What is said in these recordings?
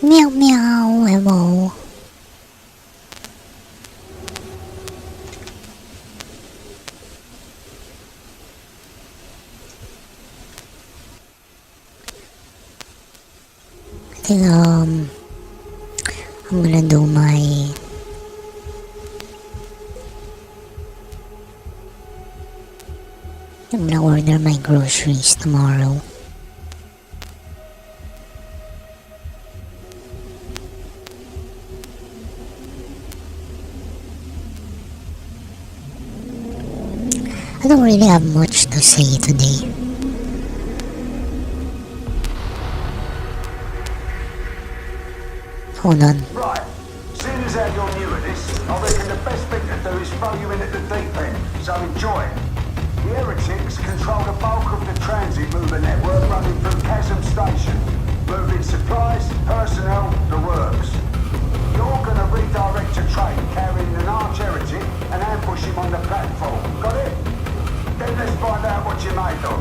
Meow meow, hello. I think I'm gonna do I'm gonna order my groceries tomorrow. I don't really have much to say today. Hold on. Right. Seeing as how you're new at this, I reckon the best thing to do is throw you in at the deep end. So enjoy it. The heretics control the bulk of the transit mover network running from Chasm Station, moving supplies, personnel, the works. You're gonna redirect a train carrying an arch heretic and ambush him on the platform. Got it? Then let's find out what you're made of.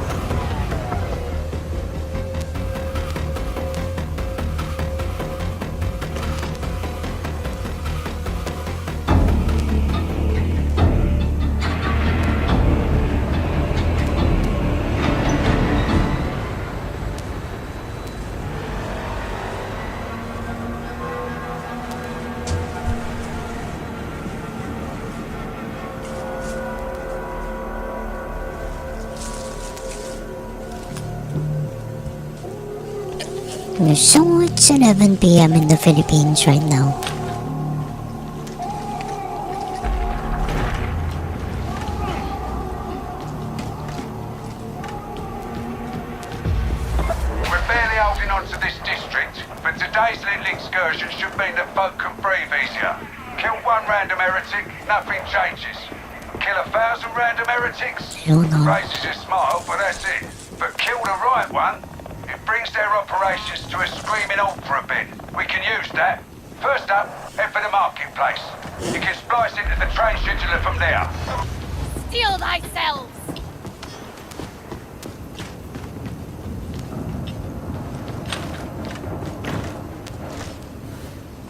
So it's 11 p.m. in the Philippines right now. We're barely holding on to this district, but today's little excursion should mean that folk can breathe easier. Kill one random heretic, nothing changes. Kill 1,000 random heretics, raises a smile, but that's it. But kill the right one, it brings their operations to a screaming halt for a bit. We can use that. First up, head for the marketplace. You can splice into the train scheduler from there. Steal thyself!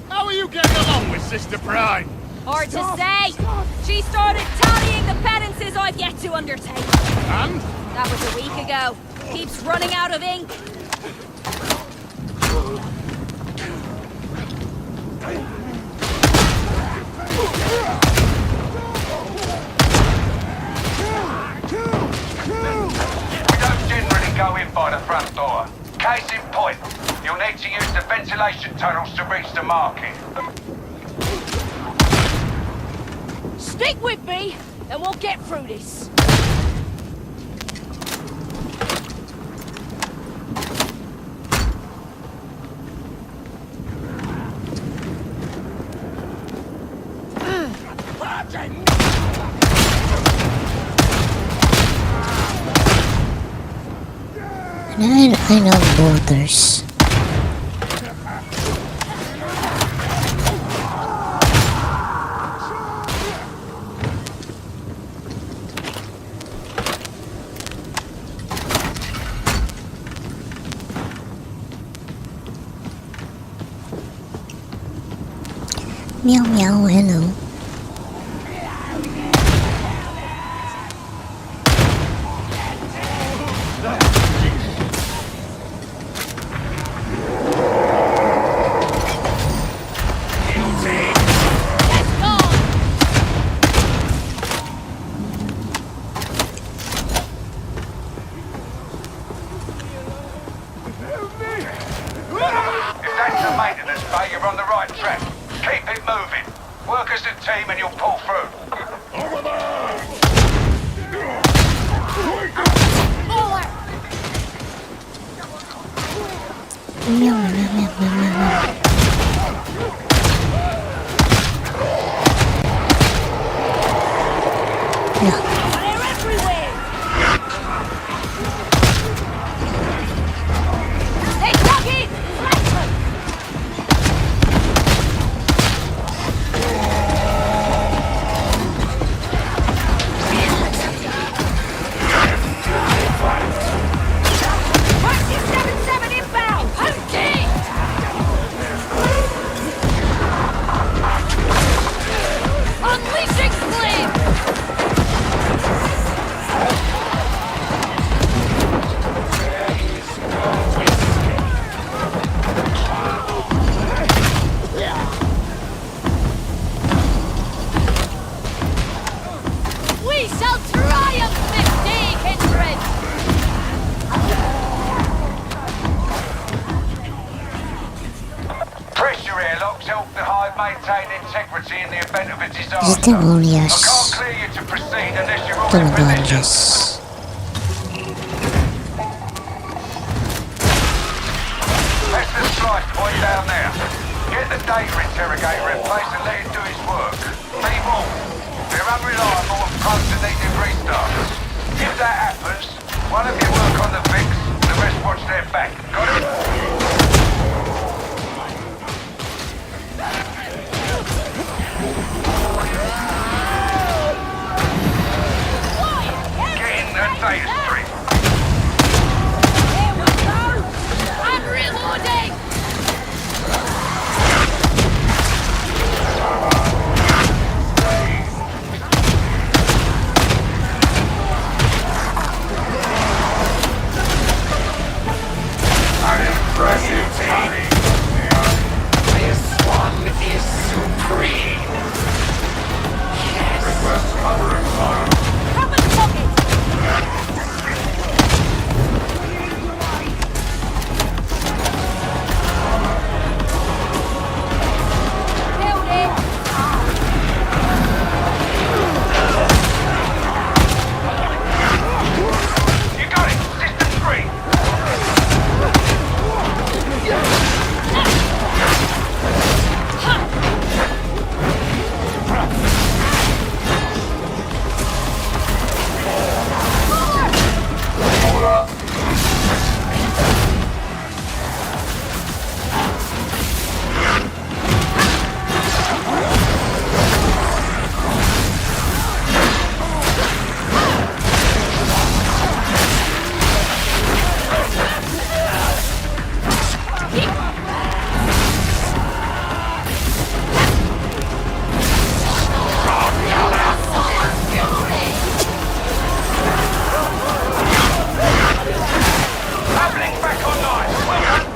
How are you getting along with Sister Pride? Hard to say. She started tallying the penances I've yet to undertake. And? That was a week ago. Keeps running out of ink. We don't generally go in by the front door. Case in point, you'll need to use the ventilation tunnels to reach the market. Stick with me, and we'll get through this. I love borders. Meow meow, hello. If that's the maintenance bay, you're on the right track. Keep it moving. Work as a team and you'll pull through. Over there! Meow meow meow meow meow. Yeah. They're everywhere! They dug in! Flash them! Mark 7-7 inbound! Hunting! Major airlocks help the hive maintain integrity in the event of a Is it disaster. only I us can't clear you to proceed unless you're all to in position. dodges? That's the splice point down there. Get the data interrogator in place and let it do its work. Be warned, they're unreliable and prone to needing restarts. If that happens, one of you work on the fix, the rest watch their back. Got it? Get in the data stream. Here we go! I'm reloading! Impressive timing. This one is supreme. Yes. Request covering fire. Cover the pocket! Killed it! You got it! System 3! Uplink back online! Well done!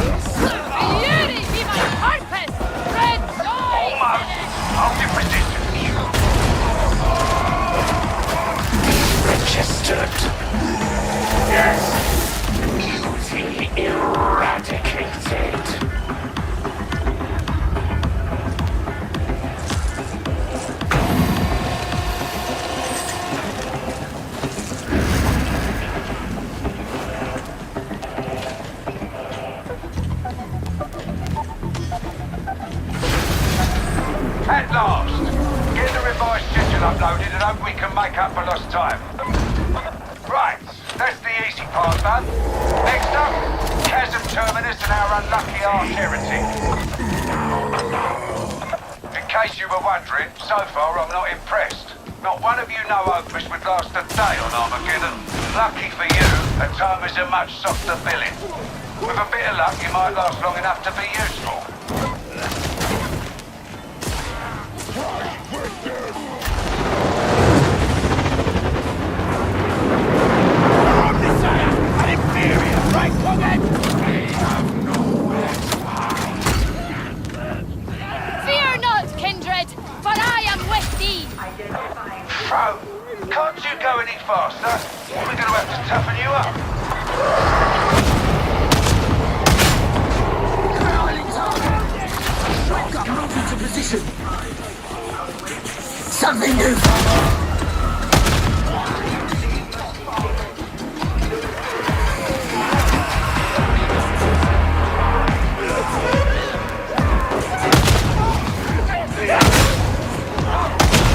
Beauty be my purpose! Red noise! Almost! Hold your position! Registered. Yes. Beauty eradicated. At last! Get the revised schedule uploaded and hope we can make up for lost time. Right, that's the easy part done. Next up, Chasm Terminus and our unlucky arch heretic. In case you were wondering, so far I'm not impressed. Not one of you know Opus would last a day on Armageddon. Lucky for you, Atome is a much softer billing. With a bit of luck, you might last long enough to be useful. Fear not, kindred, for I am with thee! Bro, can't you go any faster? We're going to have to toughen you up. Move into position. Something new.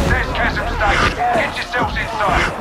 There's Chasm Station. Get yourselves inside.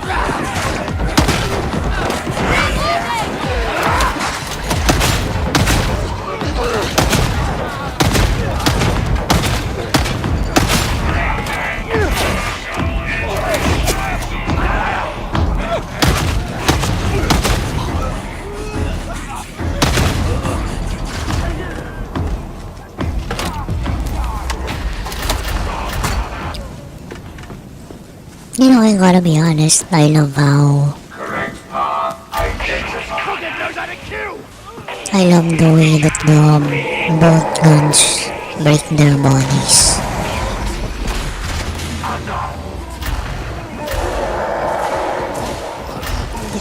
You know, I gotta be honest, I love how Correct path identified. Forget knows how to kill. I love the way that the bolt guns break their bodies.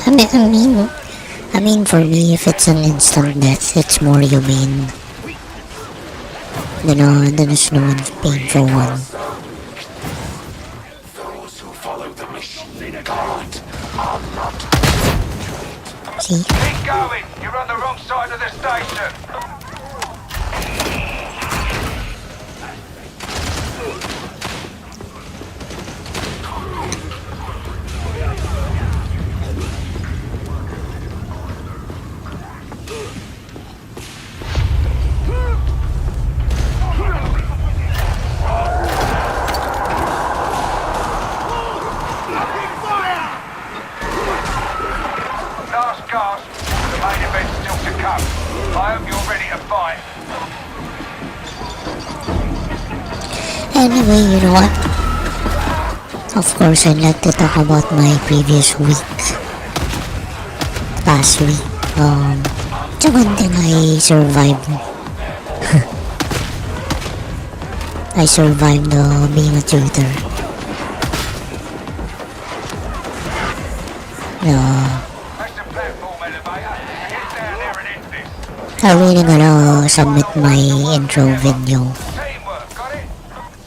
I mean, for me, if it's an instant death, it's more humane than a slow and painful one. Those who follow the machine god are not. See? Keep going! You're on the wrong side of the station! Last gasp. The main event's still to come. I hope you're ready to fight. Anyway, you know what? Of course, I'd like to talk about my previous week. Past week. It's a good thing I survived. I survived being a tutor. That's the platform elevator. Get down there and end this. I'm really gonna submit my intro video Teamwork, got it?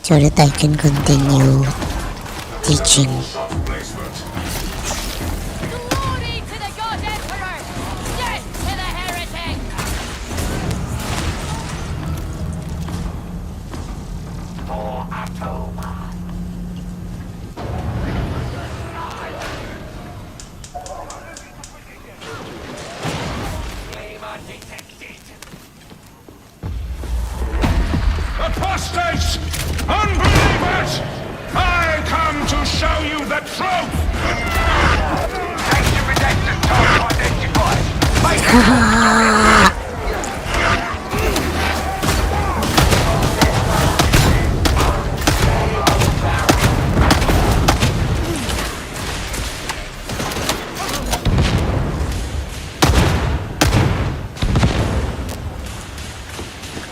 so that I can continue teaching. Glory to the God Emperor! Death to the heretic! For Atoma. Flamer detected. Apostates! Unbelievers! I come to show you the truth! Ancient redacted time identified. Make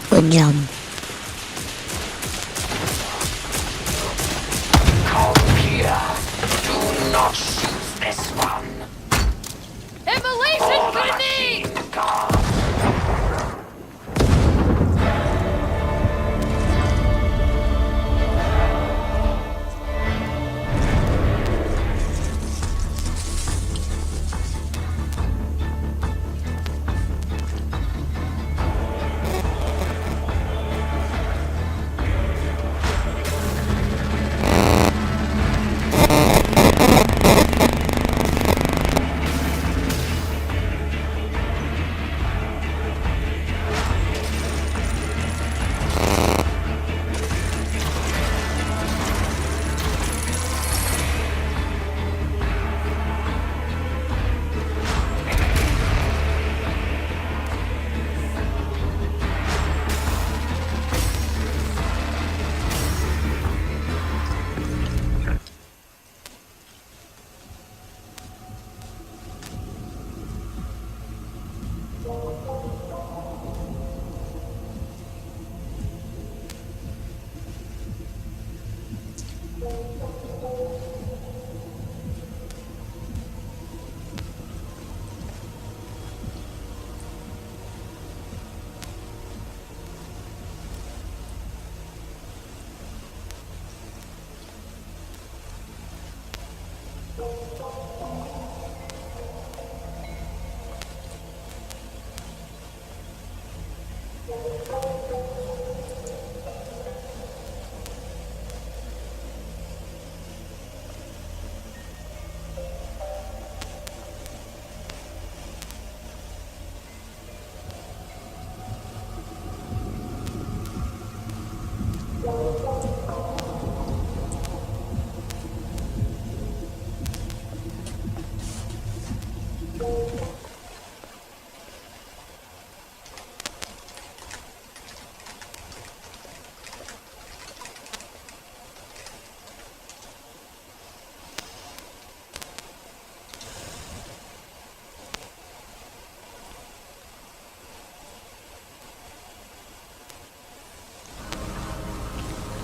Good job. Come here. Do not shoot this one. Immolation grenade! Machine god.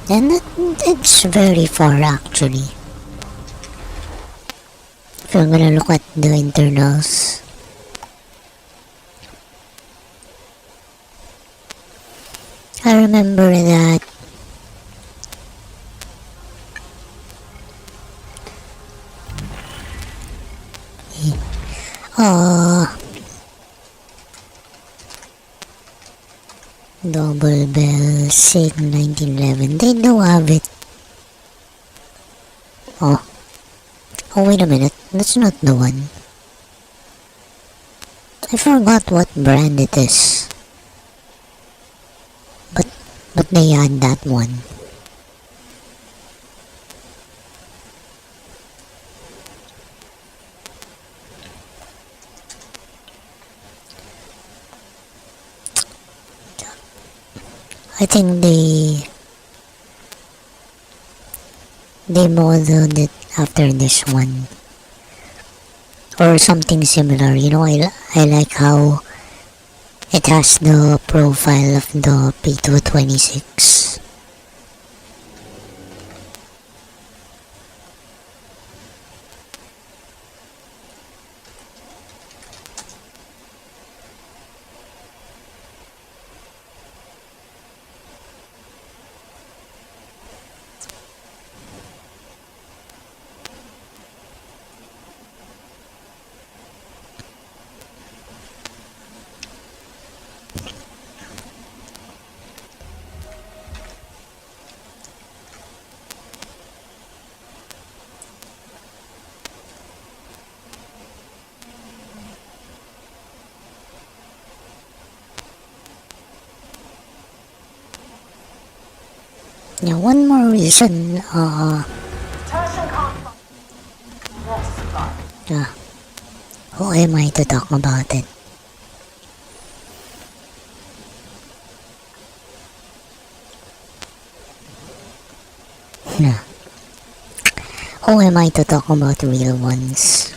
And it's very far actually. So I'm gonna look at the internals. I remember that Double Bell SIG 1911. They do have it. Oh. Oh, wait a minute. That's not the one. I forgot what brand it is. But they had that one. I think they modeled it after this one. Or something similar. You know, I like how it has the profile of the P226. Yeah, one more reason, who am I to talk about it? Yeah. Who am I to talk about real ones?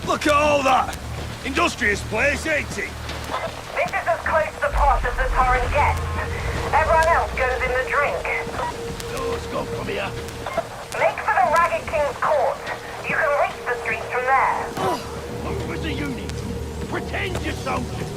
Look at all that! Industrious place, ain't it? This is as close to the port as the torrent gets. Everyone else goes in the drink. No, let's go from here. Make for the Ragged King's court. You can reach the streets from there. What was the unit? Pretend you're soldiers!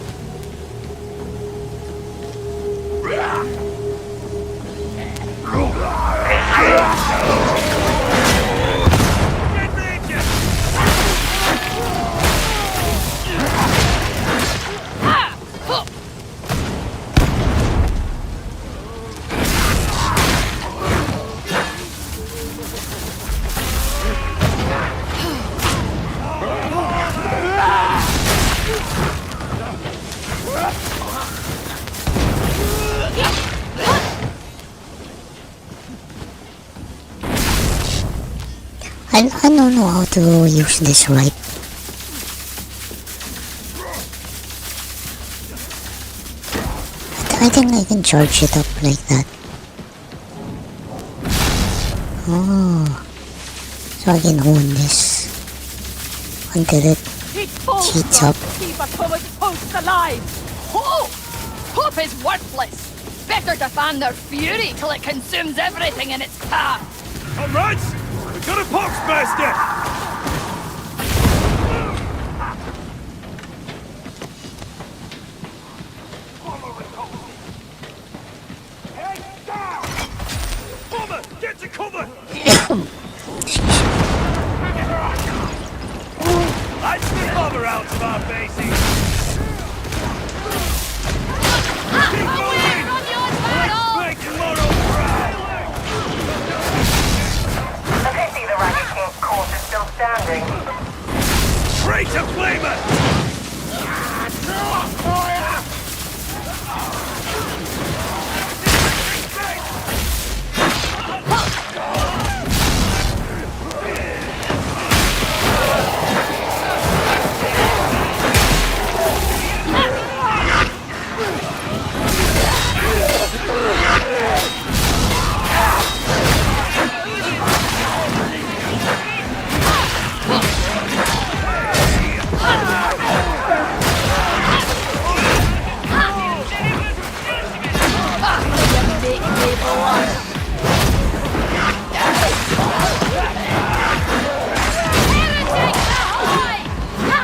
I don't know how to use this right. I think I can charge it up like that. Oh, so I can hold this until it heats up. Keep a covered post alive! Hope! Hope is worthless! Better to fan their fury till it consumes everything in its path! Comrades! We've got a poxmaster! Head down! Bomber, get to cover! Lights the bomber out of our bases! Keep going! Let's make tomorrow proud! A pity the Ragged King's court is still standing. Traitor flamer! Heretic ahoy! Ha!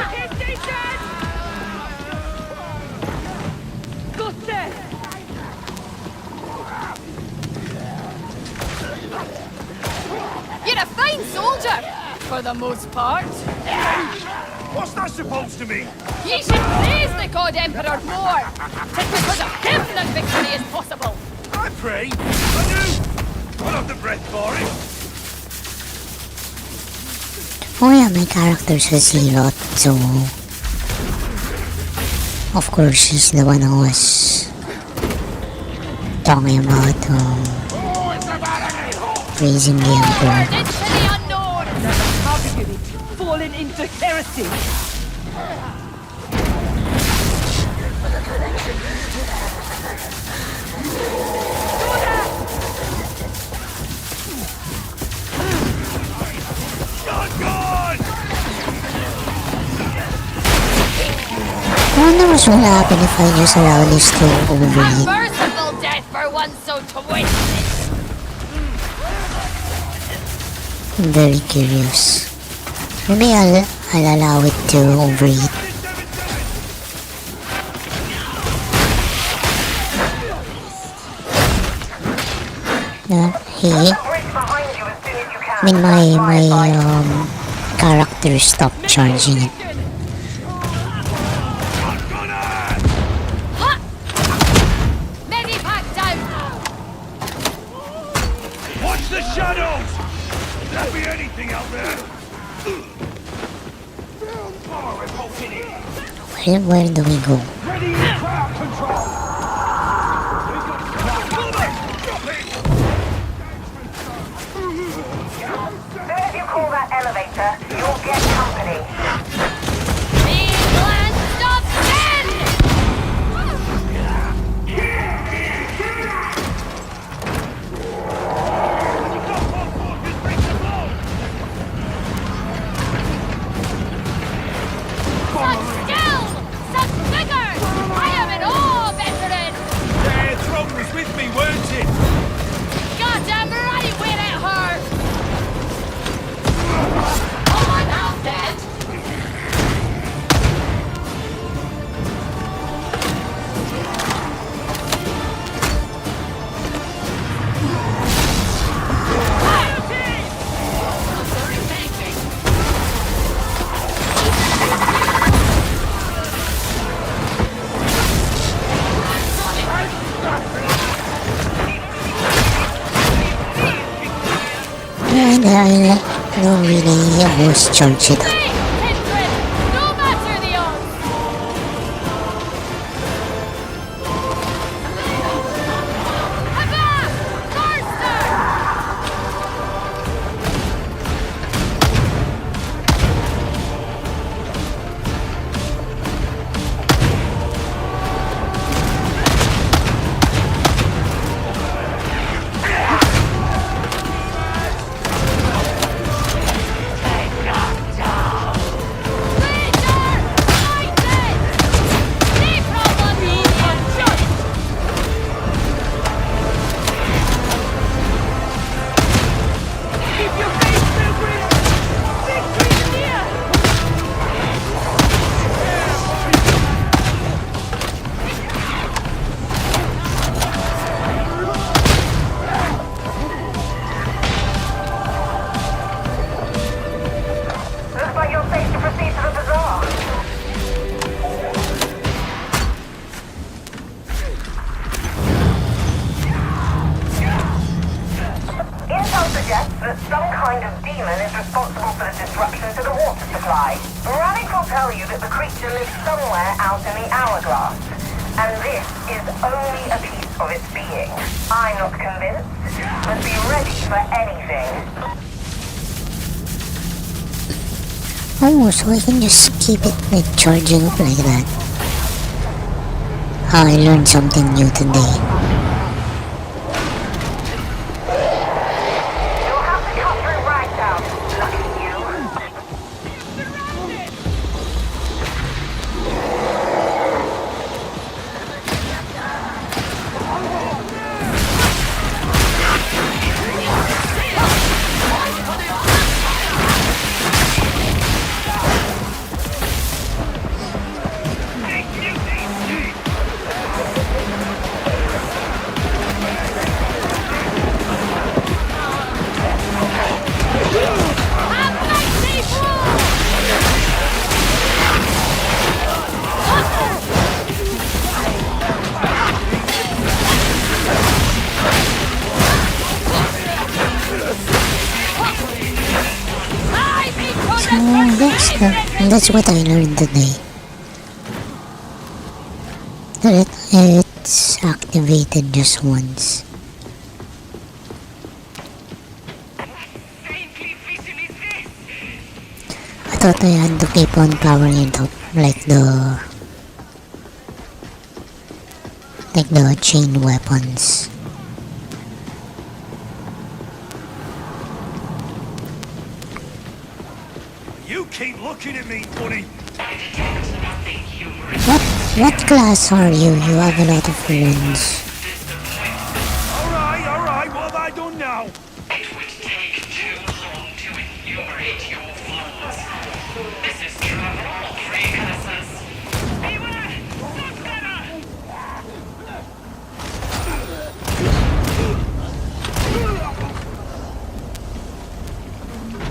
You're a fine soldier, for the most part. What's that supposed to mean? Ye should praise the God Emperor more. 'Tis because of him that victory is possible. I pray. I do. I'll have the breath for it. Oh yeah, my character's a Zealot, so of course he's the one who was talking about praising the Emperor. Into the unknown. Fallen into heresy. I wonder what's gonna happen if I just allow this to overheat. Merciful death for one so twisted. I'm very curious. Maybe I'll allow it to overheat. He, Bridge behind you as soon as you can. I mean my character stopped charging it. Ha! Medipack down. Watch the shadows! Could there be anything out there? Where do we go? Ready crowd control! As soon as you call that elevator, you'll get company. England, stop then! Such skill! Such vigor! I am in awe, veteran! Their throne was with me, weren't it? Goddamn right where it hurt! Oh, I'm out dead! And I don't really almost charge it up. Hey, Kindred! No matter the odds! Hava! Thorster! Looks like you're safe to proceed to the bazaar. Intel suggests that some kind of demon is responsible for the disruption to the water supply. Radix will tell you that the creature lives somewhere out in the hourglass, and this is only a piece of its being. I'm not convinced, but be ready for anything. Oh, so I can just keep it like charging up like that. Oh, I learned something new today. You'll have to cut through Ragtown. Lucky you. And that's what I learned today. That it's activated just once. I thought I had to keep on powering it up like the chain weapons. You keep looking at me, buddy. What class are you? You have a lot of wounds. Alright, what have I done now? It would take too long to enumerate your flaws. This is trouble, precursors. Beware!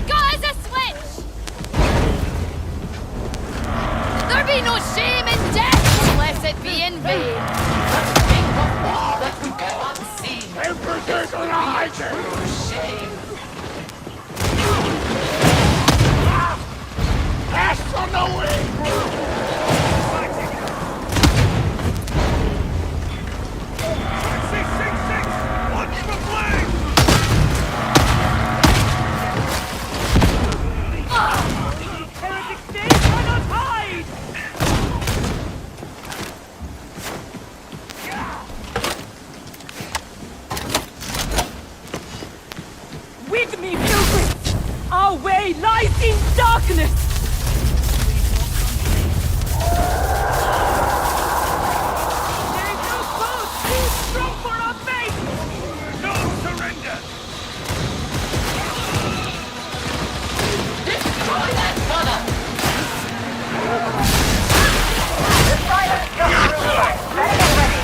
Got us a switch! There be no shame in death unless it be in vain. That would go unseen. Shame. Pass on the way! Six! Watch the flame! Heretic state cannot hide! With me, pilgrims! Our way lies in darkness! There is no foe too strong for our faith! No surrender! Destroy that gunner! The silence just grew back. Better get ready.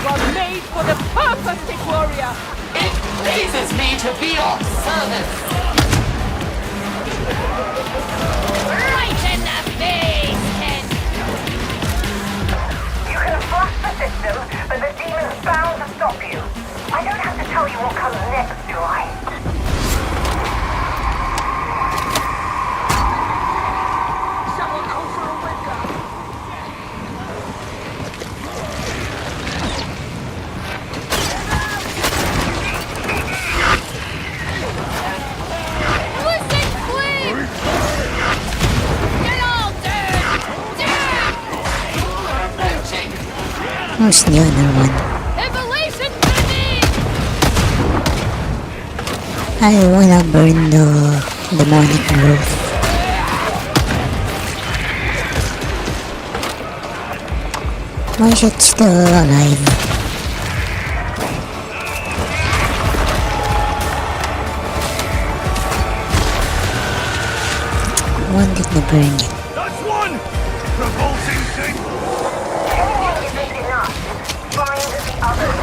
Was made for the purpose, Nik Warrior! It pleases me to be of service. Right in the face, kid! You can flush the system, but the demon's bound to stop you. I don't have to tell you what comes next, do I? Someone call for a window. Listen, please! You're all dead! Dead! Approaching. Where's the other one? Evolution grenade! I wanna burn the demonic growth. Why is it still alive? Wanted to burn it. That's one! Revolting thing! Anyone you think enough, find the others.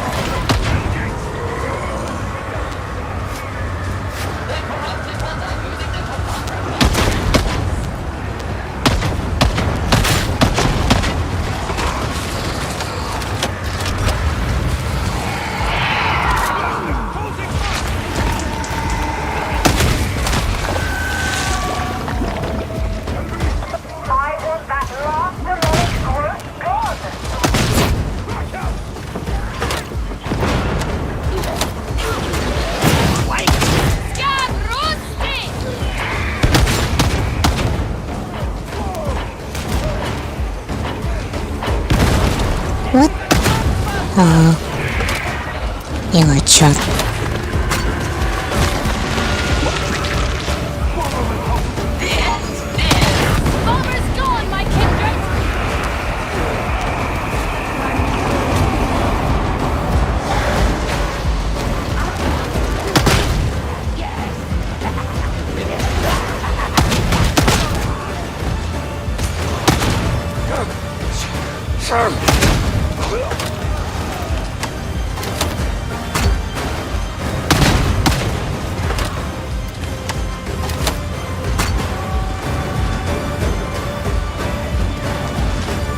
I want that last demonic growth gone. Scab roasted! What? Oh. You got shot. Bomber's gone, my kindred!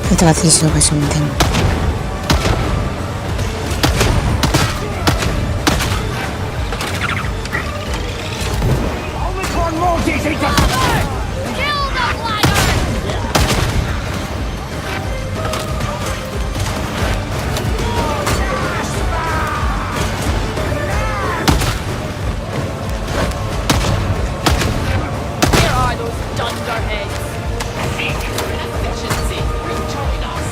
I thought this was something. Nik Efficiency, rejoin us.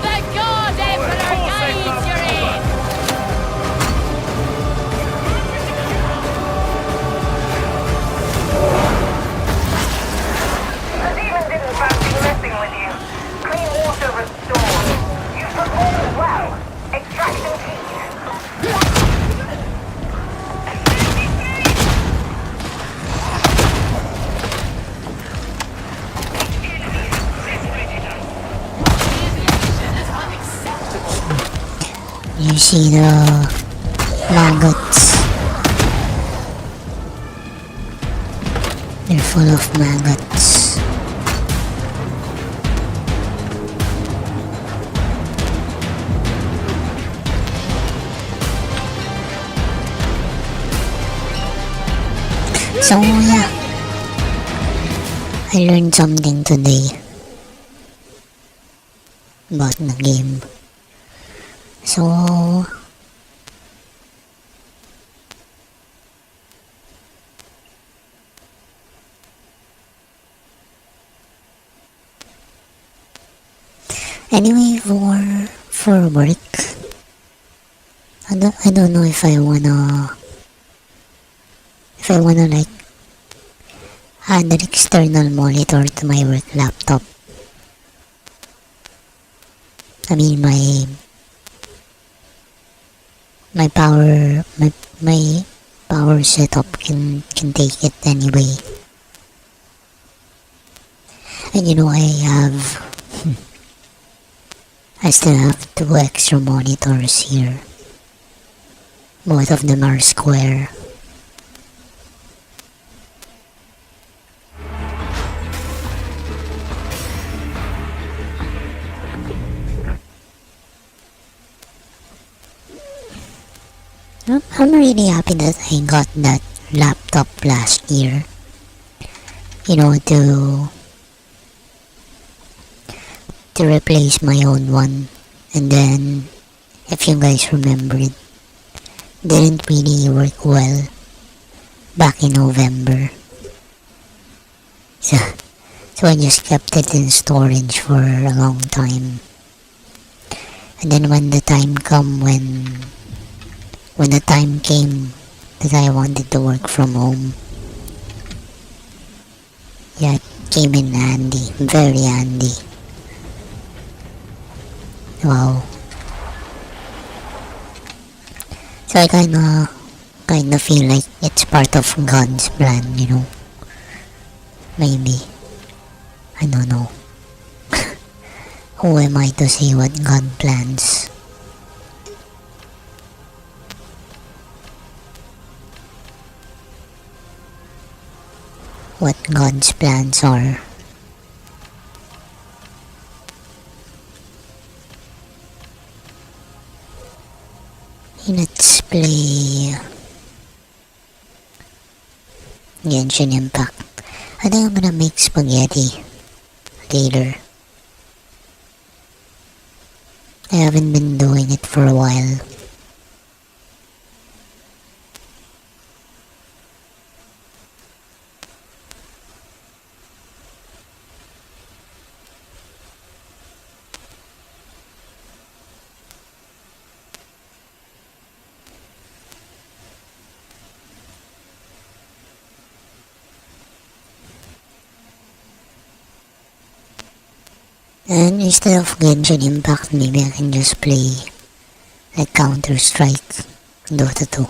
The God Emperor guides your aid! The demon didn't fancy messing with you. Clean water restored. You've performed well. Extraction keys. You see the maggots. They're full of maggots. So yeah, I learned something today about the game. So anyway, for work, I don't know if I wanna like add an external monitor to my work laptop. I mean my power setup can take it anyway. And you know I still have two extra monitors here. Both of them are square. I'm really happy that I got that laptop last year. You know, to replace my own one. And then, if you guys remember, it didn't really work well back in November. So I just kept it in storage for a long time. And then when the time came that I wanted to work from home, yeah, it came in handy, very handy. Wow. So I kinda feel like it's part of God's plan, you know. Maybe. I don't know. Who am I to say what God plans? What God's plans are. Let's play Genshin Impact. I think I'm gonna make spaghetti later. I haven't been doing it for a while. And instead of Genshin Impact, maybe I can just play like Counter-Strike, Dota 2.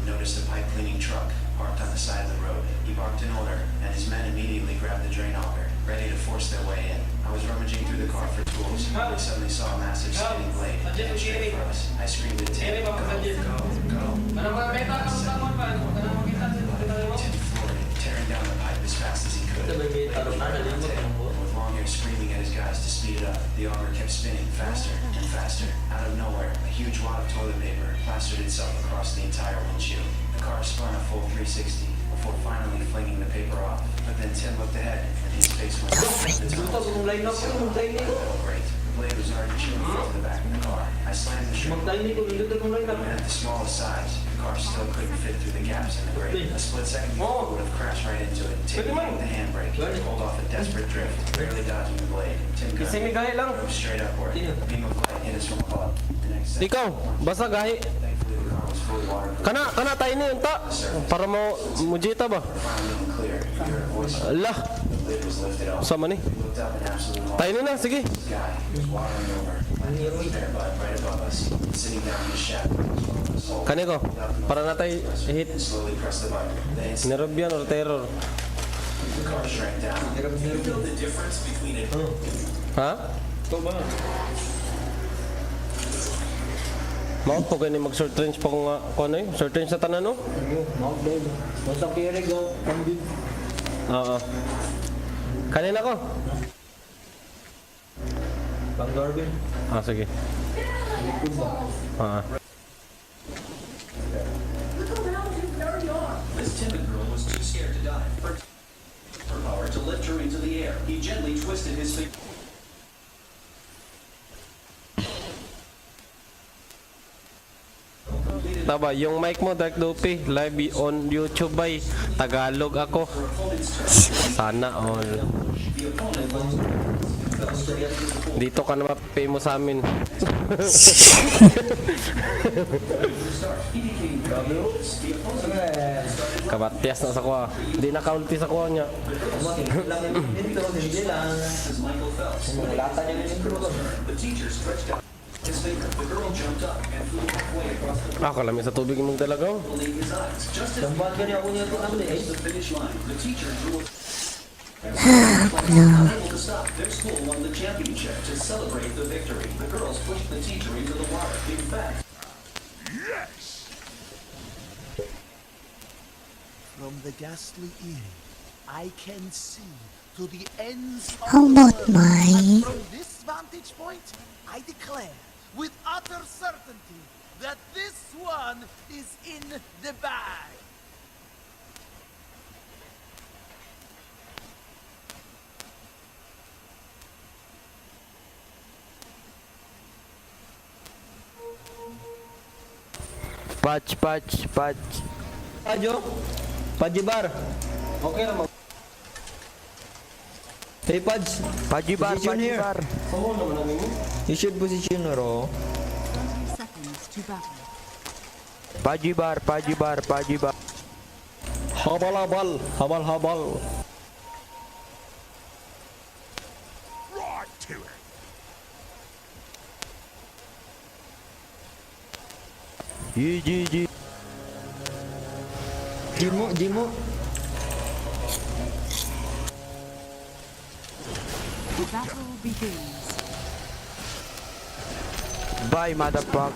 noticed a pipe cleaning truck parked on the side of the road. He barked an order, and his men immediately grabbed the drain auger, ready to force their way in. I was rummaging through the car for tools when I suddenly saw a massive spinning blade headed straight for us. I screamed at Tim, go, go, go. Tim floored it, tearing down the pipe as fast as he could. With long hair screaming at his guys to speed it up, the auger kept spinning faster and faster. Out of nowhere, a huge wad of toilet paper plastered itself across the entire windshield. The car spun a full 360 before finally flinging the paper off. But then Tim looked ahead and his face went the tunnels. Oh great, the blade was already chewing into the back of the car. I slammed the shrink. Even at the smallest size, the car still couldn't fit through the gaps in the grate. A split second before would have crashed right into it. Tim hit the handbrake, pulled off a desperate drift, barely dodging the blade. Tim drove straight upward. A beam of light hit us from above. The next second, Ikaw, basa gahi. thankfully the car was fully waterproof. Kana tayo ni unta. Para mo mujita ba? Finally and clear, you heard a voice. Allah, The lid was lifted off. sama ni. We looked up and absolutely Tayo ni na, sige. This guy was watering over, bare butt right above us, sitting down in the shack. Kani ko, para na tayo hit. And slowly pressed the button. The instant Nerobyan or terror. the car shrank down. You feel the difference between it. Ha? Mao po gani mag short range pa ko nga ano eh, short range sa tanan no? Oo. Kanina ko. Sige. This timid girl was too scared to dive. Her power to lift her into the air. He gently twisted his finger. Taba, yung mic mo Dark Dopey, live on YouTube by Tagalog ako. Sana all. Dito ka na mapay mo sa amin. Kabatyas na sa kuha. Di na kaulti sa kuha niya. Kalami sa tubig mong dalagaw. Their school won the championship to celebrate the victory. The girls pushed the teacher into the water. In fact, from the ghastly inn, I can see to the ends of How the about world. my- And from this vantage point, I declare with utter certainty that this one is in the bag. Patch. Pajo? Pajibar. Okay naman. Hey Pads, Pajibar. Come on naman namin. You should position Ro. 30 seconds to battle. Pajibar. Habal. Right to it. GG. Jimo. The battle begins. Bye, motherfucker.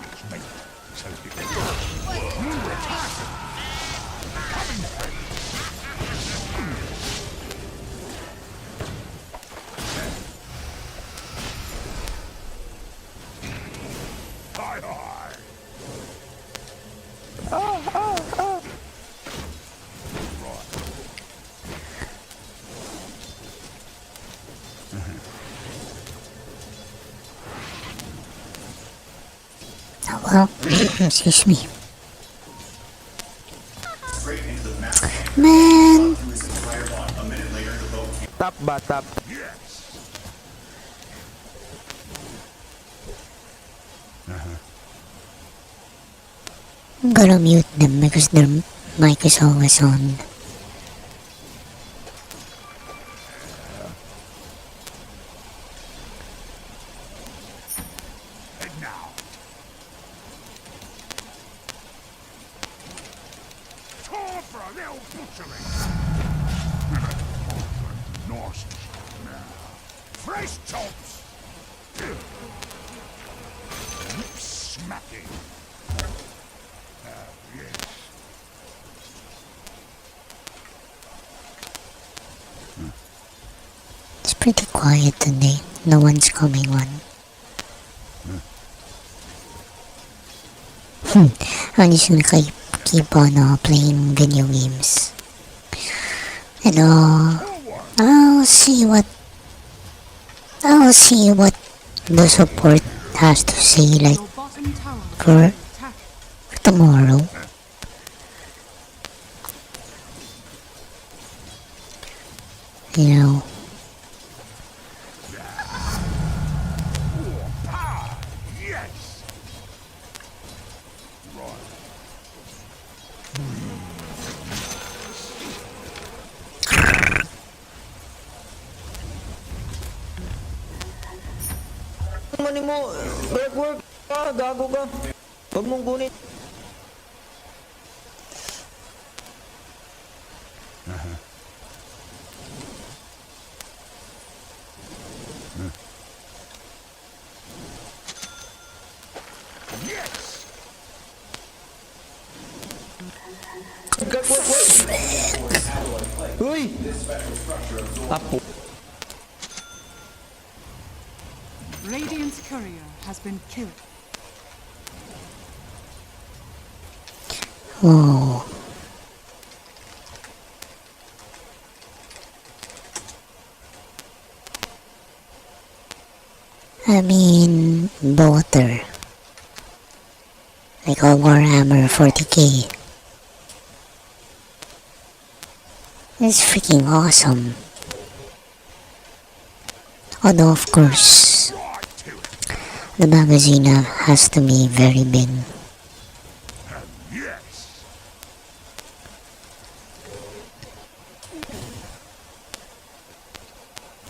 Oh, well, excuse me. Man, Tap. I'm gonna mute them because their mic is always on. for a little butchery. Nice now. Fresh chops. Smacking. Yes. It's pretty quiet today. No one's coming on. I'm just gonna keep on playing video games. And I'll see what the support has to say, like for tomorrow. You know. Yes. Right. Mani mo, work ka, gago ka. Huwag mong kunin. Yes. Uy! Apo. Radiant's courier has been killed. Whoa. I mean, Bolter. Like a Warhammer 40k. It's freaking awesome. Although, of course, the magazine has to be very big. Yes.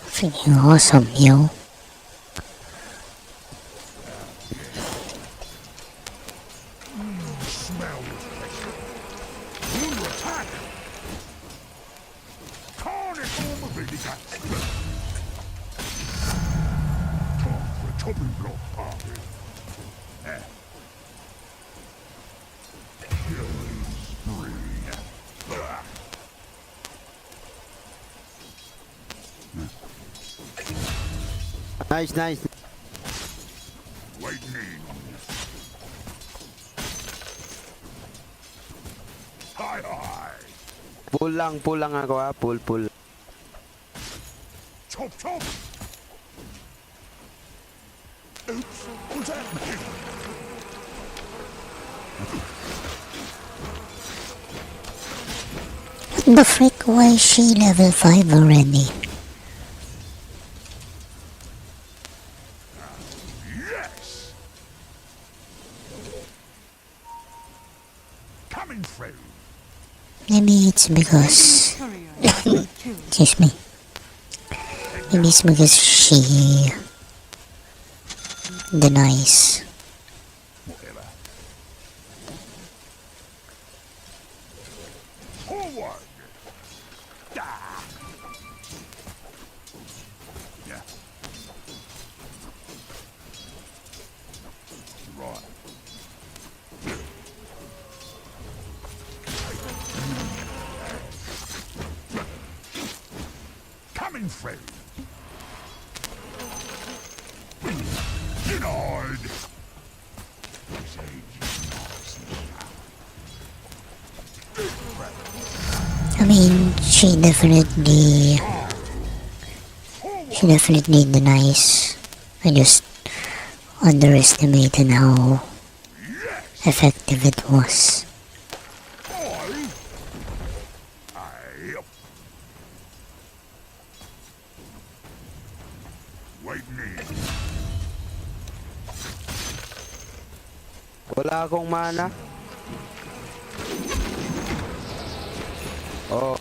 Freaking awesome, yo. Smell the pressure. Under attack. Carnival mobility guns. Time for a chopping block party. Killing spree. Nice, nice. Lightning. Hi, hi. Pull lang ako ha, pull. Chop, chop. Oops, what's happening? What the frick? Why is she level 5 already? Yes. Coming through. Maybe it's because... Excuse me. Maybe it's because she denies. Whatever. Forward. Ah. Yeah. Right. Coming through. Denied. This age is nice and I mean, she definitely denies. I just underestimated how effective it was. Wala akong mana. Oh.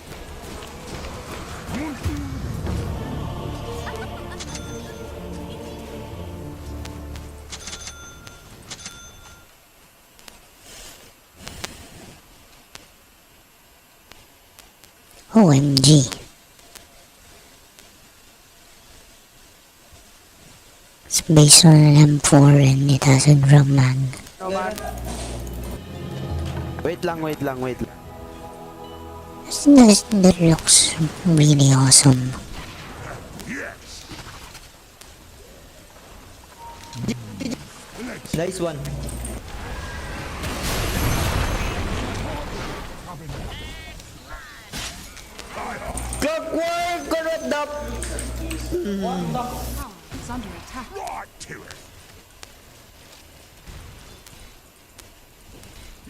OMG. It's based on an M4 and it has a drum mag. No man. Wait lang. That looks really awesome. Nice one. Clockwork, correct up. Tower is under attack. Right to it.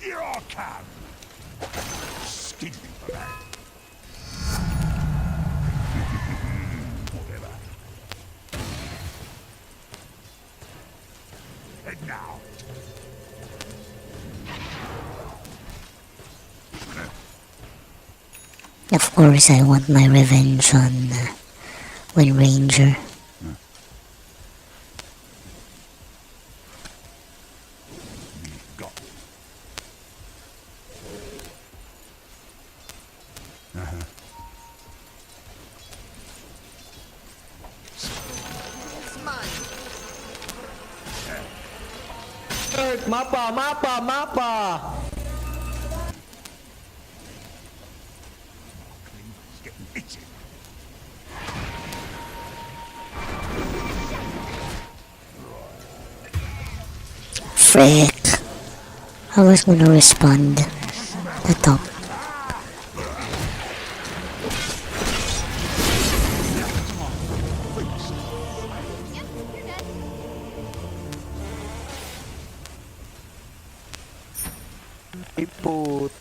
Here I come. Skin me for that. Whatever. And now. Of course, I want my revenge on Wind Ranger. Got it. Mapa. It's getting itchy. Frick. I was gonna respond. The top. Iput.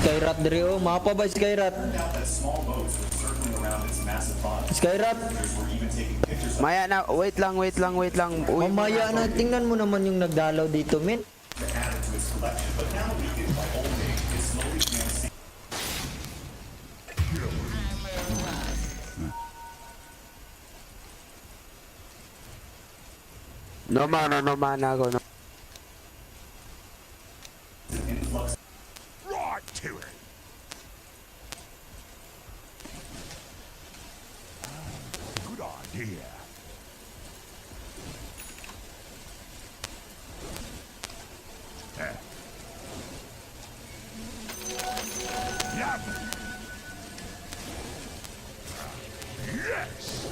Skyrat diri oh, mapa ba Skyrat? Skyrat. Maya na, wait lang. Uy, mamaya na, tingnan mo naman yung nagdalaw dito, men. No mana ako. No. Right to it. Good idea. Lovely. Yes.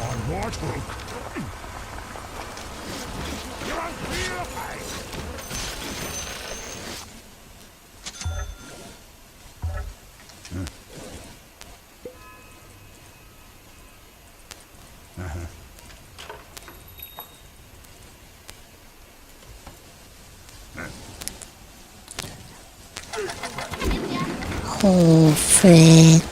On right hook. You won't feel the pain. Oh, frick.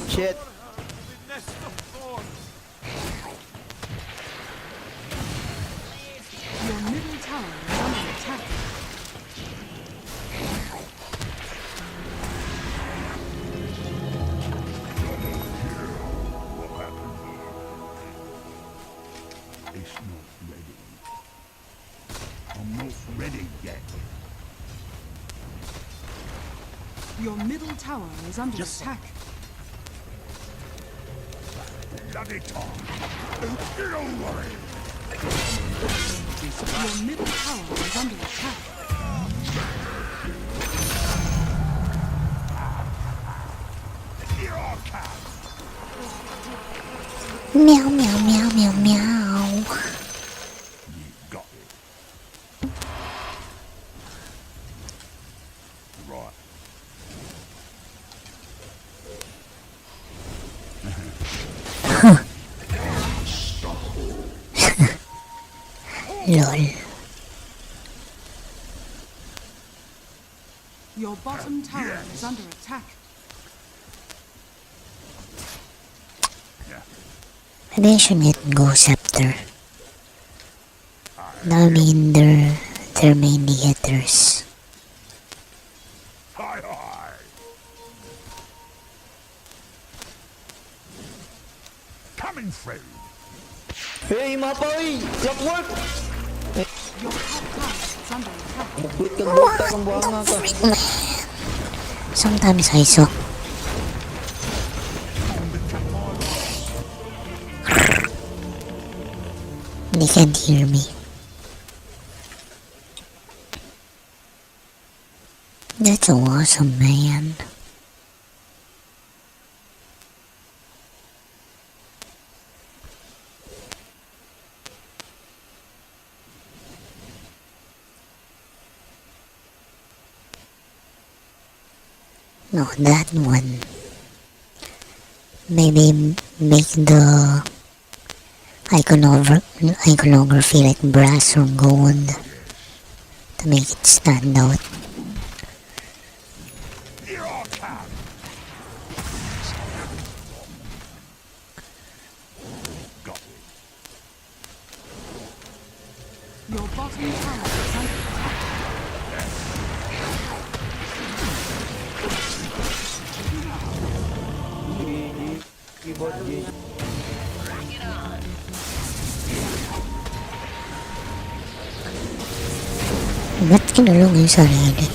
Shit. Your middle tower is under attack. It's not ready. I'm not ready yet. Your middle tower is under Yes, sir. attack. Bloody time. Get over it. Your middle tower is under attack. Here I come. Meow, meow, meow, meow, meow. You got it. Right. lol. Your bottom tower is under attack. Maybe I should get Ghost Scepter. I mean, they're mainly hitters. Hi, hi. Coming through. Hey, mapawi! Clockwork! Your top tower is under attack. Muklit ka buta kang buhanga ka. Sometimes I suck. They can't hear me. That's awesome, man. No, that one. Maybe make the iconography like brass or gold to make it stand out. Your bottom tower is under attack. Ba't kinulong yung sarili?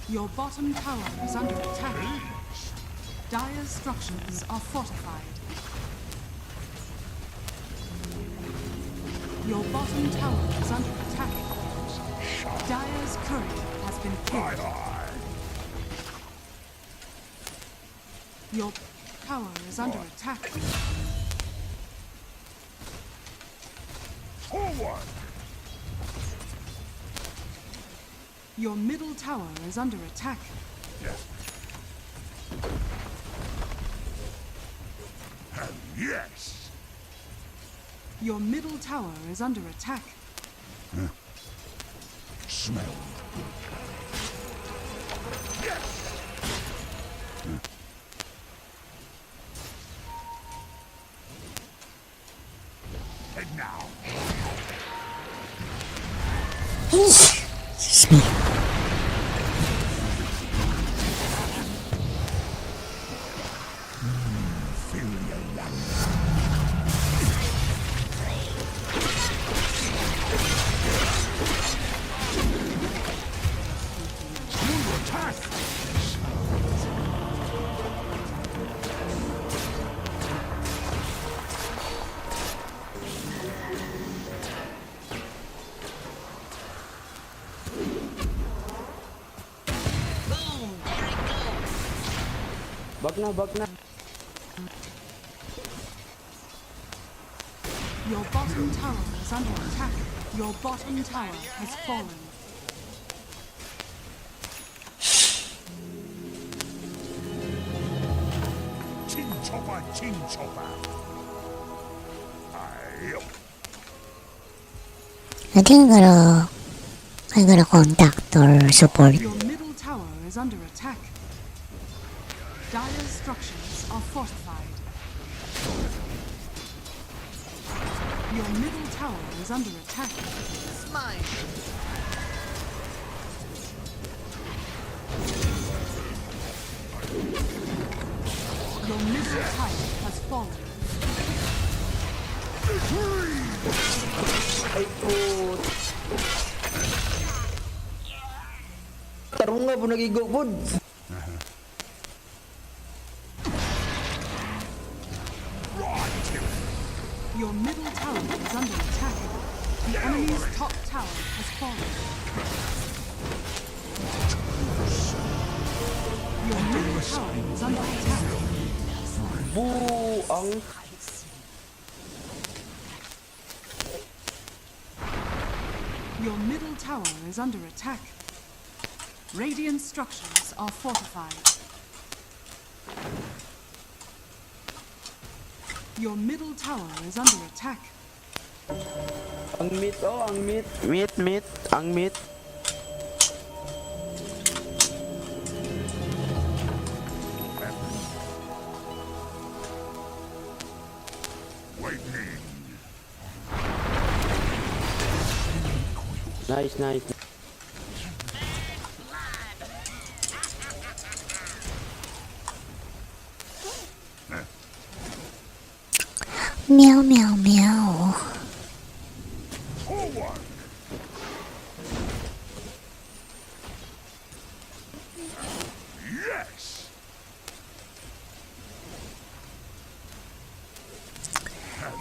Your bottom tower is under attack. Dire's structures are fortified. Your bottom tower is under attack. Dire's courier has been killed. Your tower is under attack. Forward. Your middle tower is under attack. Yes. Your middle tower is under attack. Smell. Head now. Excuse me. Feel your love. Bak na. Your bottom tower is under attack. Your bottom tower has fallen. Chin chopper, chin chopper. I think I gotta contact or support. Your middle tower is under attack. Dire's structures are fortified. Your middle tower is under attack. Mine. Your middle tower has fallen. Ay po. Tarong nga po nagigo po. Your middle tower is under attack. The enemy's top tower has fallen. Your middle tower is under attack. Buang. Your middle tower is under attack. Radiant structures are fortified. Your middle tower is under attack. Ang meat, oh, ang meat. Meat, ang meat. Nice, nice. Meow, meow, meow. Forward! Yes!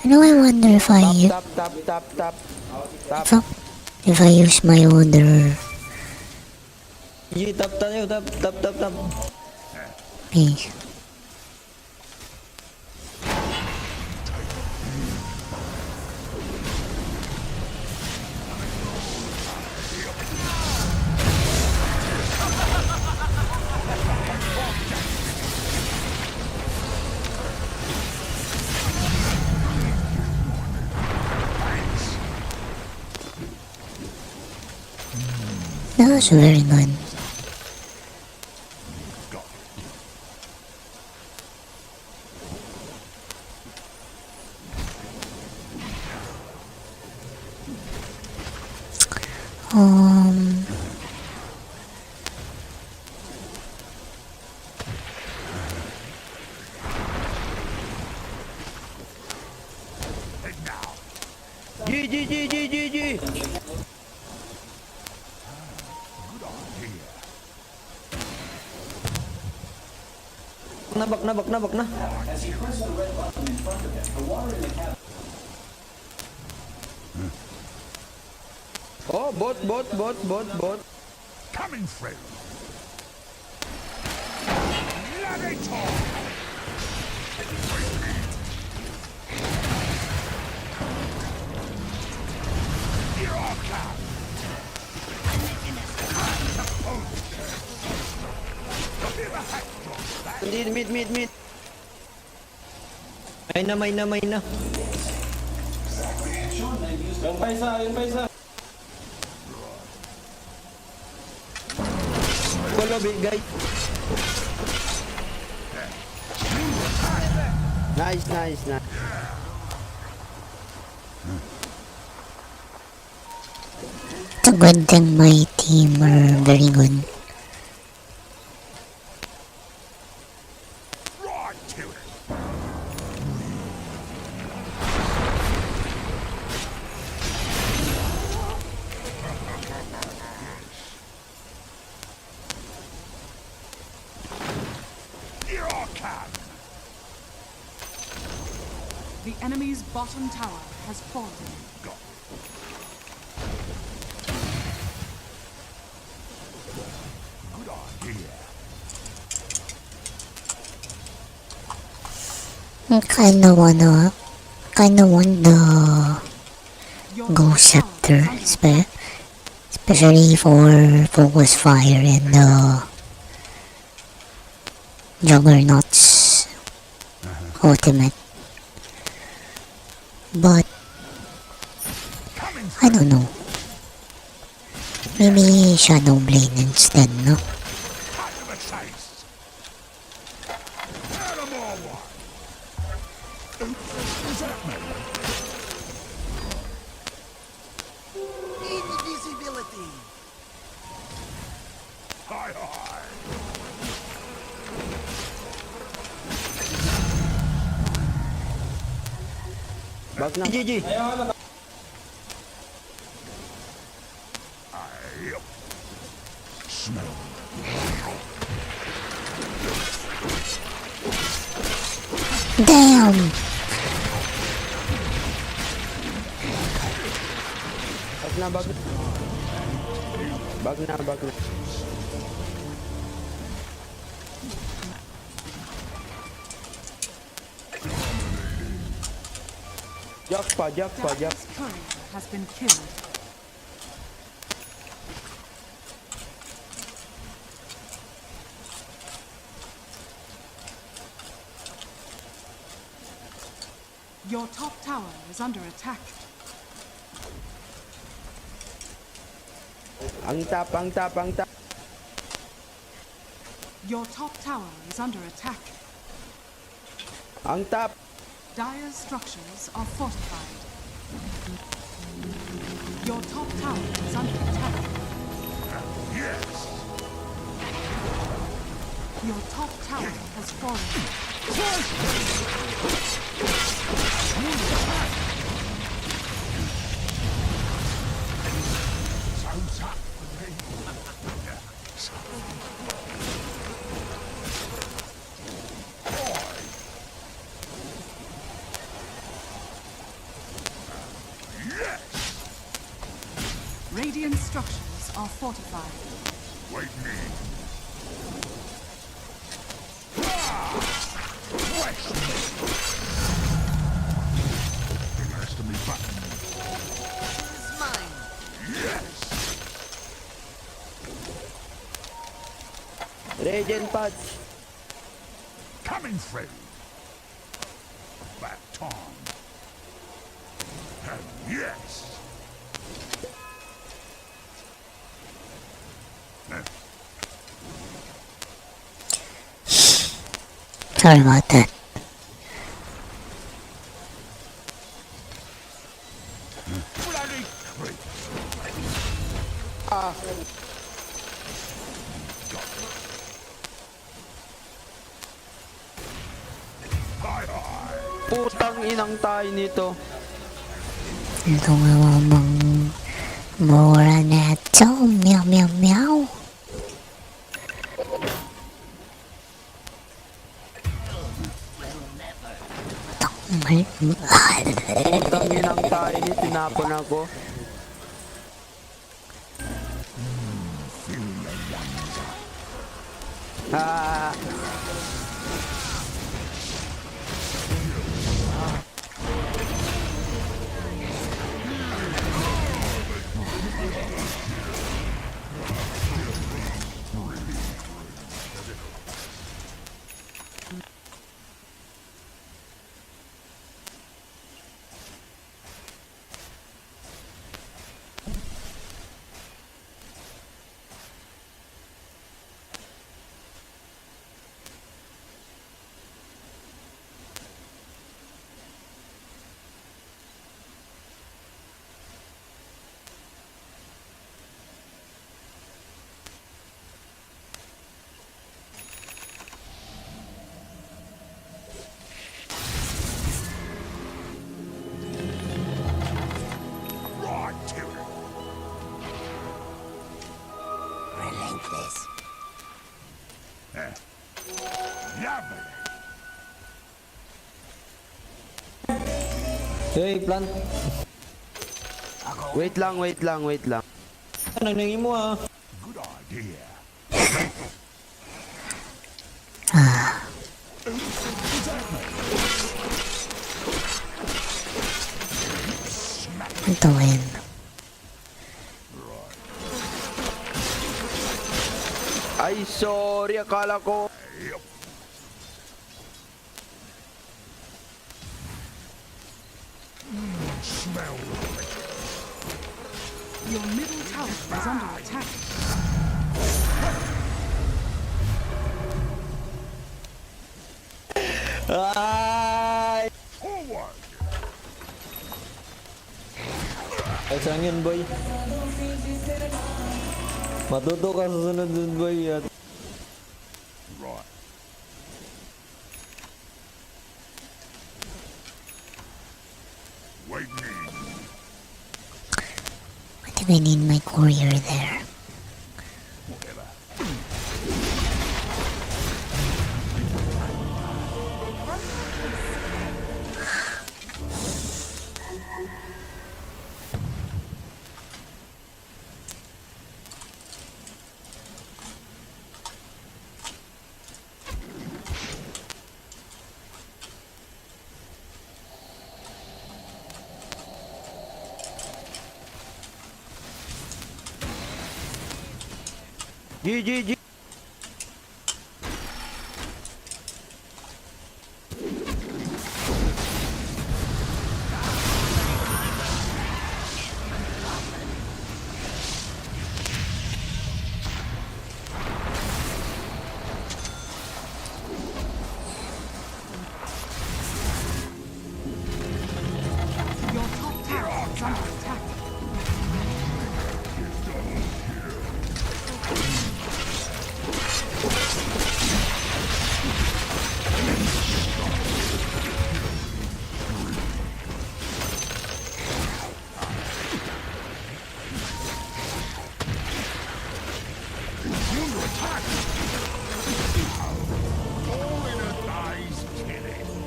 You know, I wonder if I Tap. if I use my other Tap tayo, tap. okay. That was very good. Um, G. Nabak na. As he pressed the red button in front of him, the water in the cabin. Oh, bot. Coming through! Let it talk! Here I come! Mid. May na. Yung pa isa. Follow big guy. Nice. it's a good thing my team are very good. Right to it! Here I come! The enemy's bottom tower has fallen. Good idea. I kinda want the Ghost Scepter, especially for Focus Fire and Juggernaut's ultimate. But I don't know. Maybe Shadow Blade instead, no? Cut to the chase! Animal one! Is that me? Invisibility. Hi! Bag na. GG. Smell. Damn! Bag na. Jackpot. Dire's courier has been killed. Your top tower is under attack. Ang tap. Your top tower is under attack. Ang tap. Dire's structures are fortified. Your top tower is under attack. Yes. Your top tower has fallen. Radiant structures are fortified. Wait me. It has to be button. It's mine. Yes. Regen pads. Coming through. Baton. And yes. Sorry about that. Bloody creep. Putang inang tayo nito. Ito nga mamang mura na ito. Meow meow meow. Putang inang tayo ni tinapon ako. Ah. Relentless. Lovely. Hey, plant. Wait lang. Anong nangyay mo ah? Good idea. Ito yun. Ay, sorry. Akala ko. Smell. Your middle tower is under attack. Ay! Forward. Ay, saan yun, boy? Matuto ka sa sunod dun, boy. At... Right. Wait me. I think I need my courier there. Whatever. GG. under attack.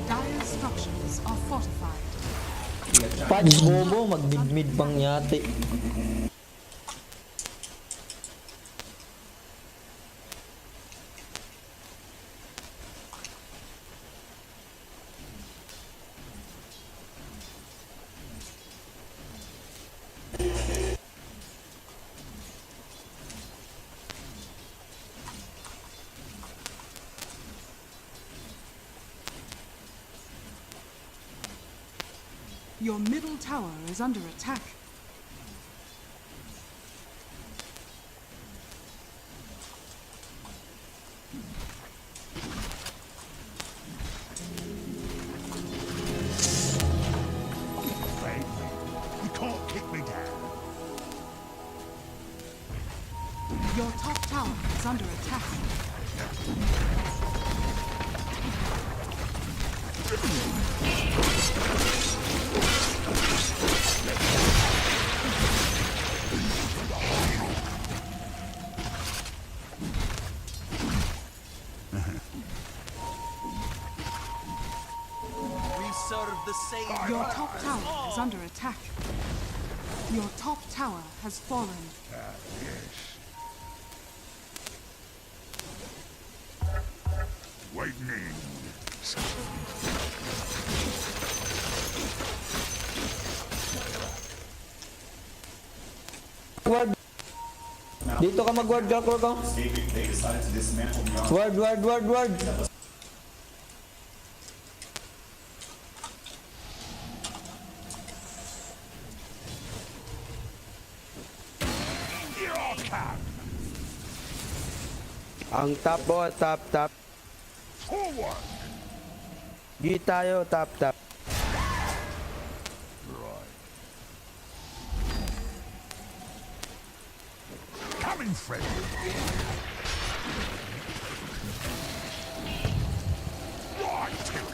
Dire structures are fortified. Patch bobo, mag-mid-mid pang yate. Your middle tower is under attack. You can't kick me down. Your top tower is under attack. We serve the same. Your top tower is under attack. Your top tower has fallen. Lightning. Ward. Dito ka mag-ward, Clockwork ko. Ward, ward, ward, ward. Ang top o, top, top. Forward. Di tayo, top, top. Coming, friend. Right to it.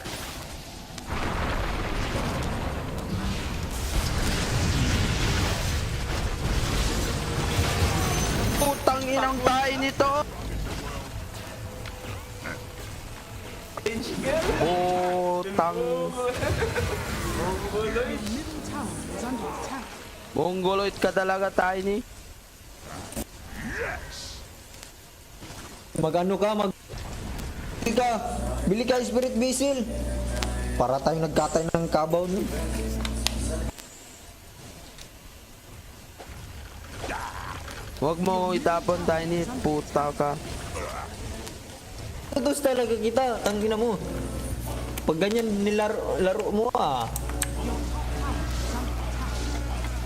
Putang inang tayo nito. Putang. Your middle tower is under attack. Mongoloid ka talaga tayo ni. Magano ka, Bili ka Spirit Vessel. Para tayong nagkatay ng kabaw nun. Huwag mo itapon tayo ni puta ka. Tutos talaga kita, tangina mo. Pag ganyan nilaro mo ah.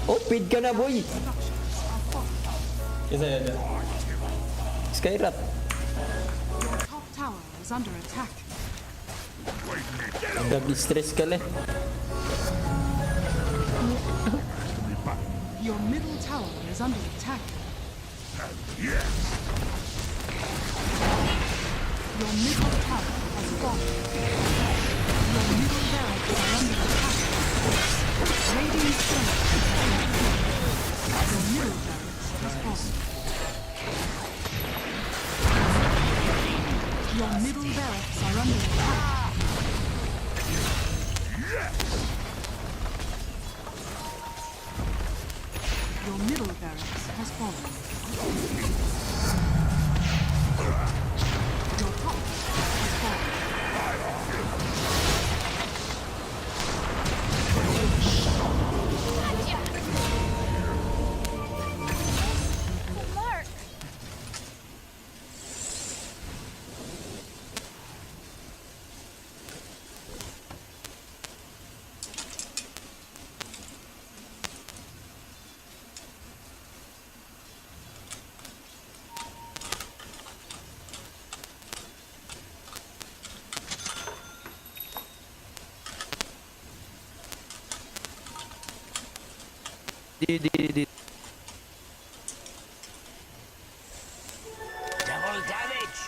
Oh, feed ka na boy. Isa yan. Skyrat. Your top tower is under attack. Nag-stress ka le. Your middle tower is under attack. Your middle tower has fallen. Your middle barracks are under attack. Radiant strength. Your middle barracks has fallen. Your middle barracks are under attack. Your middle barracks has fallen. Your top barracks has fallen. Mark! Di. Double damage!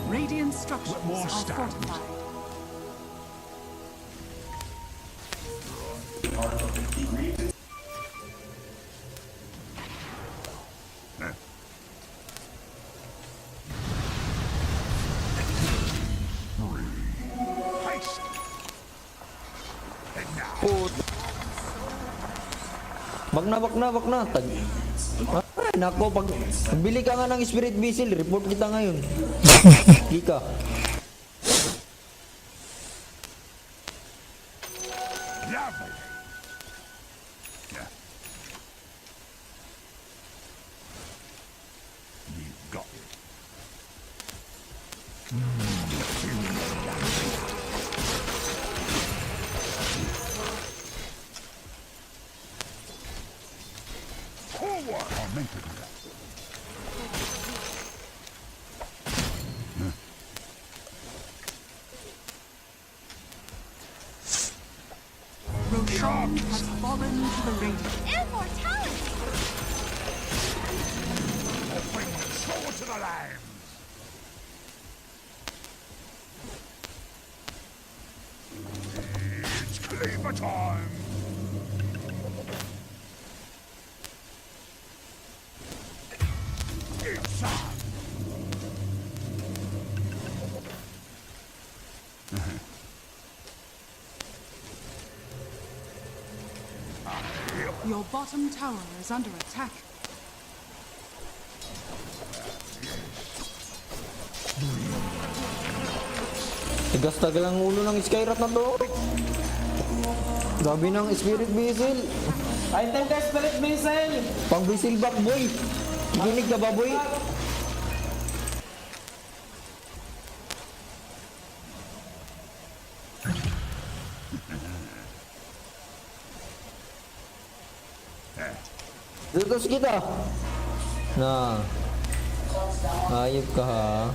Radiant structures are fortified. Wag na. Ay, nako, pag bili ka nga ng Spirit Vessel, report kita ngayon. Kika. Lovely. You've got it. Forward! I meant to do that. Roshan has fallen to the Radiant. Immortality! Bring the sword to the lambs! It's cleaver time! Inside! Your bottom tower is under attack. Tigas-tagal ang ulo ng Skyrat na to. Grabe ng Spirit Vessel. Item ka Spirit Vessel! Pang Vessel back, boy. Ginig ka ba, boy? Dutos kita. Nah. Ayop ka ha.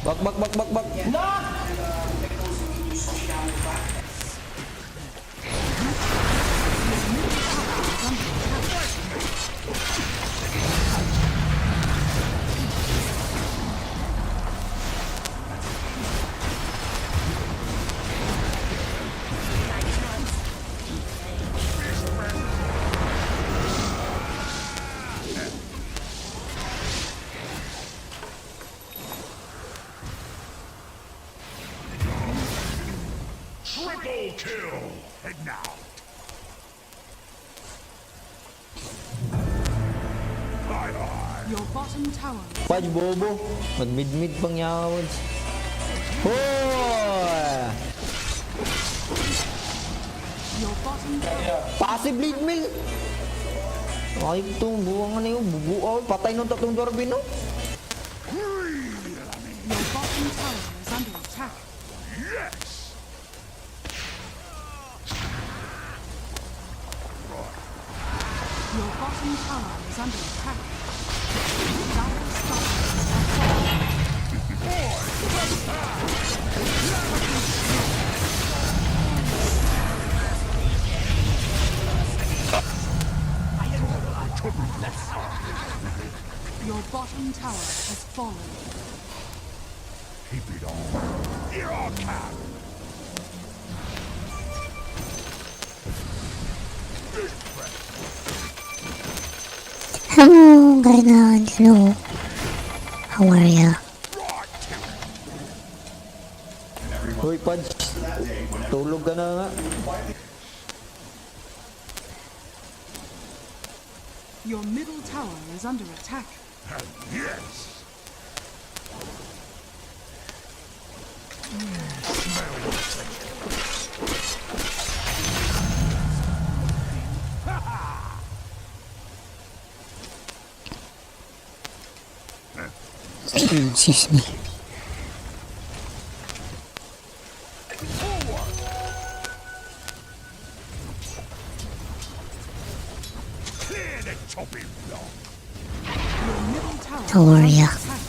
Bak. Triple kill! Head now! Bye-bye! Your bottom tower. Paj bobo. Mag-mid pang yawan. Oh! Your bottom tower. Passive lead mill. Ay, itong buwangan na yun. Bubuaw. Patay nung tatlong Dorbin, no? Your bottom tower is under attack. Yes! Your bottom tower is under attack. Dire structures are falling. Your bottom tower has fallen. Keep it on. Here I come! Hello, kainan. Hello. How are ya? Hoy, Paj. Tulog ka na nga. Your middle tower is under attack. Yes! Excuse me. the chopping block. Your middle tower Don't worry, is yeah. under attack.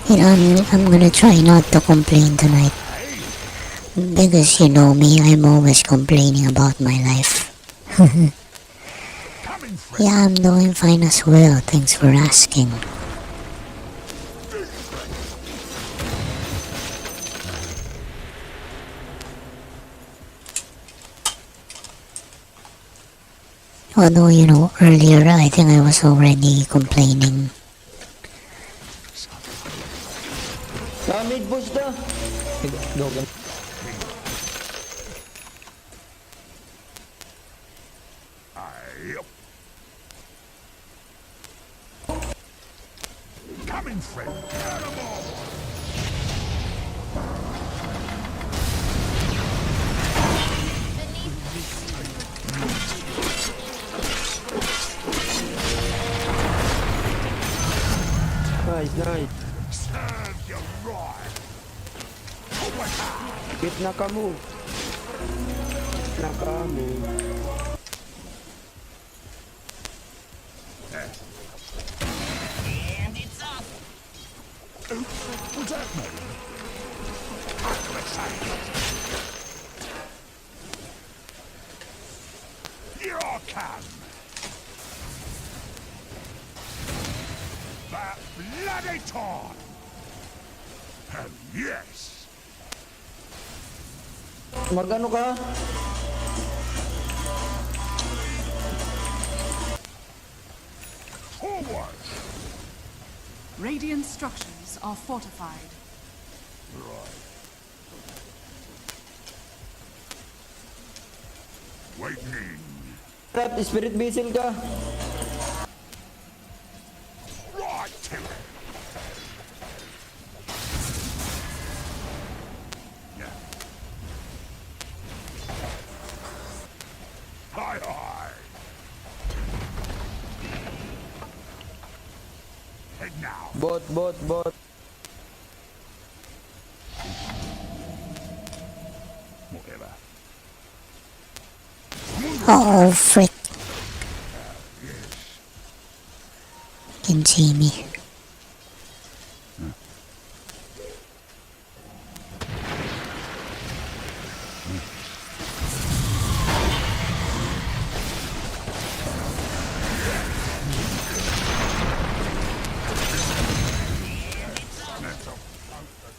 You know, I'm gonna try not to complain tonight. Because you know me, I'm always complaining about my life. Yeah, I'm doing fine as well. Thanks for asking. Although, you know, earlier I think I was already complaining. Mid push na. Go, go. Coming, friend. Cannonball. Nice, nice. Serve you right. Hit na ka mo. Na ka mo. And it's up. What's that mean? Here I come. That bloody time. And yes. Magano ka? Forward. Radiant structures are fortified. Right. Waiting. Trap, spirit vessel ka. Right to it. Yeah. Hi, hi. Head now. Bot. Whatever. Oh, frick. Can see me.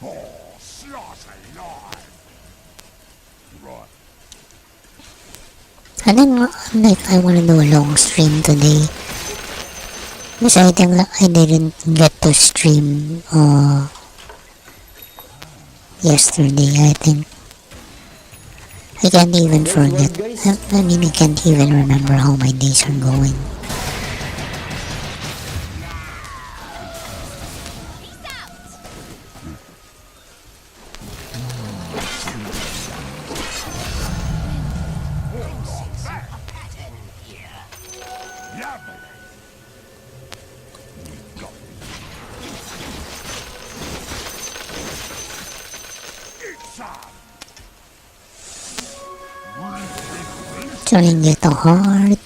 Oh, slaughter live. Right. I think like I want to do a long stream today. Because I think I didn't get to stream yesterday, I think. I can't even forget. I mean, I can't even remember how my days are going. Trying to get the heart.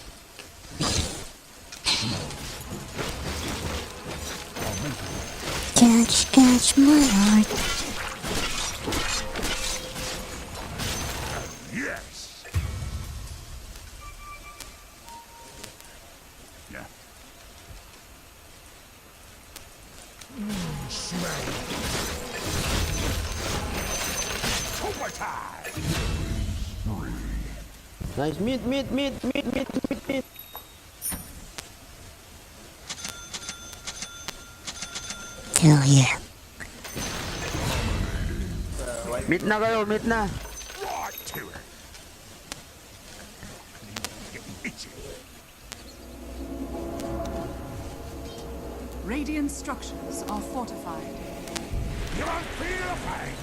Catch my heart. Yes. Yeah. Smell. Overtime. Nice, meat. Hell yeah. Meat na kayo, meat na. Right to it. Getting itchy. Radiant structures are fortified. You won't feel the pain.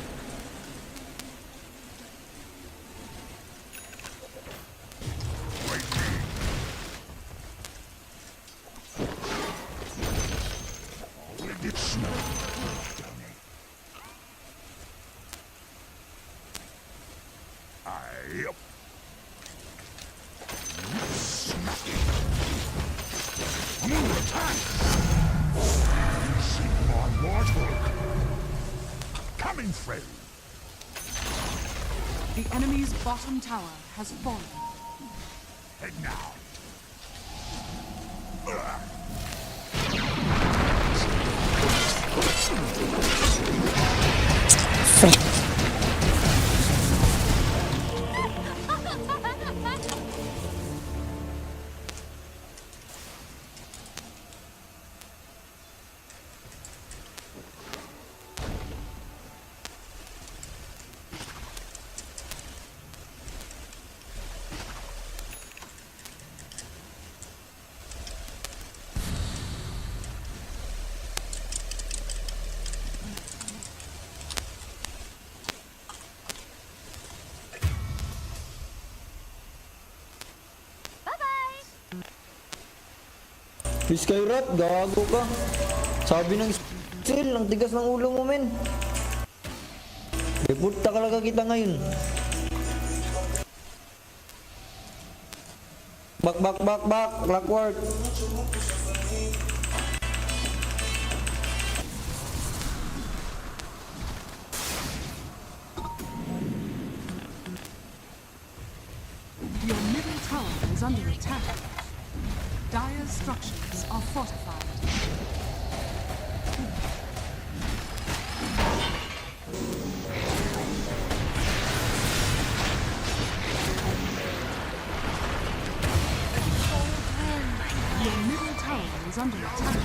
The enemy's bottom tower has fallen. Head now. Frick. Skyrat, gago ka. Sabi ng Sil, ang tigas ng ulo mo, men. Report talaga kita ngayon. Back, clockwork. Your middle tower is under attack. Dire structures are fortified. Your middle tower is under attack.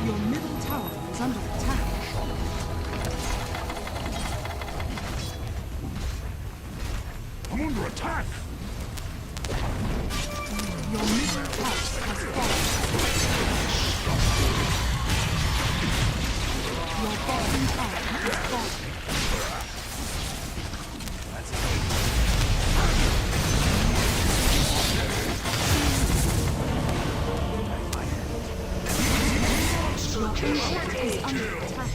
Your middle tower is under attack. I'm under attack. Your middle tower has fallen. Your bottom tower has fallen. Your ancient is under attack.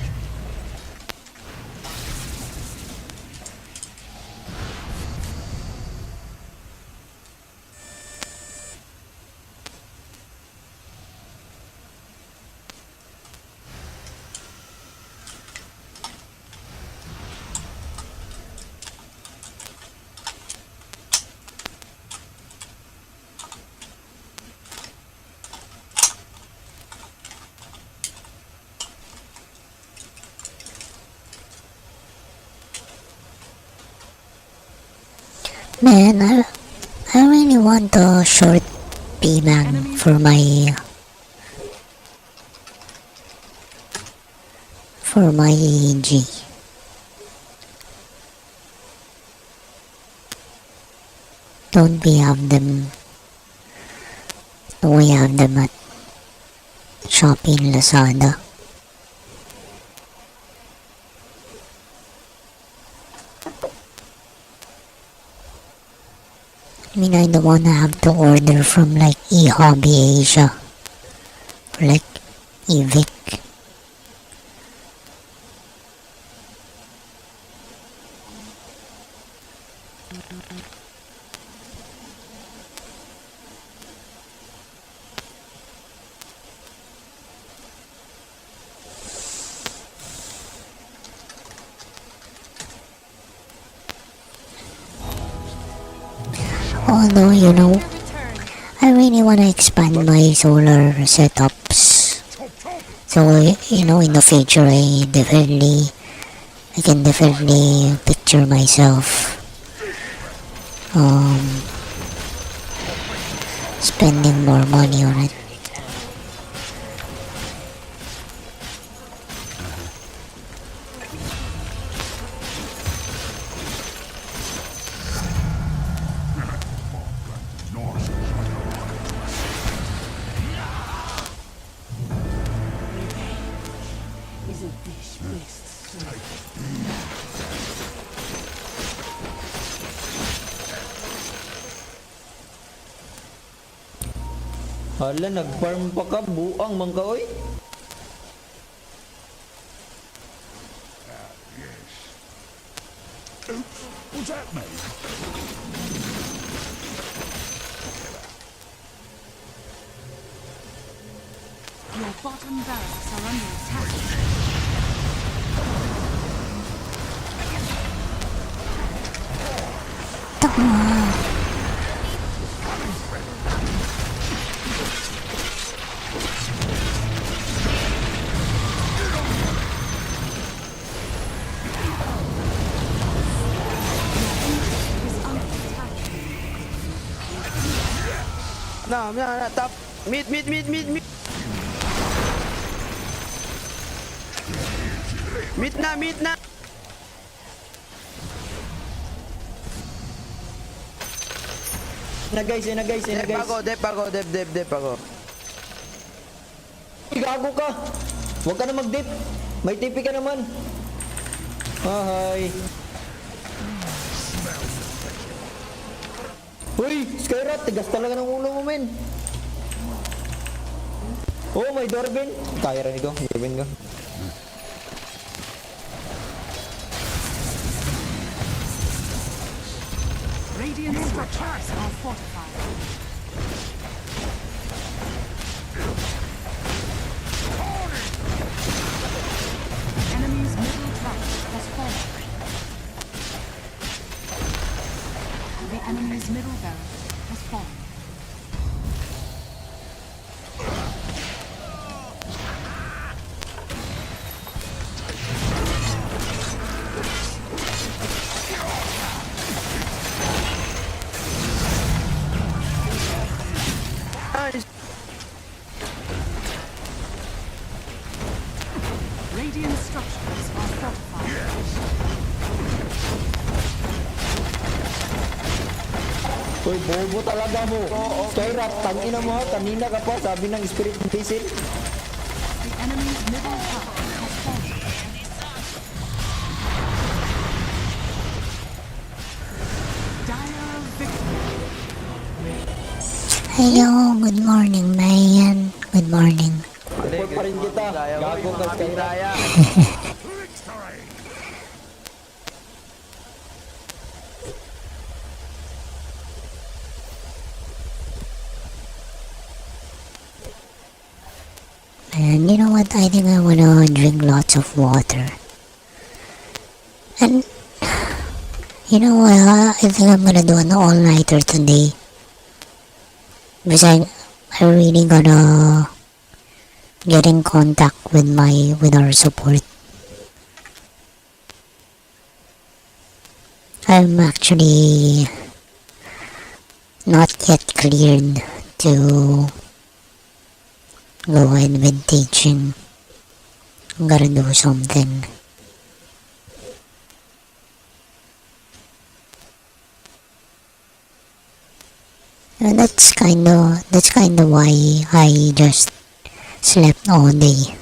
Man, I really want a short P-man for my EG. Don't we have them? Don't we have them at Shopee and Lazada? I mean, I don't wanna have to order from like eHobby Asia or like eVic. Although, you know, I really want to expand my solar setups. So, you know, in the future, I can definitely picture myself spending more money on it. Hala, nag-farm pa ka, buang man ka, oy. Was that me? Your bottom barracks are under attack. Na, top. Mid. Mid na. Na guys. Dep ako. Gago ka. Huwag ka na mag-dip. May TP ka naman. Hi. Uy, Skyrat, tigas talaga ng ulo mo, men. Oh, may doorbell. Kaya rin ko, doorbell ko. Radiant structures are fortified. The enemy's middle tower has fallen. The enemy's middle barracks has fallen. Nice. Radiant structures are fortified. Uy, bobo talaga mo. Skyrat, tangina mo ha. Kanina ka pa, sabi ng spirit vessel. The enemy's middle tower has fallen. Dire victory. Hello, good morning, man. Good morning. Report pa rin kita. Gago ka, Skyrat. And you know what? I think I wanna drink lots of water. And you know what? I think I'm gonna do an all-nighter today. Because I really gotta get in contact with our support. I'm actually not yet cleared to go ahead with teaching. I'm gonna do something. And that's kinda why I just slept all day.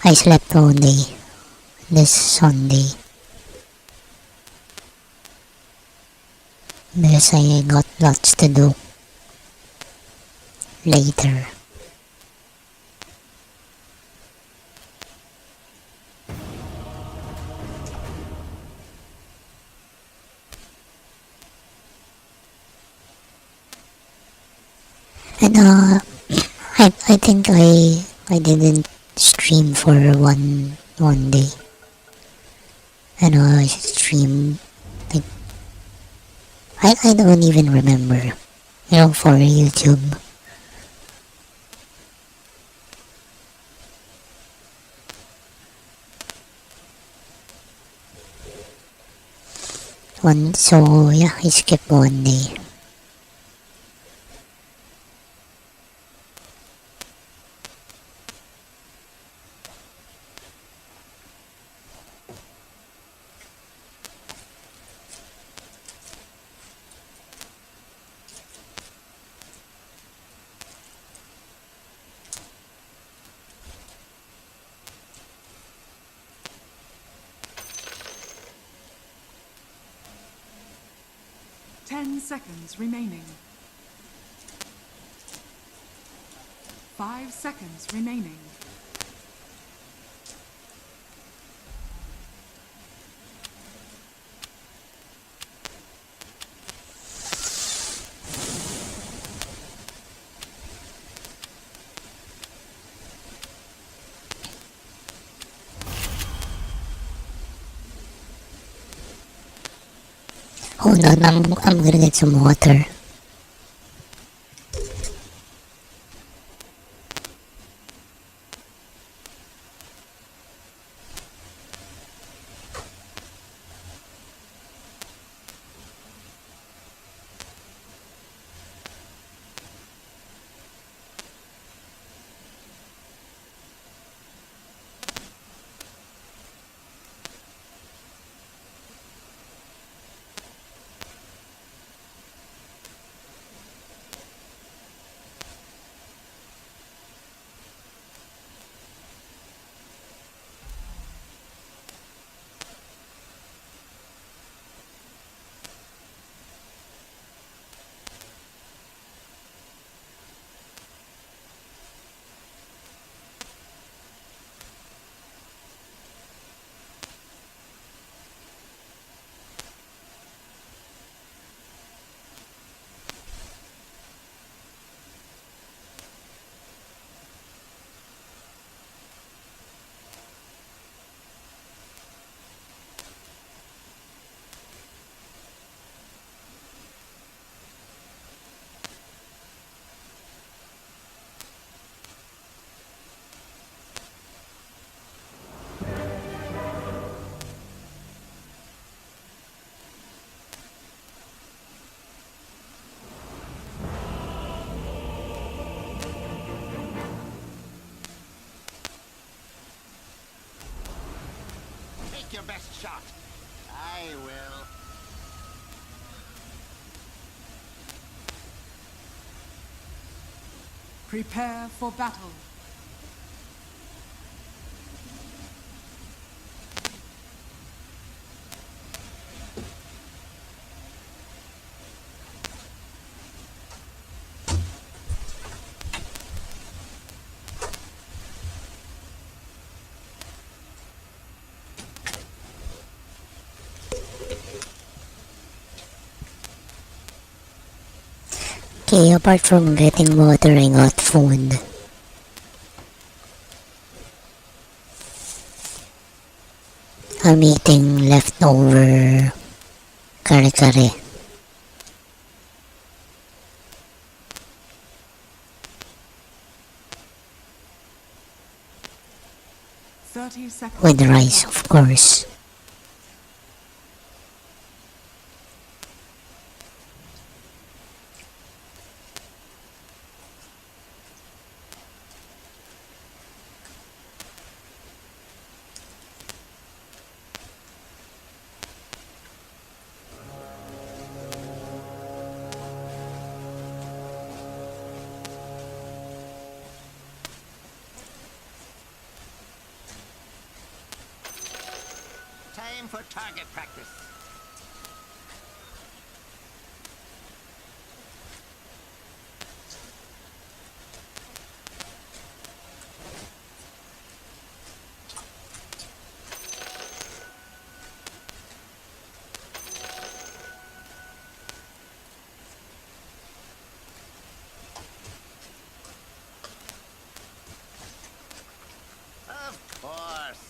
I slept all day this Sunday. Because I got lots to do later. And I think I didn't stream for one day. And I streamed like I don't even remember. You know, for YouTube. So yeah, I skipped one day. Seconds remaining. 5 seconds remaining. Hold on, I'm gonna get some water. Take your best shot. I will. Prepare for battle. Okay, apart from getting water, I got food. I'm eating leftover kare-kare. With rice, of course. Time for target practice. Of course.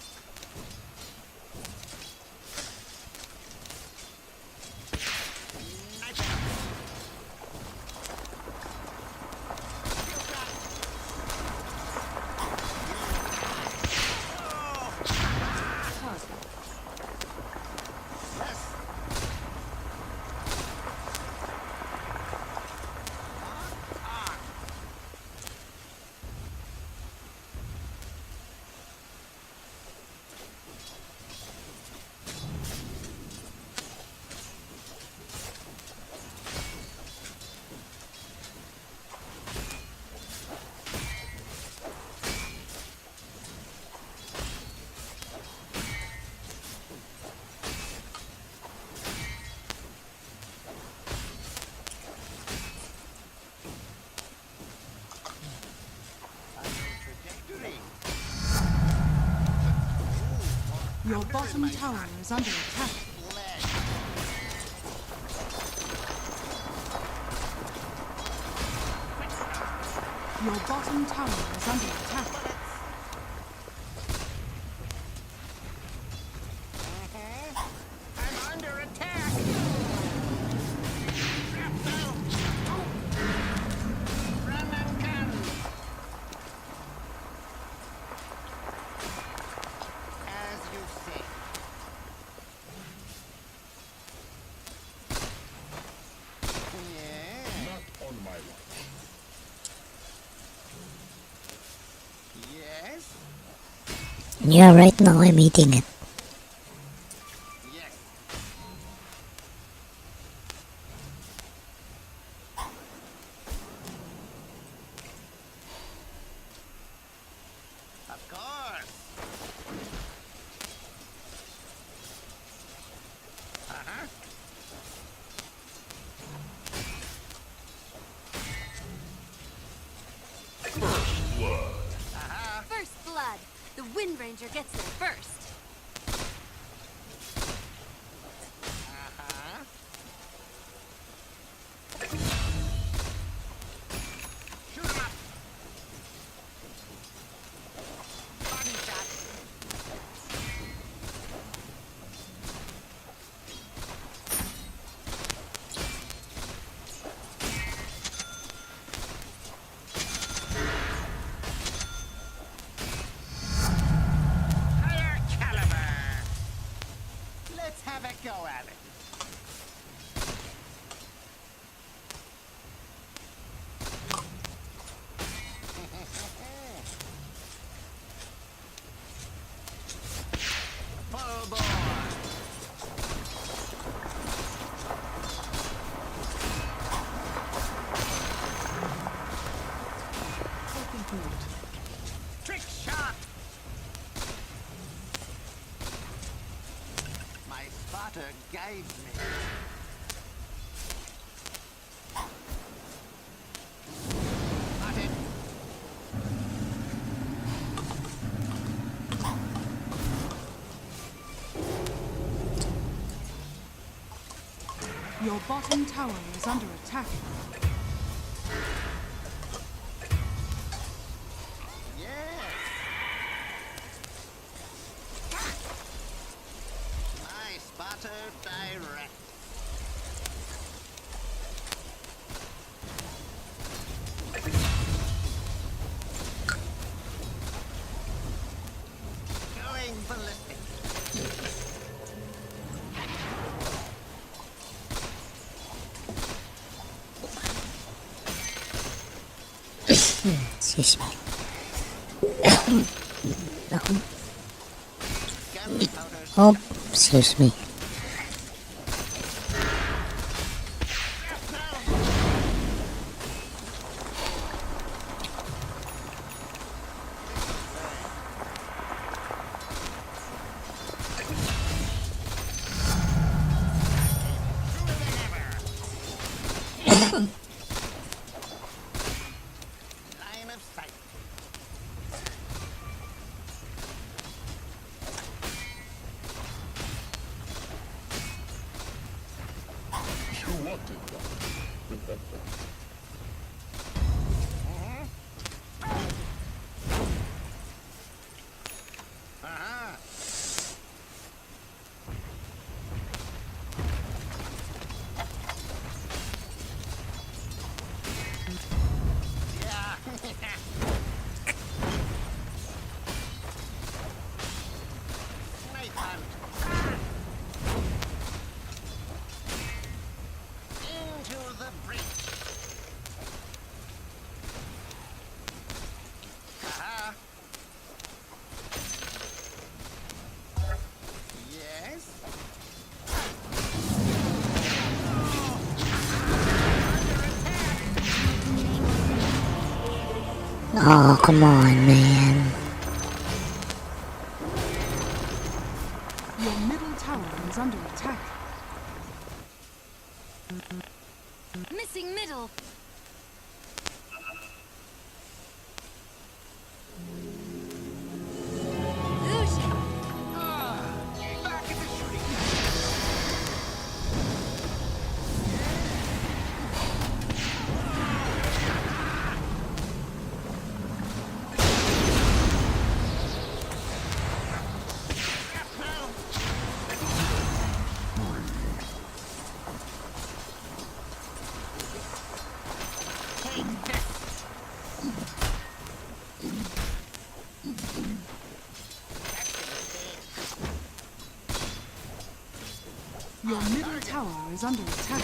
Your bottom tower is under attack. Your bottom tower is under attack. I'm under attack. Yeah, right now I'm eating it. Yes. Of course. Uh-huh. First blood. The Wind Ranger gets there first. Uh-huh. Shoot him up. Body shot. Higher caliber. Let's have a go at it. Full bore. Trick shot. My spotter guides me. Spotted. Your bottom tower is under attack. Yes. My spotter direct. Going ballistic. Excuse me. No. Oh, excuse me. Line of sight. You wanted that. Uh-huh. Yeah. Snake hunt. Into the breach. Uh-huh. Yes. Oh, come on, man. Your middle tower is under attack. Missing middle. Lucian. Back in the shooting. Take this. Your middle tower is under attack.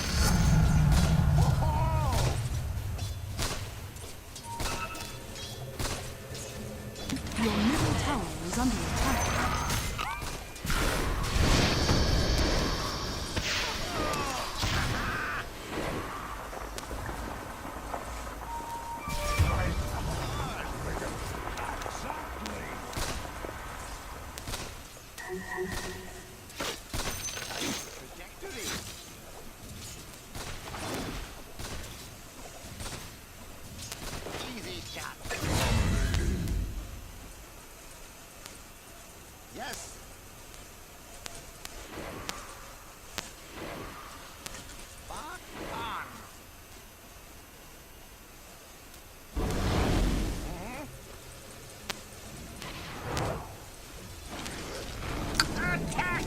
Your is under attack. Easy shot. Yes. Spot on. Attack!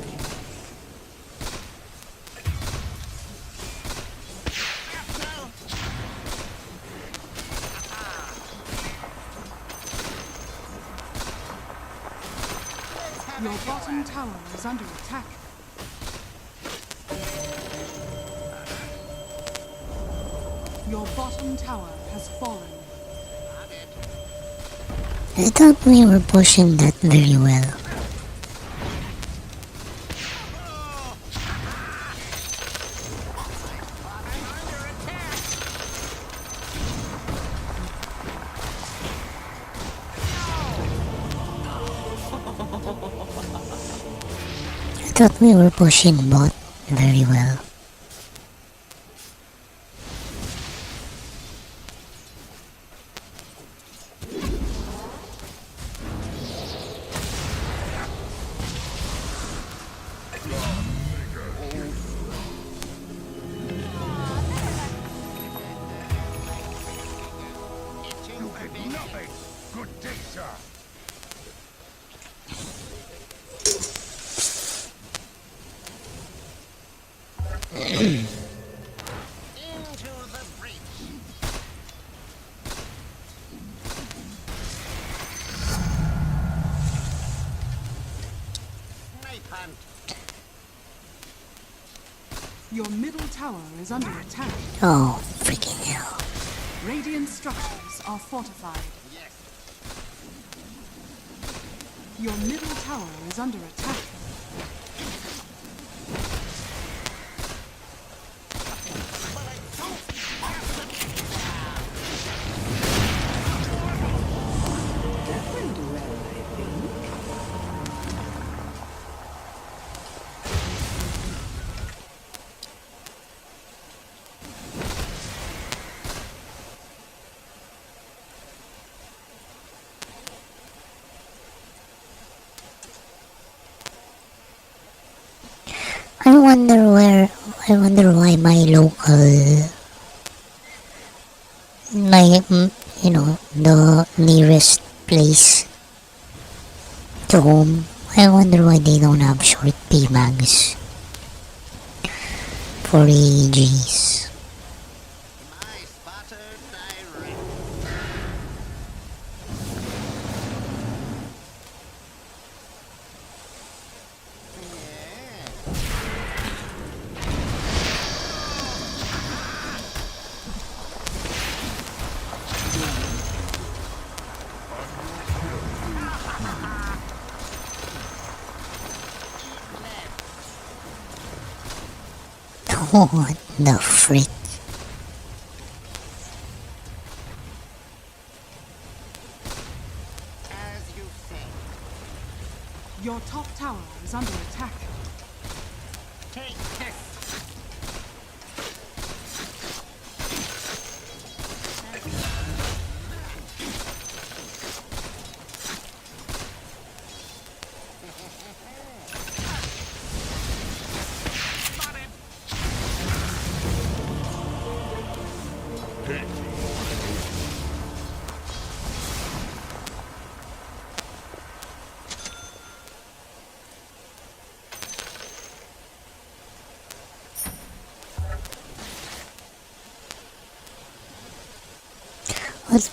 Your bottom tower is under attack. Your bottom tower has fallen. I thought we were pushing that very well. I thought we were pushing bot very well. You did nothing! Good day, sir! Into the breach. Knife hunt. Your middle tower is under attack. Oh, freaking hell. Radiant structures are fortified. Yes. Your middle tower is under attack. I wonder why my local, the nearest place to home, I wonder why they don't have short PMags for AGs. My spotter direct. What the frick? As you say. Your top tower is under attack. Take this.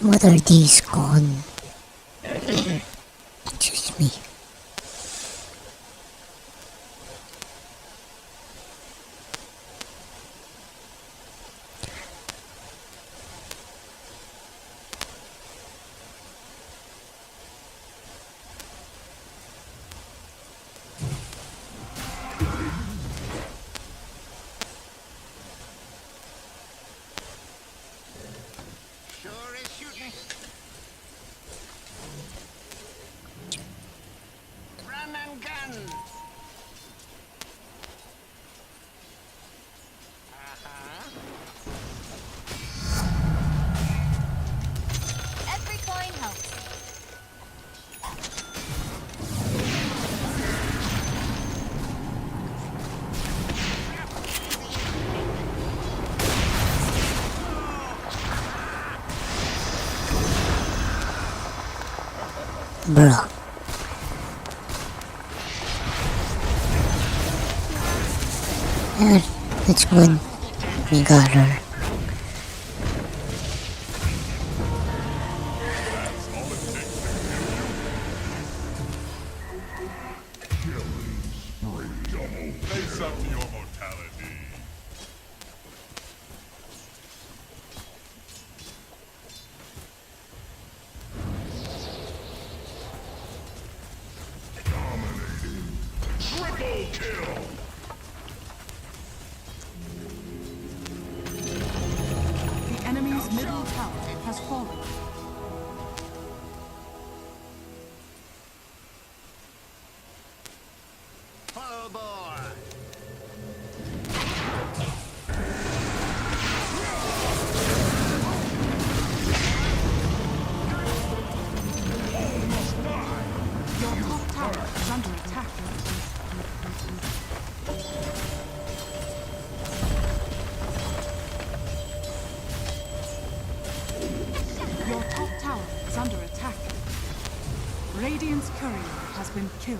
What are these called? Excuse me. Bro. Yeah, that's good. We got her. Face up to your mortality. Triple kill! The enemy's middle tower has fallen. Oh boy! Your top tower is under attack. Your top tower is under attack. Radiant's courier has been killed.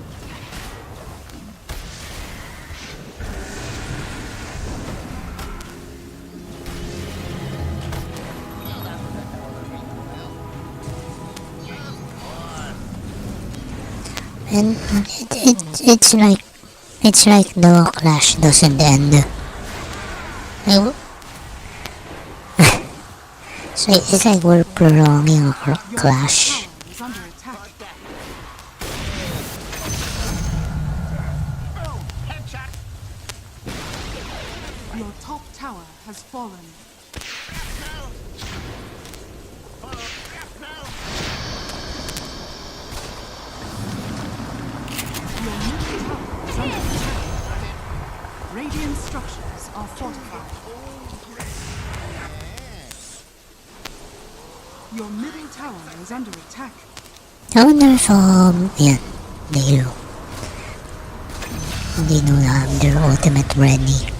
And it's like the clash doesn't end. It's like we're prolonging a clash. Is under attack. Your top tower has fallen. Your middle tower is under attack. Radiant structures are fortified. Your middle tower is under attack. I wonder if, yeah, they don't have their ultimate ready.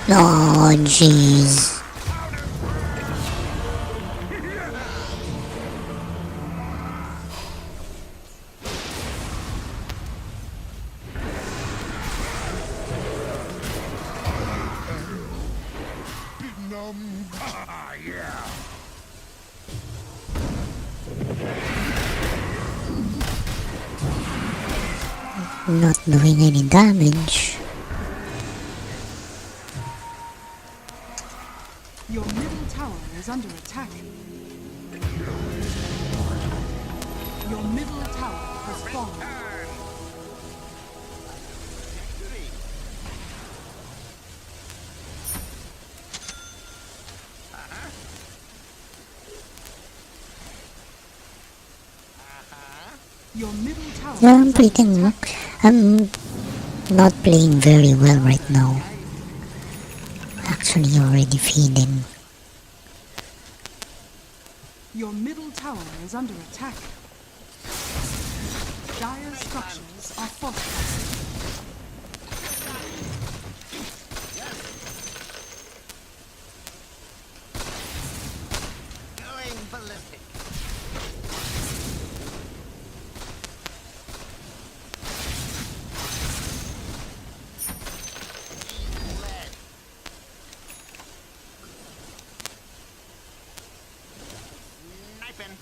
Oh, jeez. Yeah. Not doing any damage. Your middle tower is under attack. Your middle tower has fallen. Your middle tower. Yeah, I'm not playing very well right now. Actually, already feeding. Your middle tower is under attack. Dire structures are fortified. Going ballistic. Sniping.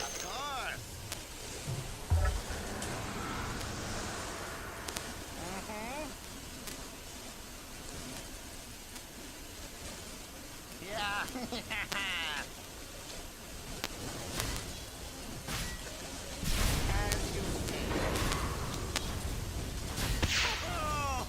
Of course. Yeah. As you say. Oh.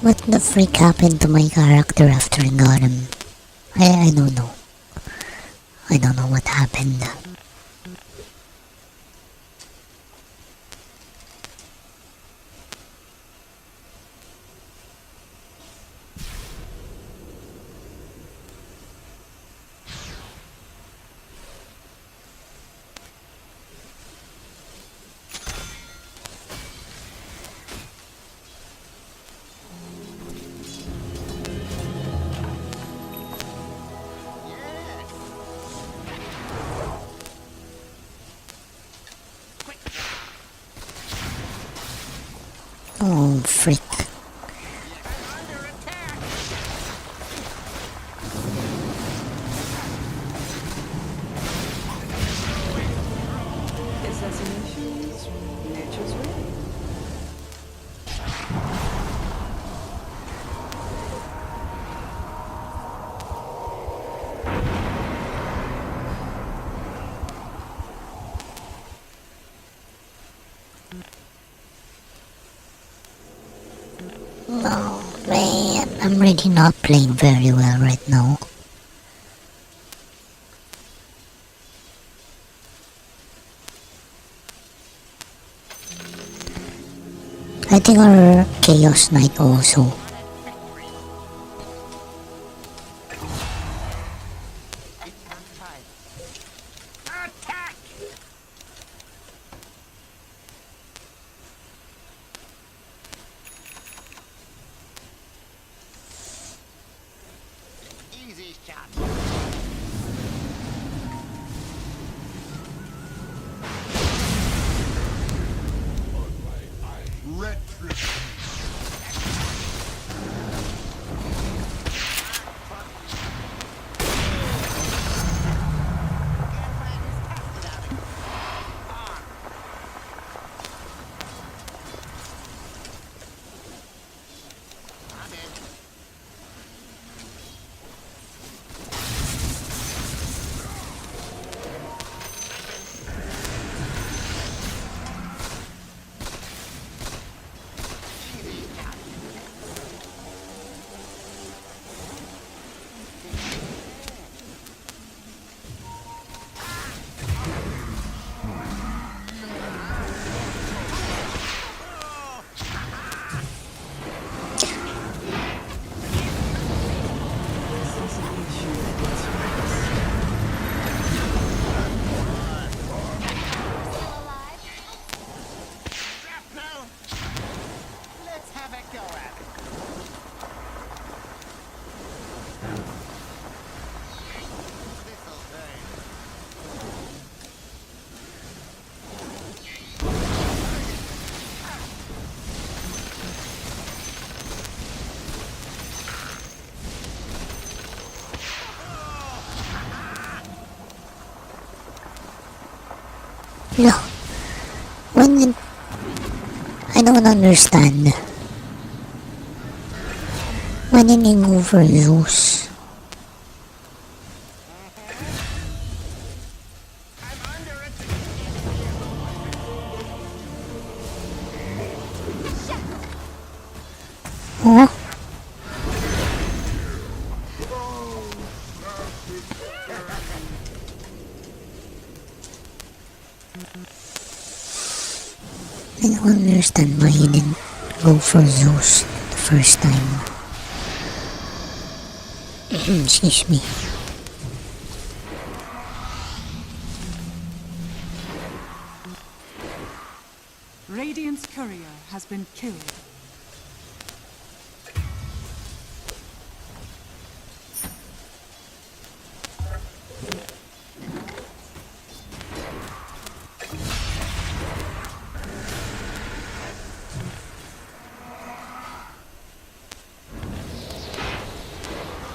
What the freak happened to my character after I got him? I don't know. I don't know what happened. Oh, freak. Assassination is nature's way. Oh man, I'm really not playing very well right now. I think our Chaos Knight also. Easy shot. Let's have a go at it. This'll do. No. I don't understand. When did he go for Zeus? Huh? I don't understand why he didn't go for Zeus the first time. Excuse me. Radiant's courier has been killed.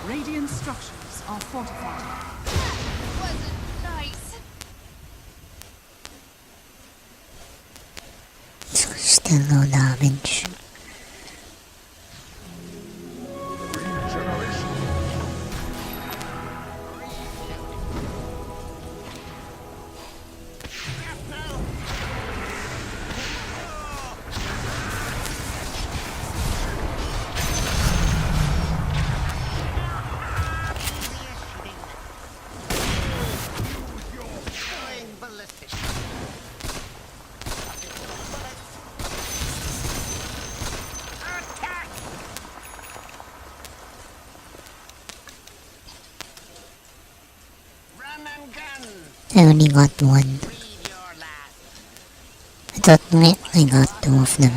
Radiant structures are fortified. Wasn't nice. Still no damage. I only got one. I thought I got two of them.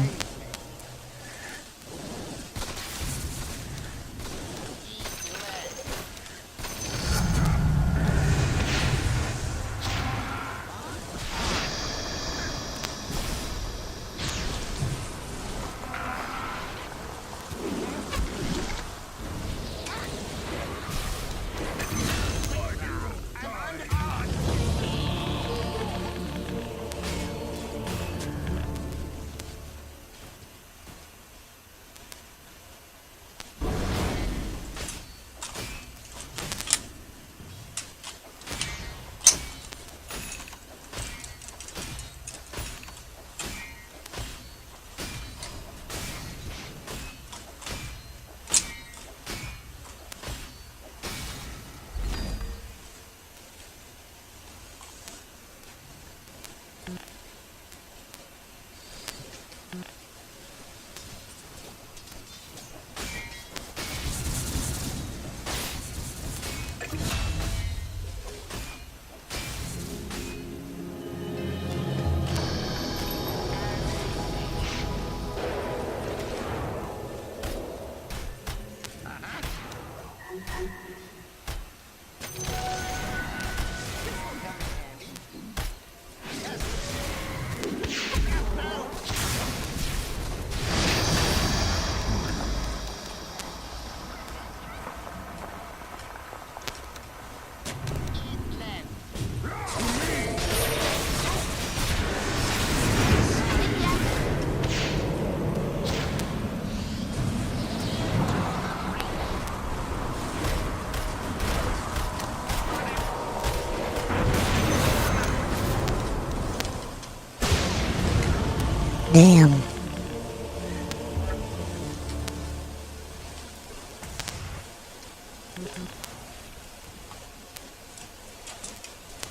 Damn.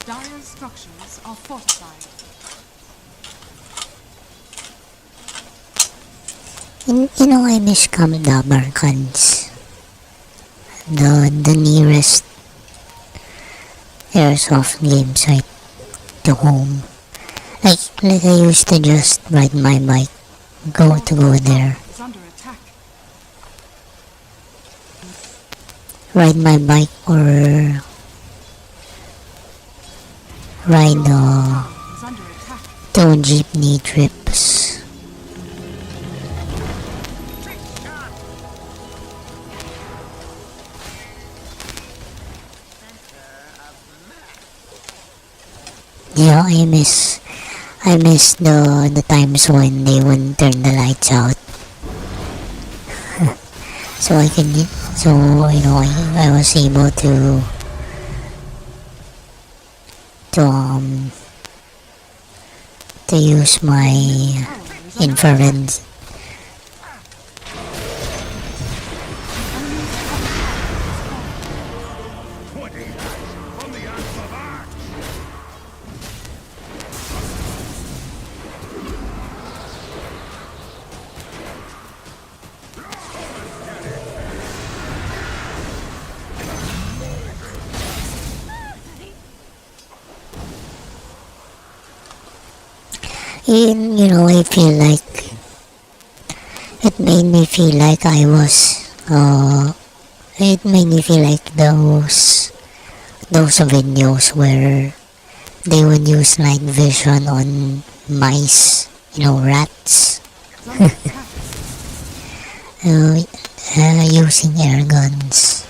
Dire's structures are fortified. You know, I miss Kamdabarkans. The nearest airsoft game site to home. Like I used to just ride my bike, go there. Is under attack. Ride my bike or ride Is under attack. 2 jeepney trips. Yeah, I miss the times when they wouldn't turn the lights out. So I was able to use my infrared. I feel like it made me feel like it made me feel like those videos where they would use night vision on mice, rats. Using air guns.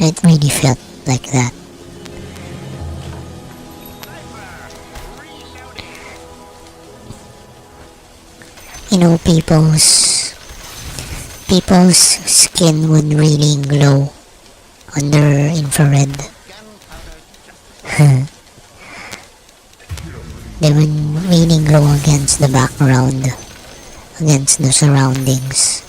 It really felt like that. People's skin would really glow under infrared. They would really glow against the background, against the surroundings.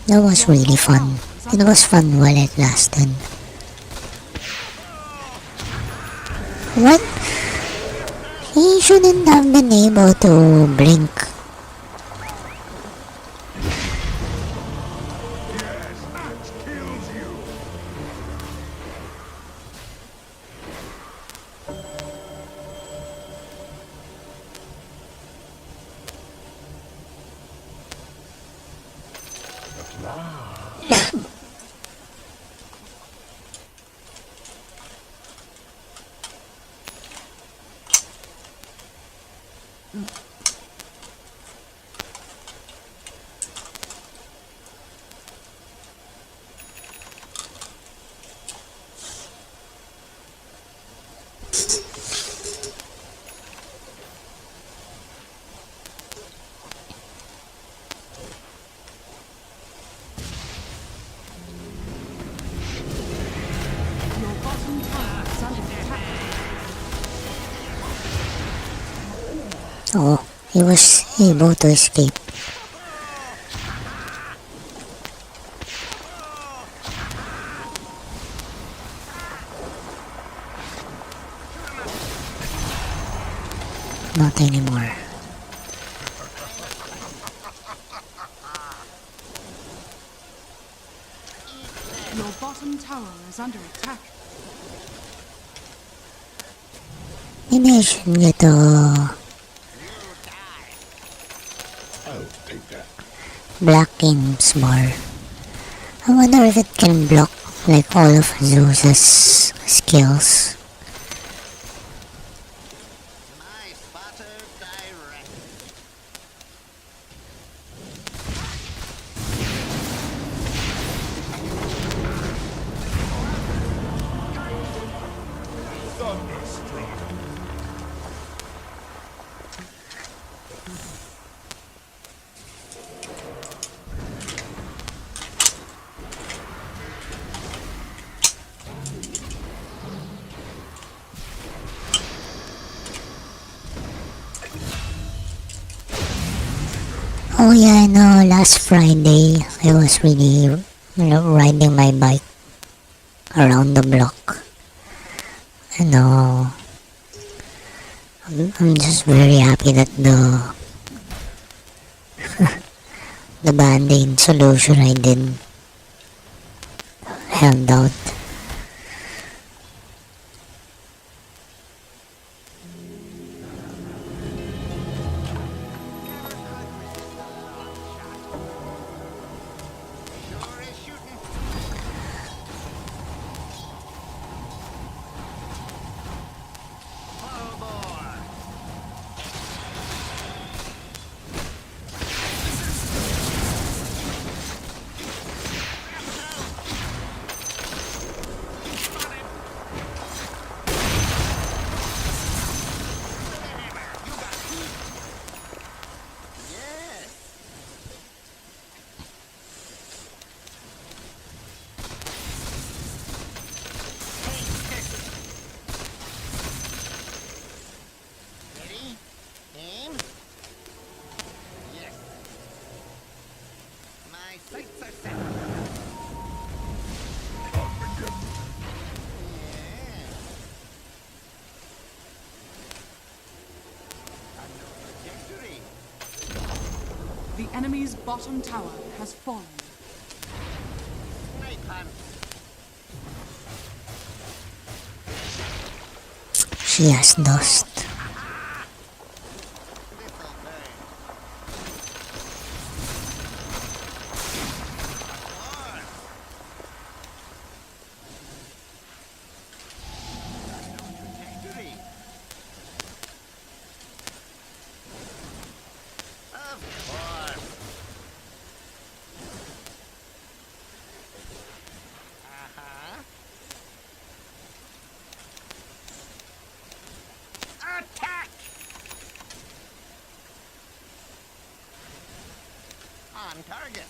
That was really fun. It was fun while it lasted. What? He shouldn't have been able to blink. Your bottom tower is under attack. Oh, he was able to escape. Not anymore. Your bottom tower is under attack. Maybe I should get a Black Games bar. I wonder if it can block like all of Zeus's skills. Oh yeah, I know. Last Friday, I was really, riding my bike around the block. I know. I'm just very happy that the band-aid solution I did held out. The enemy's bottom tower has fallen. She has dust. Attack! On target.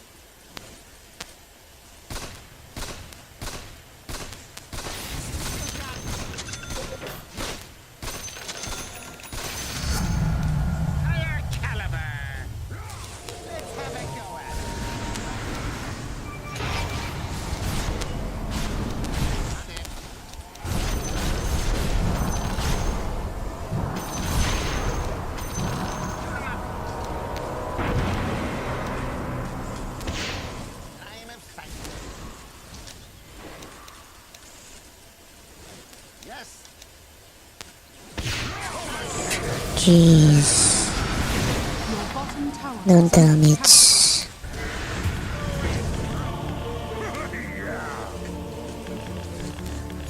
Higher caliber. Let's have a go at it. Jeez. Your bottom tower Don't is tell under me attack.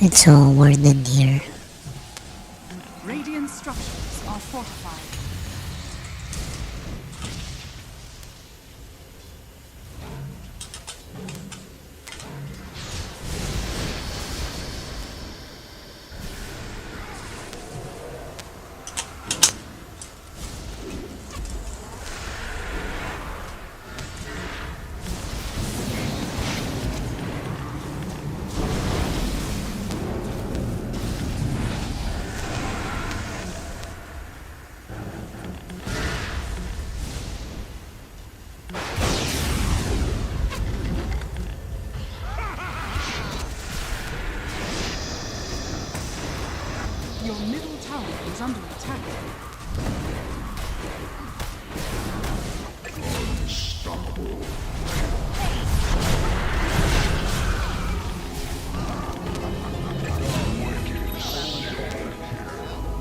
it's all warden here. Radiant structures are fortified. Your middle tower is under attack.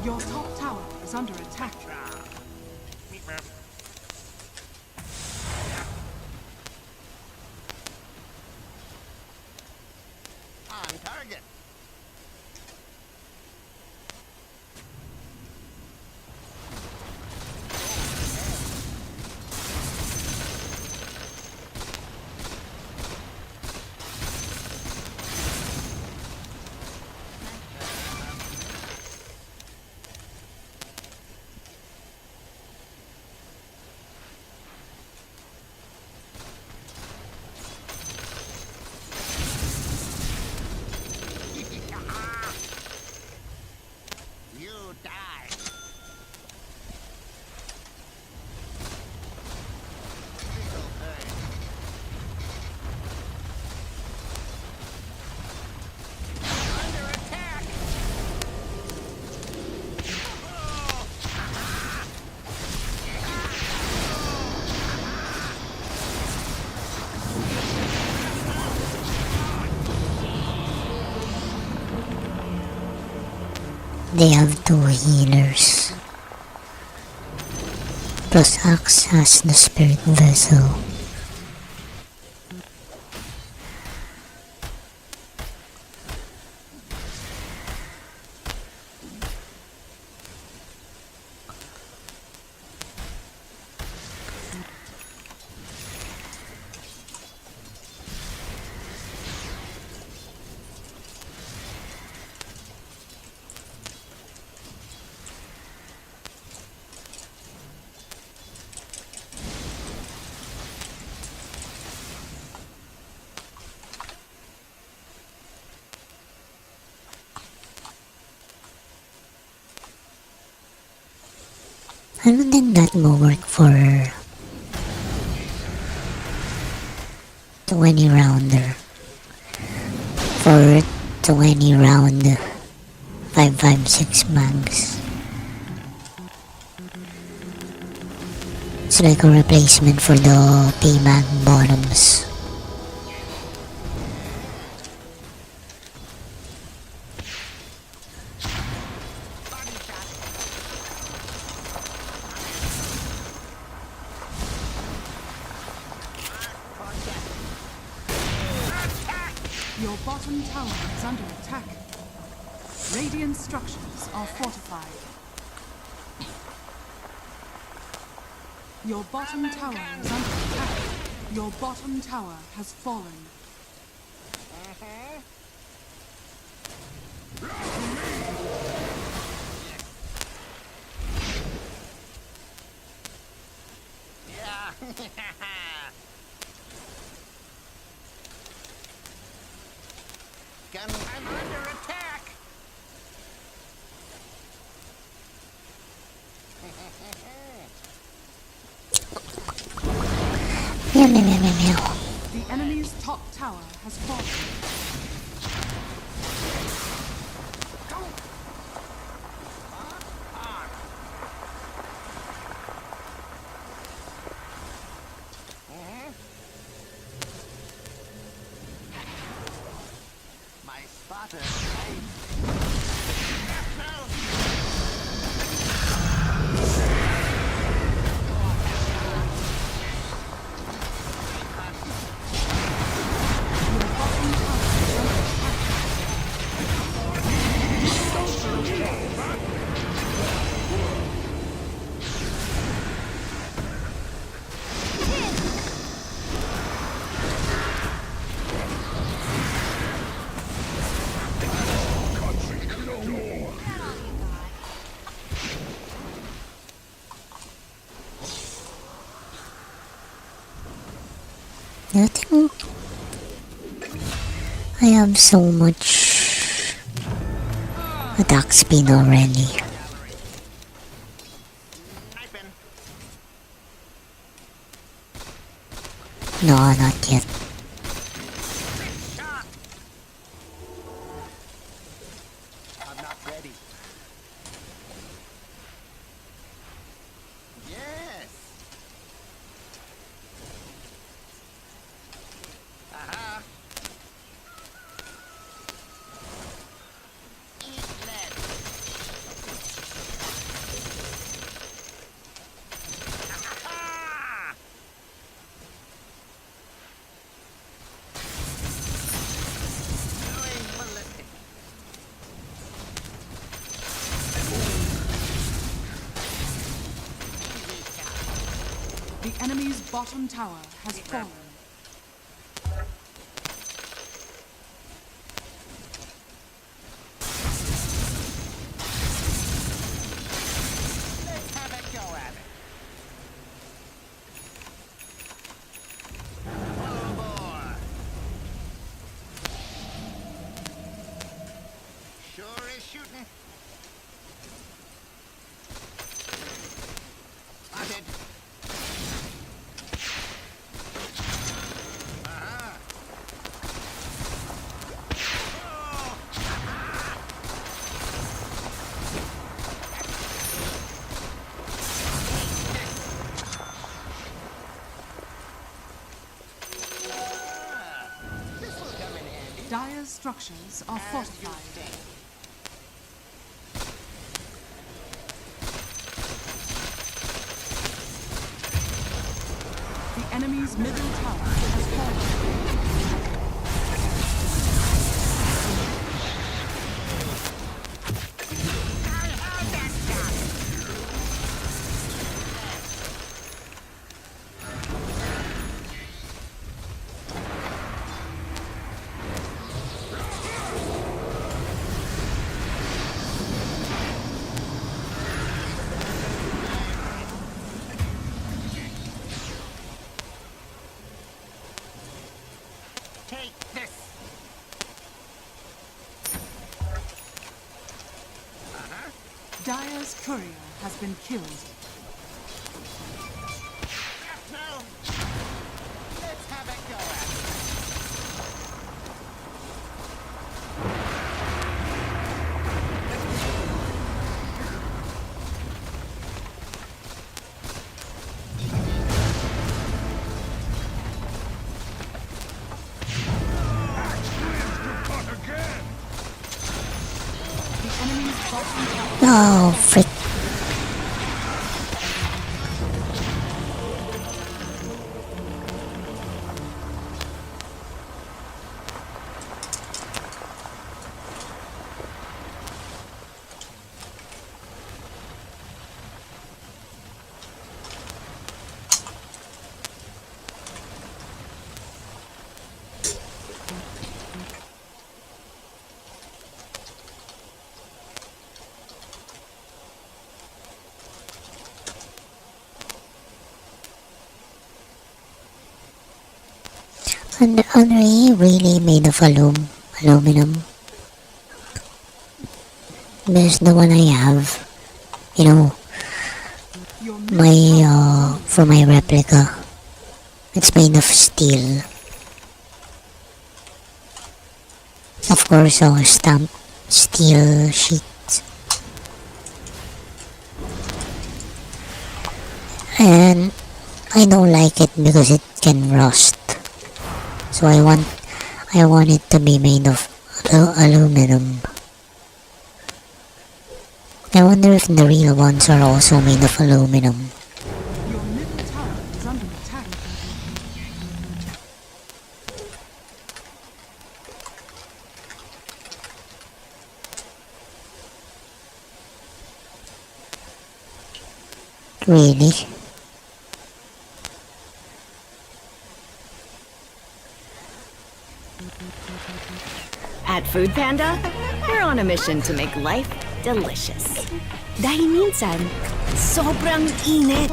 Your top tower is under attack. On target. You die. Under attack. They have two healers. Plus Axe has the spirit vessel. I don't think that will work for 20 rounder. For 20 round 556 mags. It's like a replacement for the P-mag bottoms. Your bottom tower is under attack. Radiant structures are fortified. Your bottom tower is under attack. Your bottom tower has fallen. Yeah. I'm under attack. Meow, meow, meow, meow, meow. The enemy's top tower has fallen. My spotter. I think I have so much attack speed already. No, not yet. I'm not ready. Yes. Aha. Eat lead. Ah! Going ballistic. The enemy's bottom tower has fallen. Let's have a go at it. Full bore. Sure is shooting. Spotted. Ah. This will come in handy. Dire's structures are fortified. The enemy's middle tower has fallen. Take this. Uh-huh. Dire's courier has been killed. No. Let's have a go at it. The enemy's bottom tower. Oh, frick. And are they really made of aluminum? Because the one I have, you know, my for my replica, it's made of steel. Of course, stamped steel sheets. And I don't like it because it can rust. So I want it to be made of aluminum. I wonder if the real ones are also made of aluminum. Your middle tower is under attack. Really? At Food Panda, we're on a mission to make life delicious. Dahil minsan, sobrang init.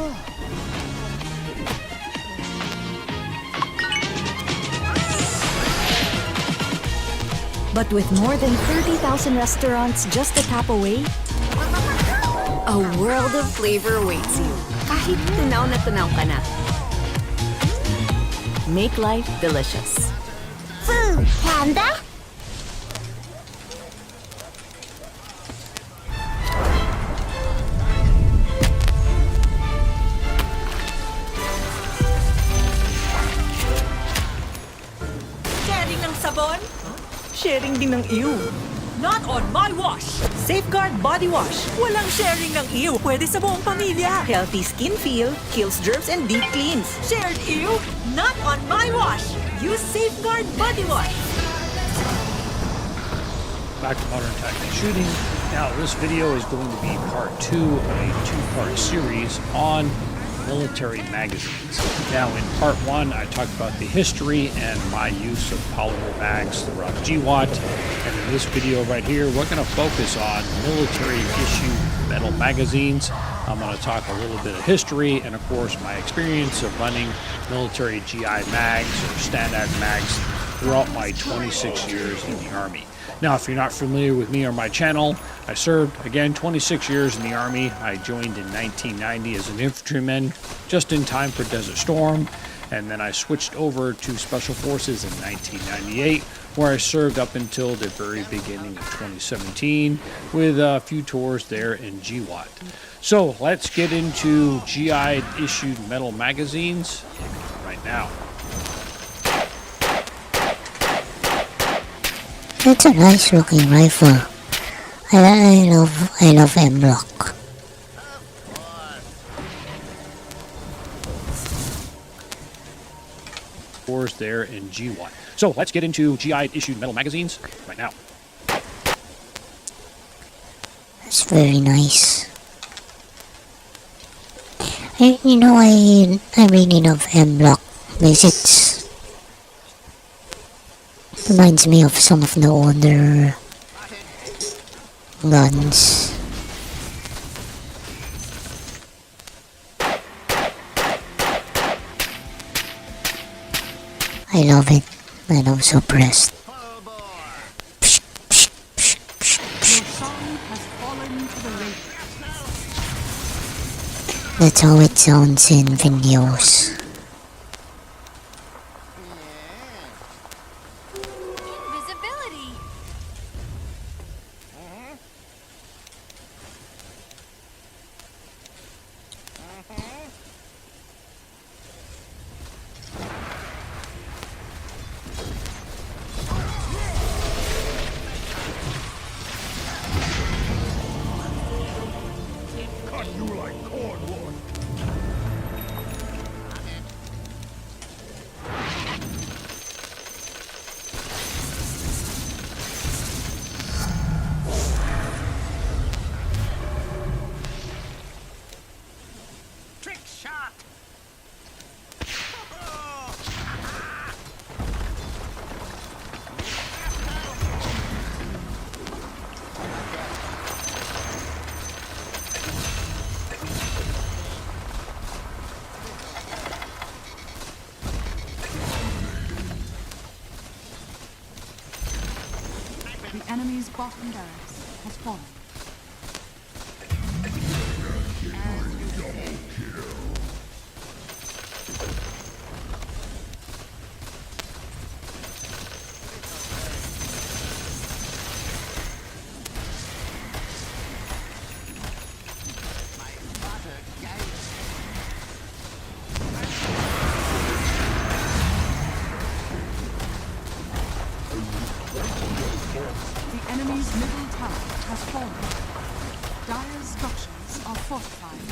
But with more than 30,000 restaurants just a tap away, a world of flavor awaits you. Kahit tunaw na tunaw ka na. Make life delicious. Food Panda? Sharing ng sabon? Sharing din ng iyo. Not on my wash! Safeguard Body Wash. Walang sharing ng iyo. Pwede sa buong pamilya. Healthy skin feel, kills germs and deep cleans. Shared iyo? Not on my wash! Use Safeguard Body Wash. Back to Modern Tactical Shooting. Now, this video is going to be part 2 of a 2-part series on military magazines. Now, in part 1, I talked about the history and my use of polymer bags throughout GWAT. And in this video right here, we're going to focus on military issue metal magazines. I'm going to talk a little bit of history and, of course, my experience of running military GI mags or standard mags throughout my 26 years in the Army. Now, if you're not familiar with me or my channel, I served, again, 26 years in the Army. I joined in 1990 as an infantryman, just in time for Desert Storm, and then I switched over to Special Forces in 1998, where I served up until the very beginning of 2017, with a few tours there in GWAT. So, let's get into GI-issued metal magazines right now. It's a nice looking rifle. I love M-Block. Tours there in GWAT. So let's get into GI issued metal magazines right now. It's very nice. I really love M-Block because reminds me of some of the older guns. I love it. And I'm so pressed. That's how it sounds in videos. Invisibility. Cut you like cordwood. Trick shot! The enemy's bottom barracks has fallen. The enemy's middle tower has fallen. Dire structures are fortified.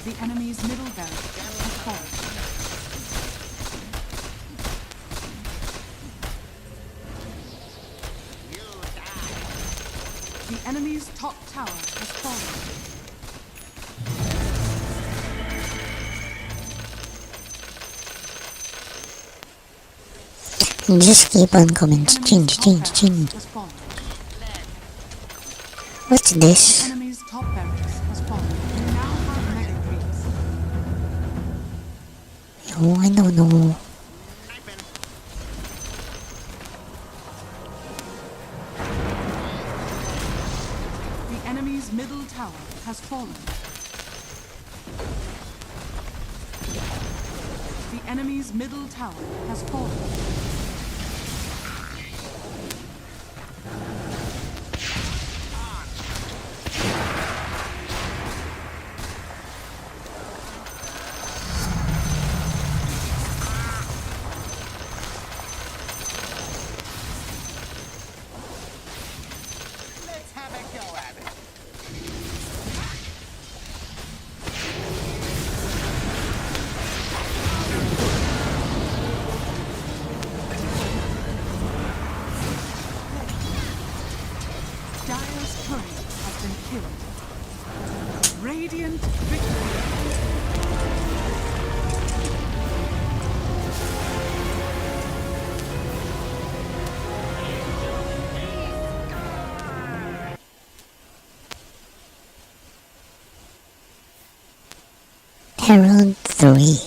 The enemy's middle barracks has fallen. The enemy's top tower has fallen. Just keep on coming. Change. What's this? Enemy's top barracks has fallen. You now have mega creeps. Oh, I don't know. The enemy's middle tower has fallen. The enemy's middle tower has fallen. Let's have a go at it. Dire's turret has been killed. Radiant victory. Herald 3.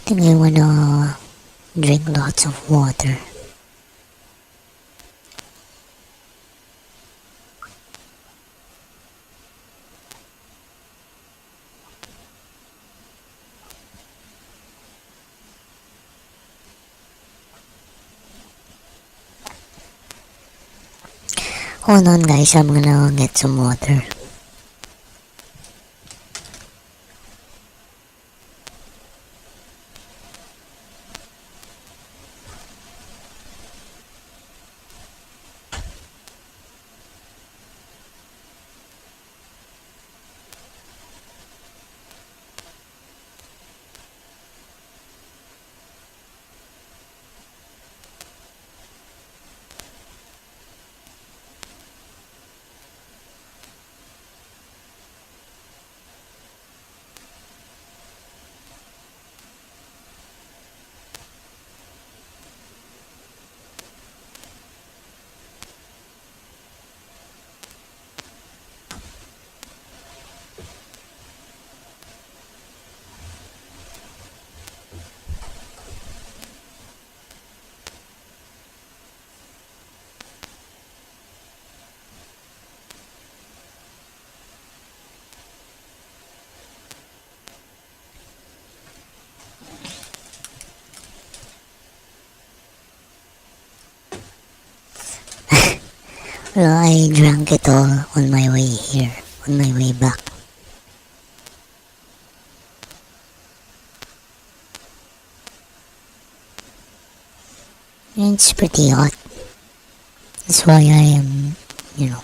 I think I wanna drink lots of water. Hold on guys, I'm gonna get some water. Well, I drank it all on my way here, on my way back. It's pretty hot. That's why I am, you know.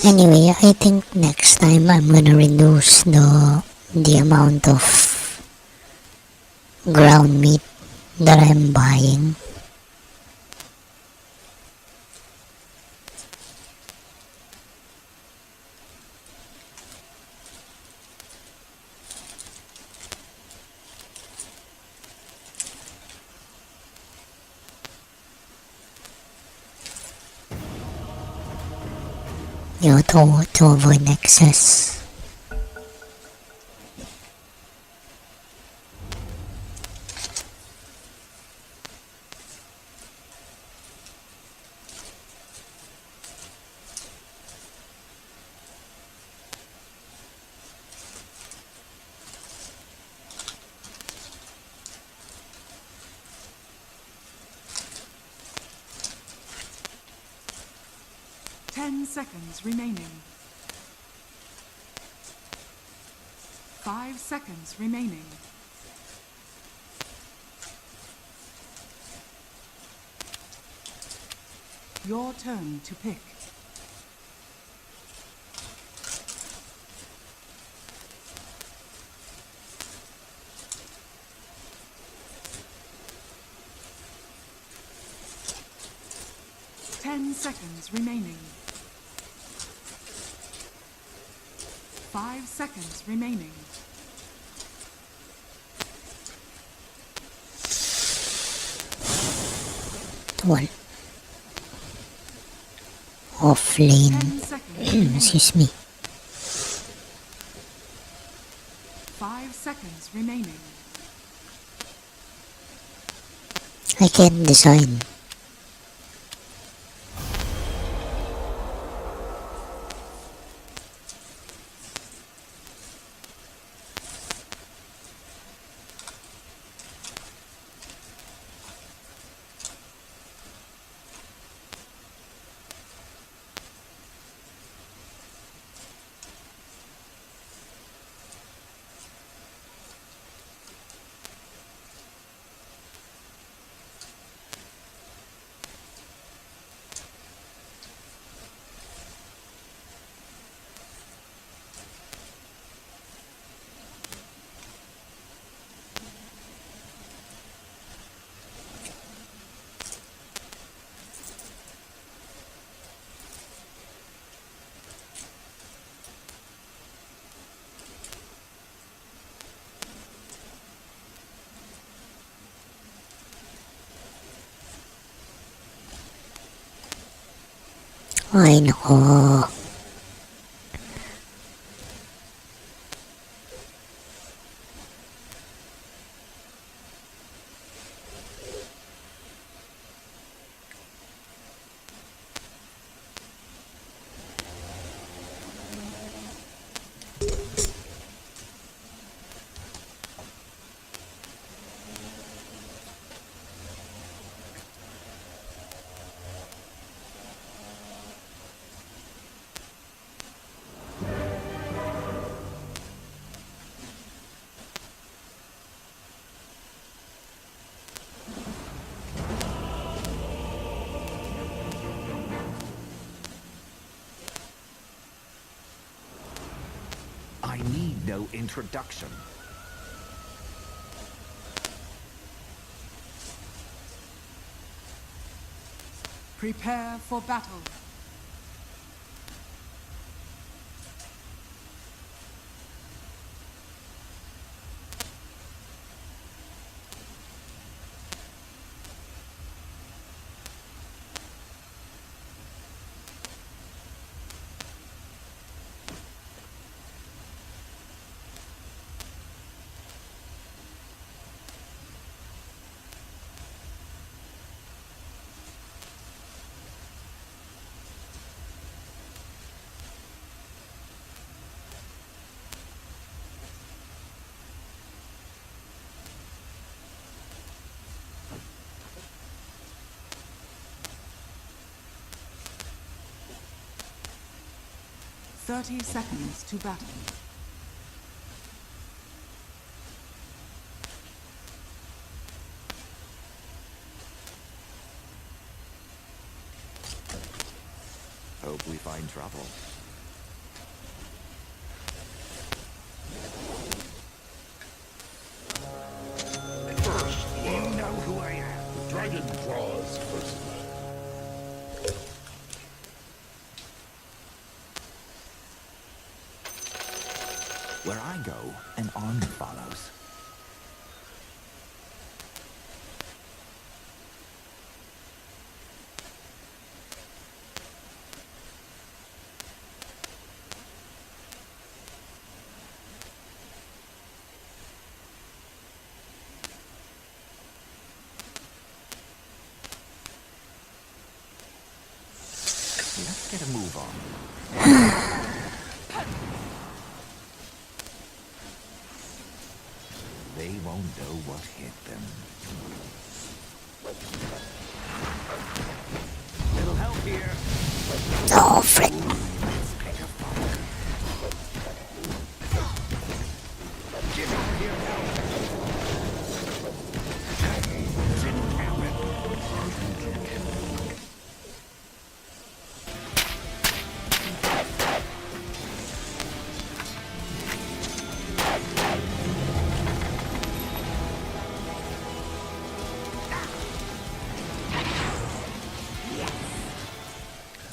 Anyway, I think next time I'm gonna reduce the amount of ground meat that I'm buying. You know, to avoid excess. Seconds remaining. 5 seconds remaining. Your turn to pick. Seconds remaining. 5 seconds remaining. One. Off lane. Excuse me. 5 seconds remaining. I can't design. Ay, nako. I need no introduction. Prepare for battle. "30 seconds to battle. Hope we find trouble. guided draws first. Where I go, an army follows. Let's get a move on. They won't know what hit them. Little help here. Oh, frick. Let's pick a fight. Get over here now. Didn't happen.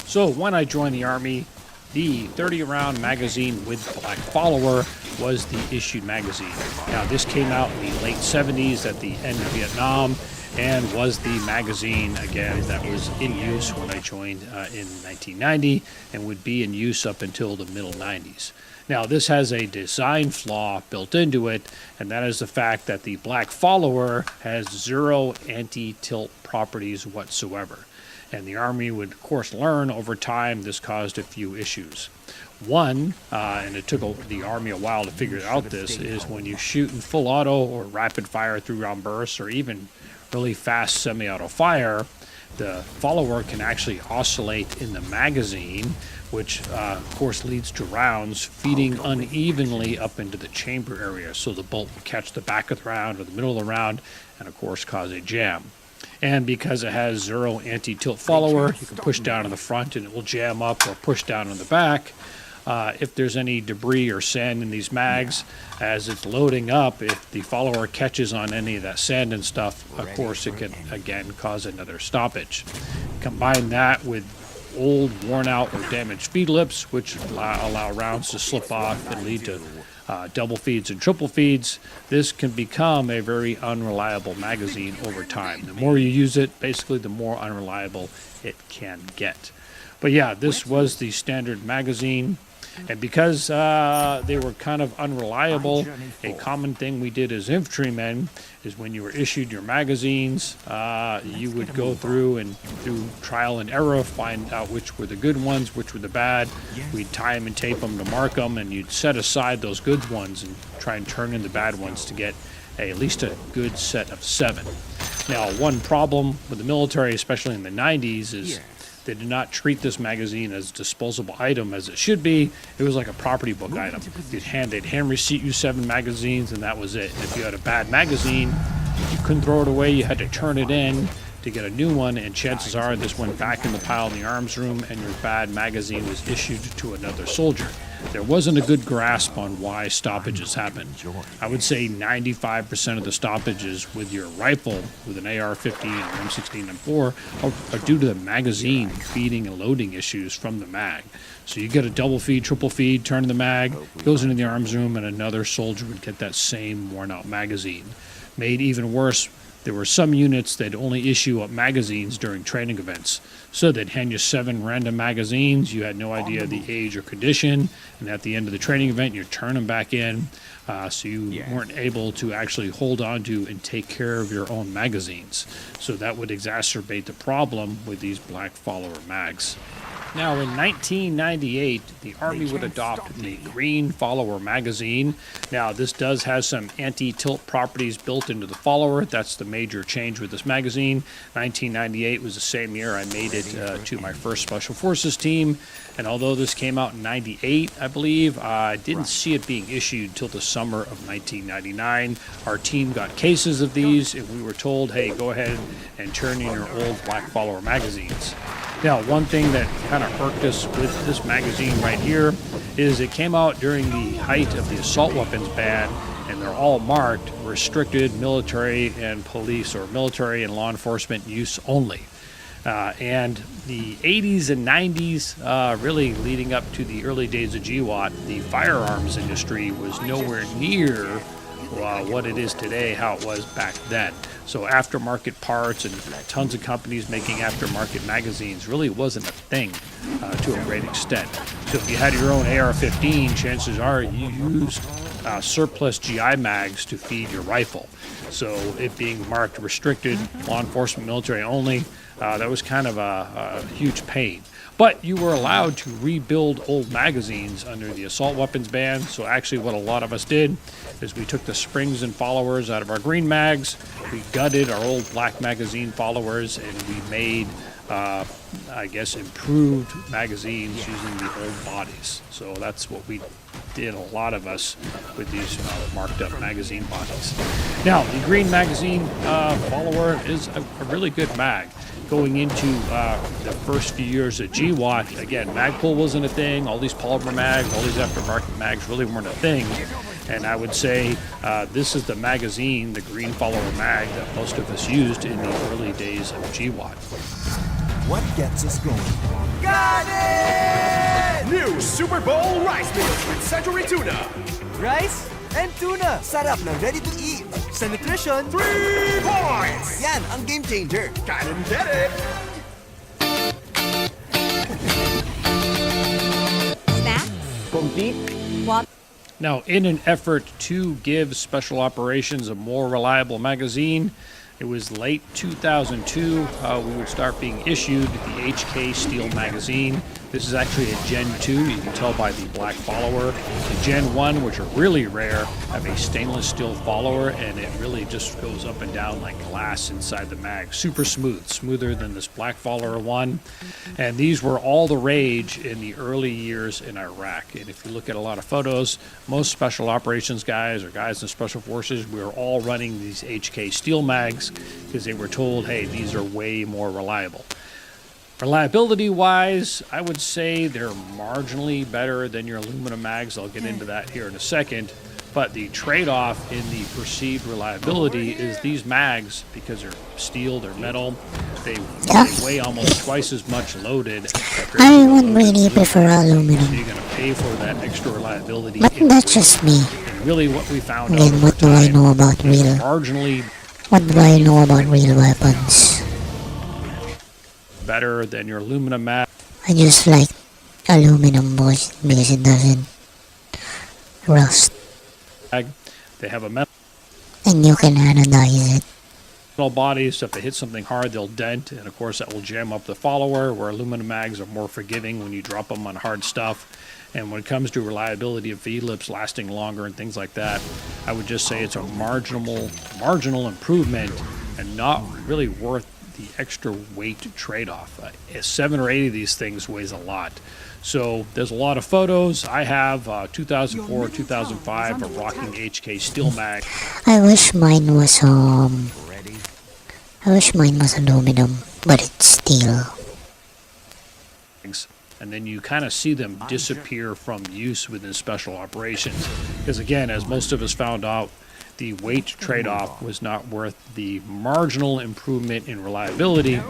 So when I joined the Army, the 30-round magazine with Black Follower was the issued magazine. Now this came out in the late 70s at the end of Vietnam and was the magazine, again, that was in use when I joined in 1990 and would be in use up until the middle 90s. Now this has a design flaw built into it, and that is the fact that the Black Follower has 0 anti-tilt properties whatsoever. And the Army would, of course, learn over time this caused a few issues. One, and it took the Army a while to figure out this, is when you shoot in full auto or rapid fire 3-round bursts or even really fast semi-auto fire, the follower can actually oscillate in the magazine, which of course leads to rounds feeding unevenly up into the chamber area. So the bolt will catch the back of the round or the middle of the round and of course cause a jam. And because it has 0 anti-tilt follower, you can push down in the front and it will jam up, or push down on the back. If there's any debris or sand in these mags, as it's loading up, if the follower catches on any of that sand and stuff, of course it can again cause another stoppage. Combine that with old, worn out, or damaged feed lips, which allow rounds to slip off and lead to double feeds and triple feeds. This can become a very unreliable magazine over time. The more you use it, basically the more unreliable it can get. But yeah, this was the standard magazine. And because they were kind of unreliable, a common thing we did as infantrymen is when you were issued your magazines, you would go through and through trial and error find out which were the good ones, which were the bad. We'd tie them and tape them to mark them, and you'd set aside those good ones and try and turn in the bad ones to get at least a good set of 7. Now, one problem with the military, especially in the 90s, is they did not treat this magazine as a disposable item as it should be. It was like a property book item. They'd hand receipt you 7 magazines, and that was it. And if you had a bad magazine, you couldn't throw it away. You had to turn it in to get a new one, and chances are this went back in the pile in the arms room, and your bad magazine was issued to another soldier. There wasn't a good grasp on why stoppages happen. I would say 95% of the stoppages with your rifle, with an AR-15 or M16 M4, are due to the magazine feeding and loading issues from the mag. So you get a double feed, triple feed, turn the mag, goes into the arms room, and another soldier would get that same worn-out magazine. Made even worse, there were some units that only issue up magazines during training events. So they'd hand you 7 random magazines. You had no idea the age or condition. And at the end of the training event, you turn them back in. So you weren't able to actually hold on to and take care of your own magazines. So that would exacerbate the problem with these Black Follower mags. Now, in 1998, the Army would adopt the Green Follower magazine. Now, this does have some anti-tilt properties built into the follower. That's the major change with this magazine. 1998 was the same year I made it to my first Special Forces team. And although this came out in 98, I believe, I didn't see it being issued until the summer of 1999. Our team got cases of these, and we were told, hey, go ahead and turn in your old Black Follower magazines. Now, one thing that kind of irked us with this magazine right here is it came out during the height of the assault weapons ban, and they're all marked restricted military and police, or military and law enforcement use only. And the 80s and 90s, really leading up to the early days of GWAT, the firearms industry was nowhere near what it is today, how it was back then. So aftermarket parts and tons of companies making aftermarket magazines really wasn't a thing to a great extent. So if you had your own AR-15, chances are you used surplus GI mags to feed your rifle. So it being marked restricted, law enforcement, military only, that was kind of a huge pain. But you were allowed to rebuild old magazines under the assault weapons ban. So actually what a lot of us did is we took the springs and followers out of our green mags, we gutted our old black magazine followers, and we made, I guess, improved magazines using the old bodies. So that's what we did, a lot of us, with these marked up magazine bodies. Now, the green magazine follower is a really good mag. Going into the first few years of GWAT, again, Magpul wasn't a thing. All these polymer mags, all these aftermarket mags really weren't a thing. And I would say this is the magazine, the green follower mag, that most of us used in the early days of GWAT. What gets us going? Got it! New Super Bowl rice meals with Century Tuna. Rice and tuna. Sarap na ready to eat. Sa nutrition, 3 points! Yan ang game changer. Gotta get it! Snack? Complete? What? Now, in an effort to give Special Operations a more reliable magazine, it was late 2002, we would start being issued the HK Steel magazine. This is actually a Gen 2, you can tell by the black follower. The Gen 1, which are really rare, have a stainless steel follower, and it really just goes up and down like glass inside the mag. Super smooth, smoother than this black follower one. And these were all the rage in the early years in Iraq. And if you look at a lot of photos, most special operations guys or guys in special forces, we were all running these HK Steel mags because they were told, hey, these are way more reliable. Reliability wise, I would say they're marginally better than your aluminum mags. I'll get into that here in a second. But the trade-off in the perceived reliability is these mags, because they're steel, they're metal, they weigh almost twice as much loaded. I would really prefer aluminum. So you're going to pay for that extra reliability. But that's just me. And really what we found Again, out what do I know about real? What do I know about real weapons? Better than your aluminum mag. I just like aluminum because it doesn't rust. They have a metal And you can anodize it. body, so if they hit something hard, they'll dent, and of course that will jam up the follower, where aluminum mags are more forgiving when you drop them on hard stuff. And when it comes to reliability of V-lips lasting longer and things like that, I would just say it's a marginal improvement and not really worth the extra weight trade-off. 7 or 8 of these things weighs a lot. So there's a lot of photos. I have 2004, 2005, a rocking HK Steel mag. I wish mine was aluminum, but it's steel. And then you kind of see them disappear from use within special operations. Because again, as most of us found out, the weight trade-off was not worth the marginal improvement in reliability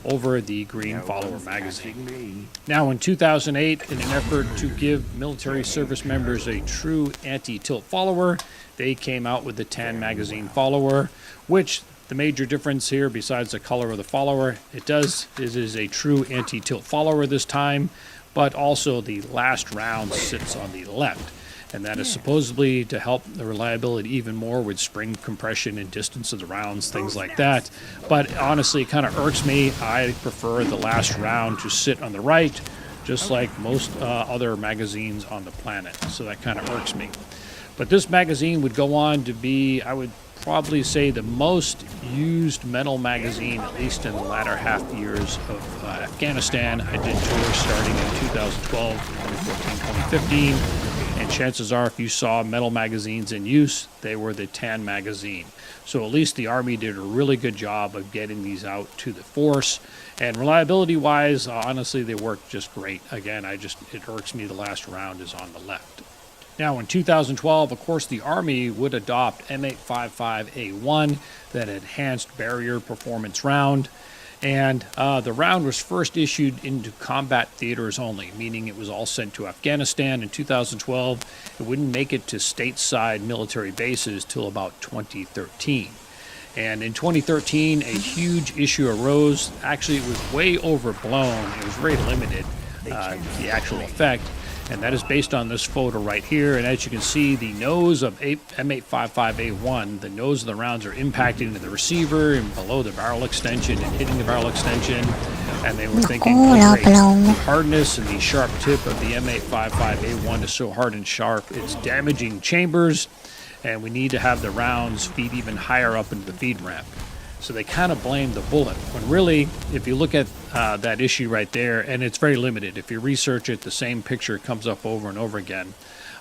over the green follower magazine. Now in 2008, in an effort to give military service members a true anti-tilt follower, they came out with the tan magazine follower, which the major difference here, besides the color of the follower, it is a true anti-tilt follower this time, but also the last round sits on the left. And that is supposedly to help the reliability even more with spring compression and distance of the rounds, things like that. But honestly, it kind of irks me. I prefer the last round to sit on the right, just like most other magazines on the planet. So that kind of irks me. But this magazine would go on to be, I would probably say, the most used metal magazine, at least in the latter half years of Afghanistan. I did tours starting in 2012, 2014, 2015. And chances are, if you saw metal magazines in use, they were the tan magazine. So at least the Army did a really good job of getting these out to the force. And reliability-wise, honestly, they work just great. Again, it irks me the last round is on the left. Now, in 2012, of course, the Army would adopt M855A1, that enhanced barrier performance round. And the round was first issued into combat theaters only, meaning it was all sent to Afghanistan in 2012. It wouldn't make it to stateside military bases till about 2013. And in 2013, a huge issue arose. Actually, it was way overblown. It was very limited, the actual effect. And that is based on this photo right here. And as you can see, the nose of M855A1, the nose of the rounds are impacting the receiver and below the barrel extension and hitting the barrel extension. And they were thinking, the hardness and the sharp tip of the M855A1 is so hard and sharp, it's damaging chambers, and we need to have the rounds feed even higher up into the feed ramp. So they kind of blame the bullet, when really, if you look at that issue right there, and it's very limited. If you research it, the same picture comes up over and over again.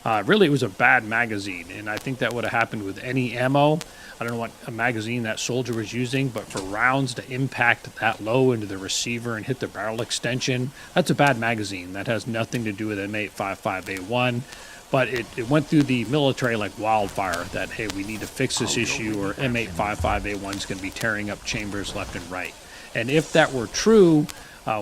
Really, it was a bad magazine, and I think that would have happened with any ammo. I don't know what a magazine that soldier was using, but for rounds to impact that low into the receiver and hit the barrel extension, that's a bad magazine. That has nothing to do with M855A1. But it went through the military like wildfire that, hey, we need to fix this issue, or M855A1 is going to be tearing up chambers left and right. And if that were true,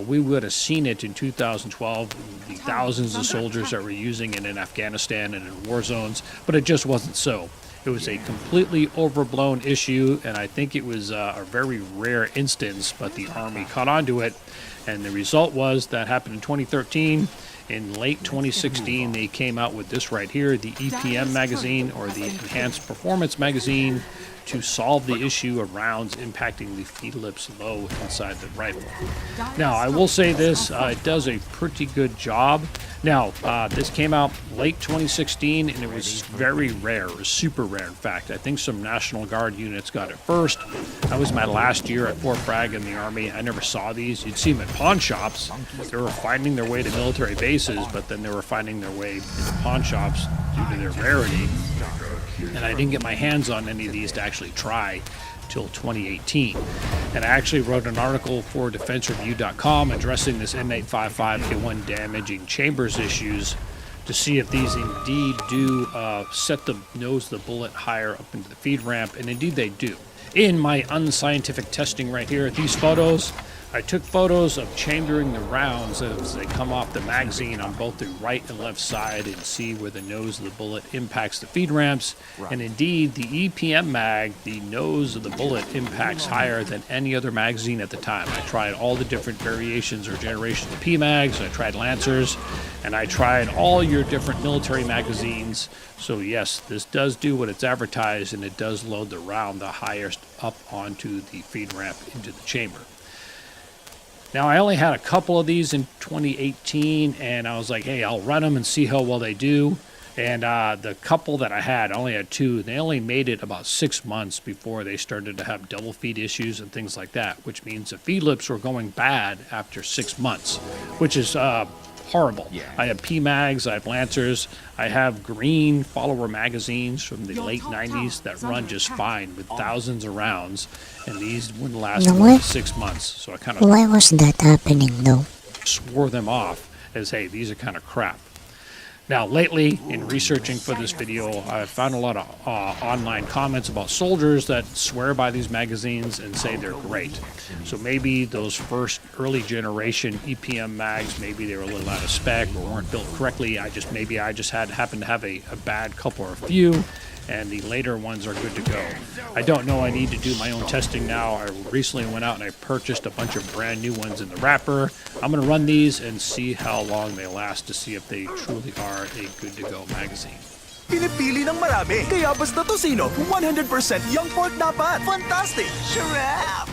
we would have seen it in 2012, the thousands of soldiers that were using it in Afghanistan and in war zones, but it just wasn't so. It was a completely overblown issue, and I think it was a very rare instance, but the Army caught on to it, and the result was that happened in 2013. In late 2016, they came out with this right here, the EPM magazine, or the Enhanced Performance magazine, to solve the issue of rounds impacting the feed lips low inside the rifle. Now, I will say this, it does a pretty good job. Now, this came out late 2016, and it was very rare. It was super rare, in fact. I think some National Guard units got it first. That was my last year at Fort Bragg in the Army. I never saw these. You'd see them at pawn shops. They were finding their way to military bases, but then they were finding their way into pawn shops due to their rarity. And I didn't get my hands on any of these to actually try till 2018. And I actually wrote an article for DefenseReview.com addressing this M855A1 damaging chambers issues to see if these indeed do set the nose of the bullet higher up into the feed ramp, and indeed they do. In my unscientific testing right here, these photos, I took photos of chambering the rounds as they come off the magazine on both the right and left side and see where the nose of the bullet impacts the feed ramps. And indeed, the EPM mag, the nose of the bullet impacts higher than any other magazine at the time. I tried all the different variations or generations of P-mags, I tried Lancers, and I tried all your different military magazines. So yes, this does do what it's advertised, and it does load the round the highest up onto the feed ramp into the chamber. Now, I only had a couple of these in 2018, and I was like, hey, I'll run them and see how well they do. And the couple that I had, I only had two. They only made it about 6 months before they started to have double feed issues and things like that, which means the feed lips were going bad after 6 months, which is horrible. I have P-mags, I have Lancers, I have green follower magazines from the late 90s that run just fine with thousands of rounds, and these wouldn't last more than 6 months. So I kind of Why was that happening though? swore them off as, hey, these are kind of crap. Now, lately, in researching for this video, I've found a lot of online comments about soldiers that swear by these magazines and say they're great. So maybe those first early generation EPM mags, maybe they were a little out of spec or weren't built correctly. I just happened to have a bad couple or a few, and the later ones are good to go. I don't know, I need to do my own testing now. I recently went out and I purchased a bunch of brand new ones in the wrapper. I'm going to run these and see how long they last to see if they truly are a good to go magazine. Pinipili ng marami, kaya basta tosino, 100% young pork dapat. Fantastic! Sharap!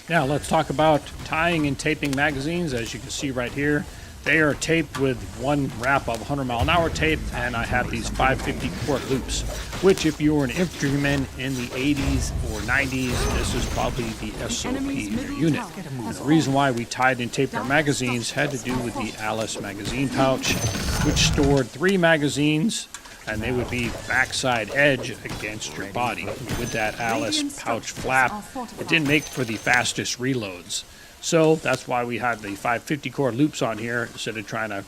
Now let's talk about tying and taping magazines. As you can see right here, They are taped with one wrap of 100-mile-an-hour tape, and I have these 550 quart loops, which if you were an infantryman in the 80s or 90s, this is probably the SOP in your unit. And the reason why we tied and taped our magazines had to do with the Alice magazine pouch, which stored 3 magazines, and they would be backside edge against your body. With that Alice pouch flap, it didn't make for the fastest reloads. So that's why we had the 550 cord loops on here. Instead of trying to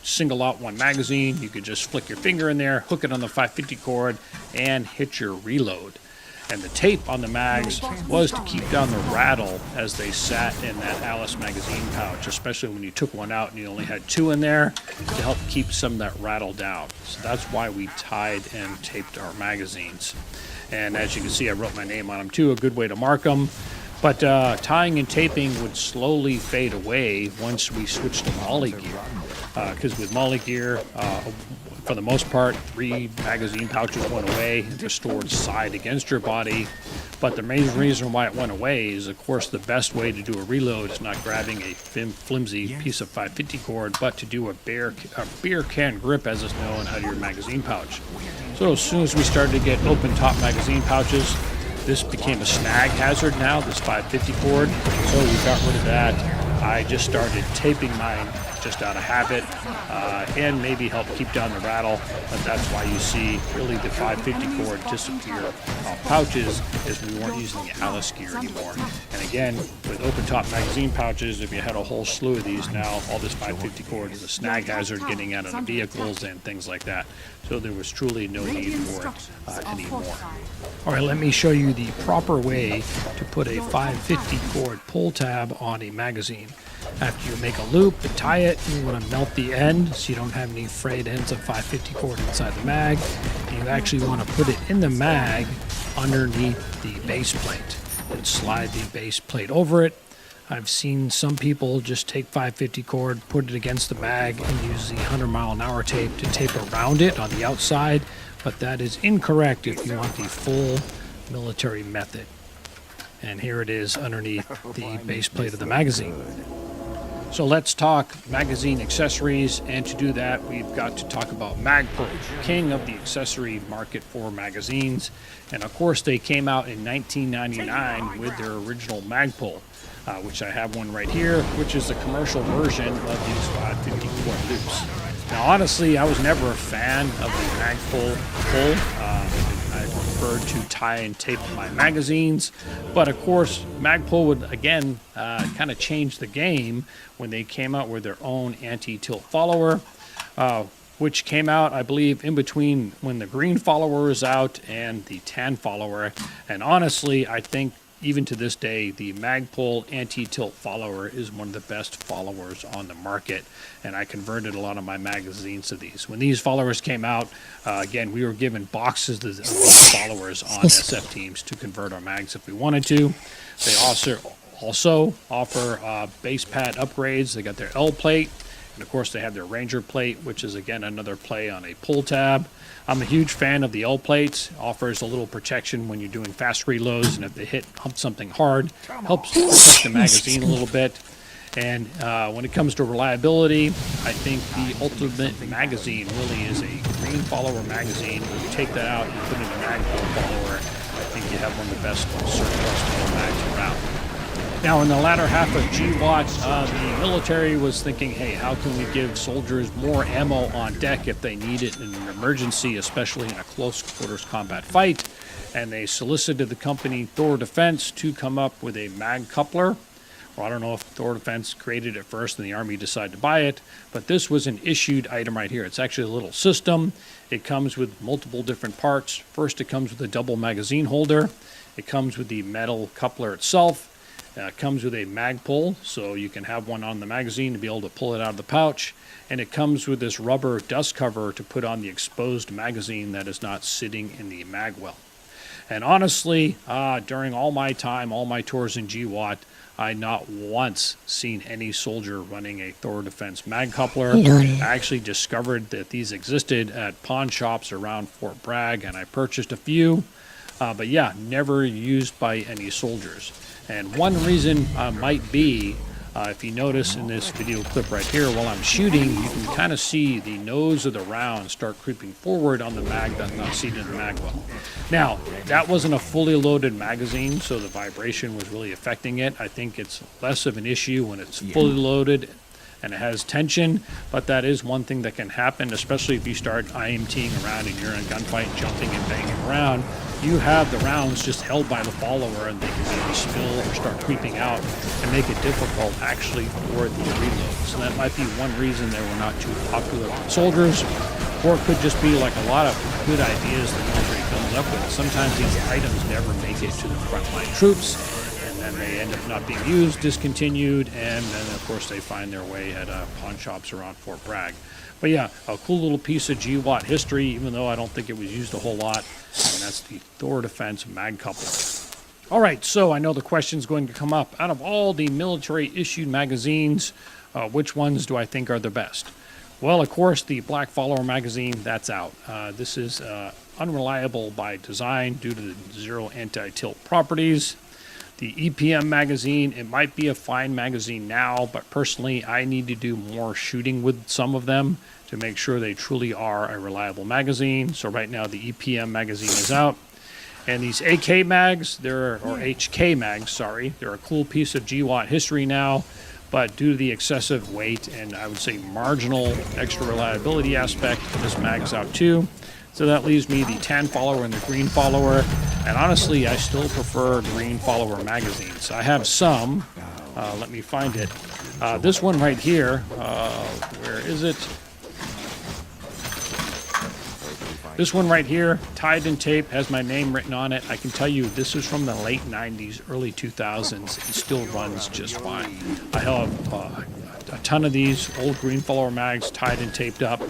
single out one magazine, you could just flick your finger in there, hook it on the 550 cord, and hit your reload. And the tape on the mags was to keep down the rattle as they sat in that Alice magazine pouch, especially when you took one out and you only had 2 in there, to help keep some of that rattle down. So that's why we tied and taped our magazines. And as you can see, I wrote my name on them too, a good way to mark them. But tying and taping would slowly fade away once we switched to Molly gear. Because with Molly gear, for the most part, 3 magazine pouches went away and they're stored side against your body. But the main reason why it went away is, of course, the best way to do a reload is not grabbing a flimsy piece of 550 cord, but to do a beer can grip, as is known, out of your magazine pouch. So as soon as we started to get open top magazine pouches, this became a snag hazard now, this 550 cord, so we got rid of that. I just started taping mine just out of habit and maybe help keep down the rattle, but that's why you see really the 550 cord disappear off pouches, is we weren't using the Alice gear anymore. And again, with open top magazine pouches, if you had a whole slew of these now, all this 550 cord is a snag hazard getting out of the vehicles and things like that. So there was truly no need for it anymore. All right, let me show you the proper way to put a 550 cord pull tab on a magazine. After you make a loop and tie it, you want to melt the end so you don't have any frayed ends of 550 cord inside the mag. And you actually want to put it in the mag underneath the base plate and slide the base plate over it. I've seen some people just take 550 cord, put it against the mag, and use the 100-mile-an-hour tape to tape around it on the outside, but that is incorrect if you want the full military method. And here it is underneath the base plate of the magazine. So let's talk magazine accessories, and to do that, we've got to talk about Magpul, king of the accessory market for magazines. And of course, they came out in 1999 with their original Magpul, which I have one right here, which is the commercial version of these 550 quart loops. Now, honestly, I was never a fan of the Magpul pull. I preferred to tie and tape my magazines, but of course Magpul would again kind of change the game when they came out with their own anti-tilt follower, which came out, I believe, in between when the green follower was out and the tan follower. And honestly, I think even to this day, the Magpul anti-tilt follower is one of the best followers on the market, and I converted a lot of my magazines to these. When these followers came out, again, we were given boxes of these followers on SF teams to convert our mags if we wanted to. They also offer base pad upgrades. They got their L plate, and of course they have their Ranger plate, which is again another play on a pull tab. I'm a huge fan of the L plates. Offers a little protection when you're doing fast reloads, and if they hump something hard, helps protect the magazine a little bit. And when it comes to reliability, I think the ultimate magazine really is a green follower magazine. When you take that out and put in a Magpul follower, I think you have one of the best surplus mags around. Now, in the latter half of GWAT, the military was thinking, hey, how can we give soldiers more ammo on deck if they need it in an emergency, especially in a close quarters combat fight? And they solicited the company Thor Defense to come up with a mag coupler. Well, I don't know if Thor Defense created it first and the Army decided to buy it, but this was an issued item right here. It's actually a little system. It comes with multiple different parts. First, it comes with a double magazine holder. It comes with the metal coupler itself. It comes with a Magpul, so you can have one on the magazine to be able to pull it out of the pouch. And it comes with this rubber dust cover to put on the exposed magazine that is not sitting in the mag well. And honestly, during all my tours in GWAT, I not once seen any soldier running a Thor Defense mag coupler. I actually discovered that these existed at pawn shops around Fort Bragg, and I purchased a few. But yeah, never used by any soldiers. And one reason might be If you notice in this video clip right here, while I'm shooting, you can kind of see the nose of the round start creeping forward on the mag that's not seated in the mag well. Now, that wasn't a fully loaded magazine, so the vibration was really affecting it. I think it's less of an issue when it's fully loaded and it has tension, but that is one thing that can happen, especially if you start IMTing around and you're in a gunfight, jumping and banging around. You have the rounds just held by the follower, and they can maybe spill or start creeping out and make it difficult actually for the reload. So that might be one reason they were not too popular with soldiers, or it could just be like a lot of good ideas the military comes up with. Sometimes these items never make it to the frontline troops, and then they end up not being used, discontinued, and then of course they find their way at pawn shops around Fort Bragg. But yeah, a cool little piece of GWAT history, even though I don't think it was used a whole lot, and that's the Thor Defense mag couple. All right, so I know the question's going to come up. Out of all the military-issued magazines, which ones do I think are the best? Well, of course, the Black Follower magazine, that's out. This is unreliable by design due to the zero anti-tilt properties. The EPM magazine, it might be a fine magazine now, but personally, I need to do more shooting with some of them to make sure they truly are a reliable magazine. So right now, the EPM magazine is out. And these AK mags, or HK mags, sorry, they're a cool piece of GWAT history now, but due to the excessive weight and I would say marginal extra reliability aspect, this mag's out too. So that leaves me the tan follower and the green follower. And honestly, I still prefer green follower magazines. I have some. Let me find it. This one right here, where is it? This one right here, tied in tape, has my name written on it. I can tell you this is from the late 90s, early 2000s. It still runs just fine. I have a ton of these old green follower mags tied and taped up.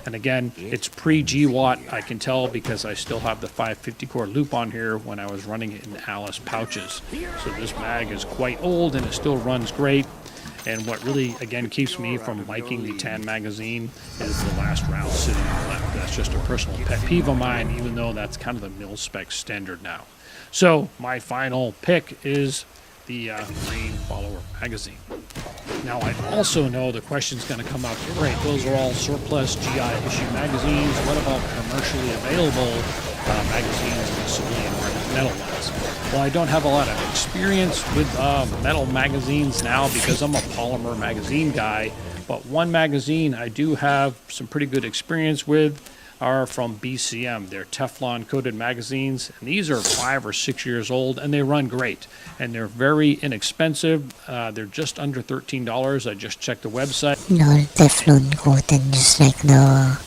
And again, it's pre-GWAT, I can tell, because I still have the 550 core loop on here when I was running it in Alice pouches. So this mag is quite old and it still runs great. And what really, again, keeps me from liking the tan magazine is the last round sitting on the left. That's just a personal pet peeve of mine, even though that's kind of the mil-spec standard now. So my final pick is the green follower magazine. Now, I also know the question's going to come up, right, those are all surplus GI issue magazines. What about commercially available magazines in the civilian market, metal ones? Well, I don't have a lot of experience with metal magazines now because I'm a polymer magazine guy, but one magazine I do have some pretty good experience with are from BCM. They're Teflon coated magazines, and these are 5 or 6 years old, and they run great, and they're very inexpensive. They're just under $13. I just checked the website. No, Teflon coated, just like the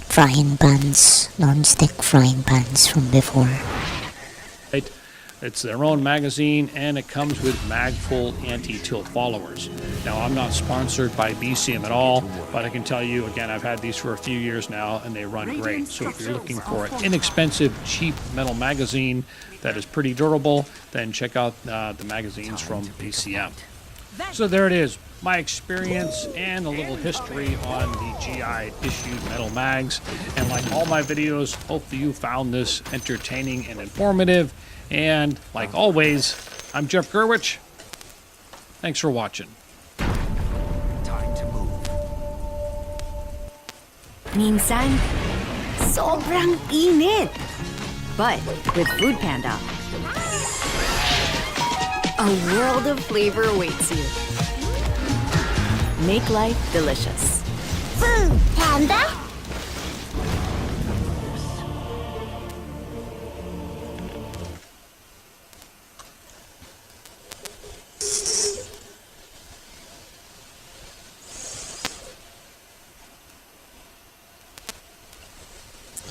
frying pans, non-stick frying pans from before. It's their own magazine, and it comes with mag-full anti-tilt followers. Now, I'm not sponsored by BCM at all, but I can tell you, again, I've had these for a few years now, and they run great. So if you're looking for an inexpensive, cheap metal magazine that is pretty durable, then check out the magazines from BCM. So there it is, my experience and a little history on the GI issued metal mags. And like all my videos, hopefully you found this entertaining and informative. And like always, I'm Jeff Gerwich. Thanks for watching. Time to move. Minsan, sobrang init. But with Food Panda, a world of flavor awaits you. Make life delicious. Food Panda?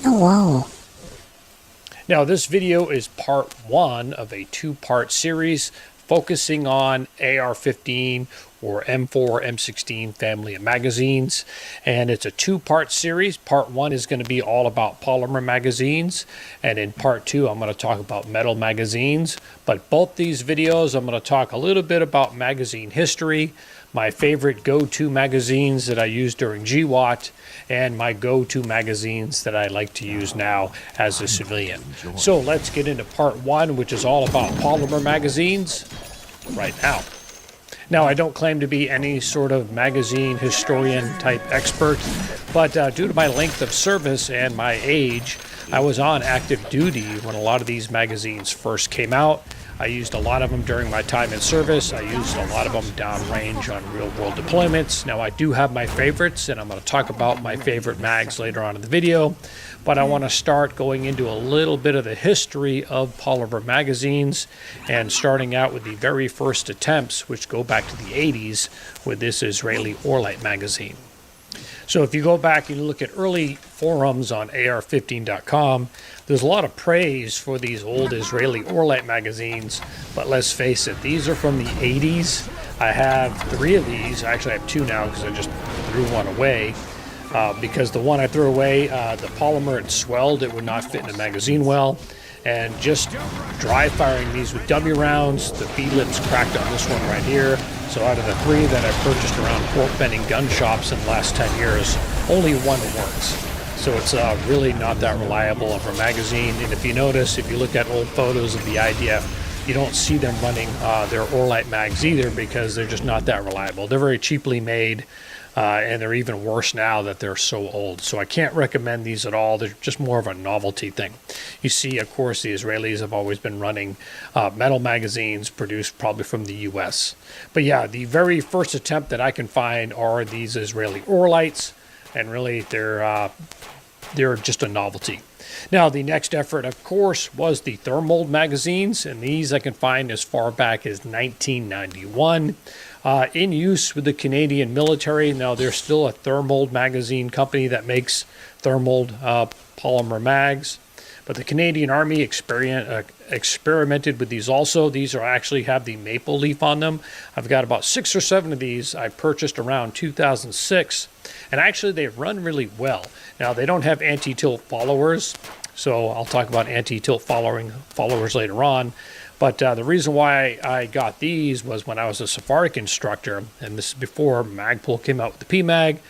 Oh, wow. Now, this video is part 1 of a 2-part series focusing on AR-15 or M4, M16 family of magazines. And it's a 2-part series. Part 1 is going to be all about polymer magazines. And in part 2, I'm going to talk about metal magazines. But both these videos, I'm going to talk a little bit about magazine history, my favorite go-to magazines that I used during GWAT, and my go-to magazines that I like to use now as a civilian. So let's get into part 1, which is all about polymer magazines right now. Now, I don't claim to be any sort of magazine historian type expert, but due to my length of service and my age, I was on active duty when a lot of these magazines first came out. I used a lot of them during my time in service. I used a lot of them downrange on real-world deployments. Now, I do have my favorites, and I'm going to talk about my favorite mags later on in the video. But I want to start going into a little bit of the history of polymer magazines, and starting out with the very first attempts, which go back to the 80s, with this Israeli Orlight magazine. So if you go back and you look at early forums on AR15.com, there's a lot of praise for these old Israeli Orlight magazines, but let's face it, these are from the 80s. I have 3 of these. I actually have 2 now because I just threw one away. Because the one I threw away, the polymer had swelled, it would not fit in a magazine well. And just dry firing these with dummy rounds, the B-lips cracked on this one right here. So out of the 3 that I purchased around Fort Benning gun shops in the last 10 years, only one works. So it's really not that reliable of a magazine. And if you notice, if you look at old photos of the IDF, you don't see them running their Orlight mags either, because they're just not that reliable. They're very cheaply made. And they're even worse now that they're so old. So I can't recommend these at all. They're just more of a novelty thing. You see, of course, the Israelis have always been running metal magazines produced probably from the US. But yeah, the very first attempt that I can find are these Israeli Orlights, and really they're just a novelty. Now, the next effort, of course, was the Thermold magazines, and these I can find as far back as 1991. In use with the Canadian military. Now, there's still a Thermold magazine company that makes Thermold polymer mags, but the Canadian Army experimented with these also. These are actually have the maple leaf on them. I've got about 6 or 7 of these I purchased around 2006, and actually they run really well. Now, they don't have anti-tilt followers, so I'll talk about anti-tilt followers later on. But the reason why I got these was when I was a Sephardic instructor, and this is before Magpul came out with the PMag.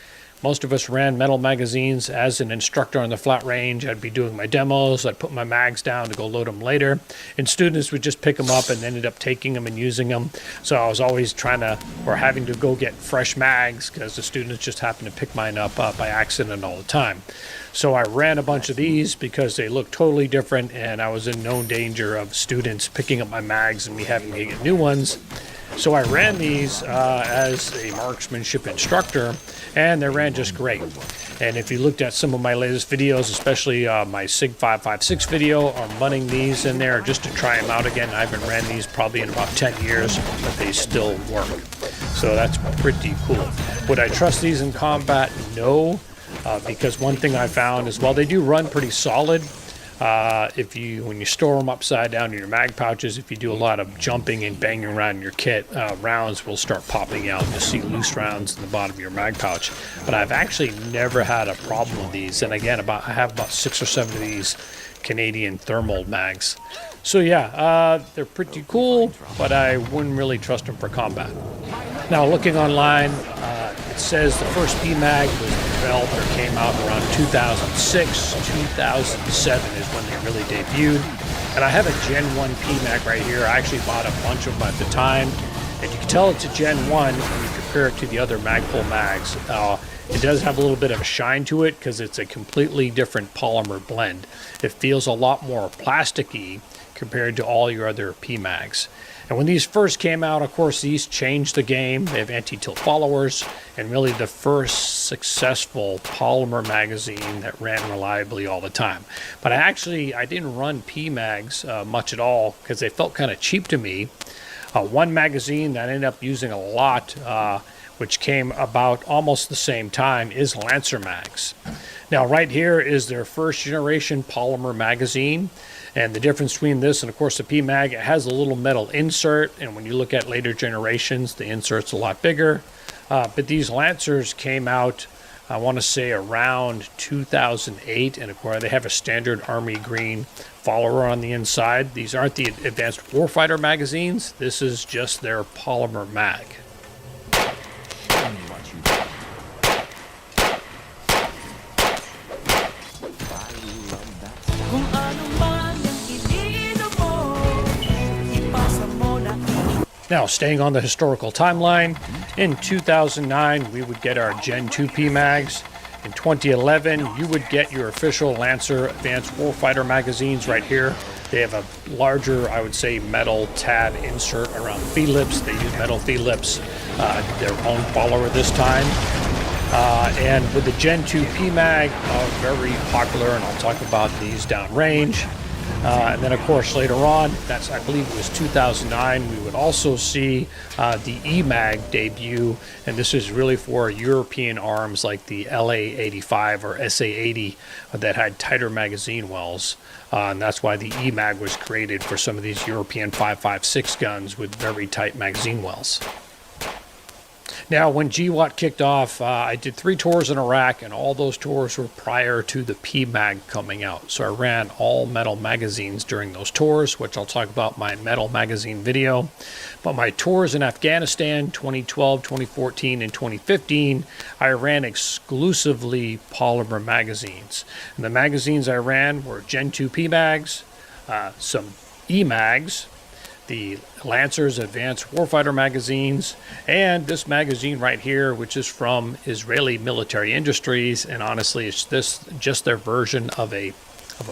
Most of us ran metal magazines as an instructor on the flat range. I'd be doing my demos. I'd put my mags down to go load them later. And students would just pick them up and ended up taking them and using them. So I was always having to go get fresh mags because the students just happened to pick mine up by accident all the time. So I ran a bunch of these because they looked totally different, and I was in no danger of students picking up my mags and me having to get new ones. So I ran these as a marksmanship instructor, and they ran just great. And if you looked at some of my latest videos, especially my SIG 556 video, I'm running these in there just to try them out again. I haven't ran these probably in about 10 years, but they still work. So that's pretty cool. Would I trust these in combat? No, because one thing I found is while they do run pretty solid, when you store them upside down in your mag pouches, if you do a lot of jumping and banging around in your kit, rounds will start popping out. You'll see loose rounds in the bottom of your mag pouch. But I've actually never had a problem with these. And again, I have about 6 or 7 of these Canadian Thermold mags. So yeah, they're pretty cool, but I wouldn't really trust them for combat. Now, looking online, it says the first PMag was developed or came out around 2006, 2007 is when they really debuted. And I have a Gen 1 PMag right here. I actually bought a bunch of them at the time. And you can tell it's a Gen 1 when you compare it to the other Magpul mags. It does have a little bit of a shine to it because it's a completely different polymer blend. It feels a lot more plasticky compared to all your other PMags. And when these first came out, of course, these changed the game. They have anti-tilt followers, and really the first successful polymer magazine that ran reliably all the time. But I didn't run PMags much at all because they felt kind of cheap to me. One magazine that I ended up using a lot, which came about almost the same time, is Lancer Mags. Now, right here is their first generation polymer magazine. And the difference between this and, of course, the PMag, it has a little metal insert. And when you look at later generations, the insert's a lot bigger. But these Lancers came out, I want to say, around 2008. And, of course, they have a standard army green follower on the inside. These aren't the Advanced Warfighter magazines. This is just their polymer mag. Now, staying on the historical timeline, in 2009, we would get our Gen 2 PMags. In 2011, you would get your official Lancer Advanced Warfighter magazines right here. They have a larger, I would say, metal tab insert around the feed lips. They use metal feed lips, their own follower this time. And with the Gen 2 PMag, very popular, and I'll talk about these downrange. And then, of course, later on, I believe it was 2009, we would also see the EMAG debut, and this is really for European arms like the LA-85 or SA-80 that had tighter magazine wells, and that's why the EMAG was created for some of these European 5.56 guns with very tight magazine wells. Now, when GWAT kicked off, I did 3 tours in Iraq, and all those tours were prior to the PMag coming out. So I ran all metal magazines during those tours, which I'll talk about my metal magazine video. But my tours in Afghanistan, 2012, 2014, and 2015, I ran exclusively polymer magazines. And the magazines I ran were Gen 2 PMags, some EMags, the Lancer's Advanced Warfighter magazines, and this magazine right here, which is from Israeli Military Industries, and honestly, it's just their version of a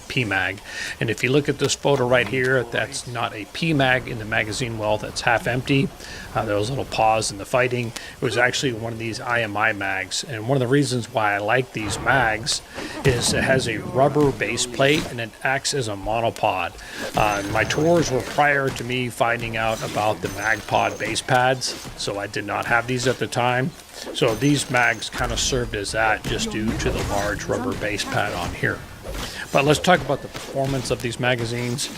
PMag. And if you look at this photo right here, that's not a PMag in the magazine well, that's half empty. There was a little pause in the fighting. It was actually one of these IMI mags, and one of the reasons why I like these mags is it has a rubber base plate and it acts as a monopod. My tours were prior to me finding out about the MagPod base pads, so I did not have these at the time. So these mags kind of served as that, just due to the large rubber base pad on here. But let's talk about the performance of these magazines.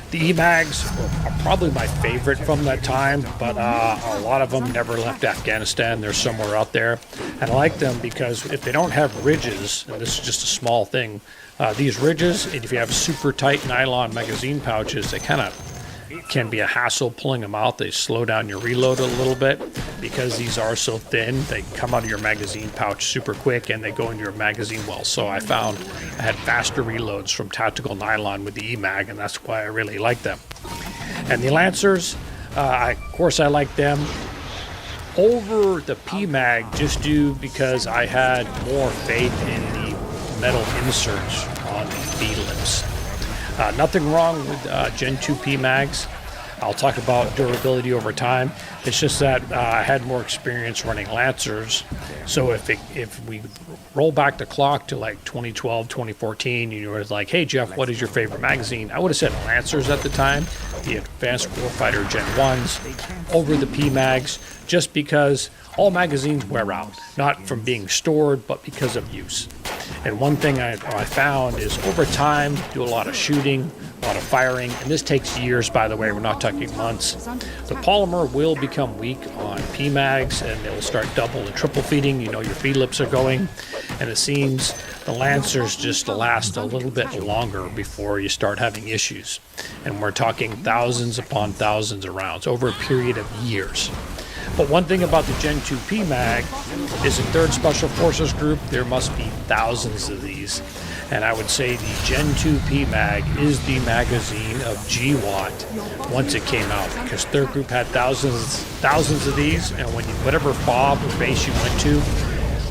The EMags are probably my favorite from that time, but a lot of them never left Afghanistan. They're somewhere out there. And I like them because if they don't have ridges, and this is just a small thing, these ridges, if you have super tight nylon magazine pouches, they kind of can be a hassle pulling them out. They slow down your reload a little bit because these are so thin. They come out of your magazine pouch super quick and they go into your magazine well. So I found I had faster reloads from tactical nylon with the EMAG, and that's why I really like them. And the Lancers, of course I like them over the PMag just due because I had more faith in the metal inserts on the feed lips. Nothing wrong with Gen 2 PMags. I'll talk about durability over time. It's just that I had more experience running Lancers. So if we roll back the clock to like 2012, 2014, and you were like, hey Jeff, what is your favorite magazine? I would have said Lancers at the time, the Advanced Warfighter Gen 1s, over the PMags, just because all magazines wear out, not from being stored, but because of use. And one thing I found is over time, do a lot of shooting, a lot of firing, and this takes years, by the way, we're not talking months. The polymer will become weak on PMags, and it will start double and triple feeding. You know, your feed lips are going, and it seems the Lancers just last a little bit longer before you start having issues. And we're talking thousands upon thousands of rounds over a period of years. But one thing about the Gen 2 PMag is in 3rd Special Forces Group, there must be thousands of these. And I would say the Gen 2 PMag is the magazine of GWAT once it came out, because 3rd Group had thousands of these, and when whatever FOB or base you went to,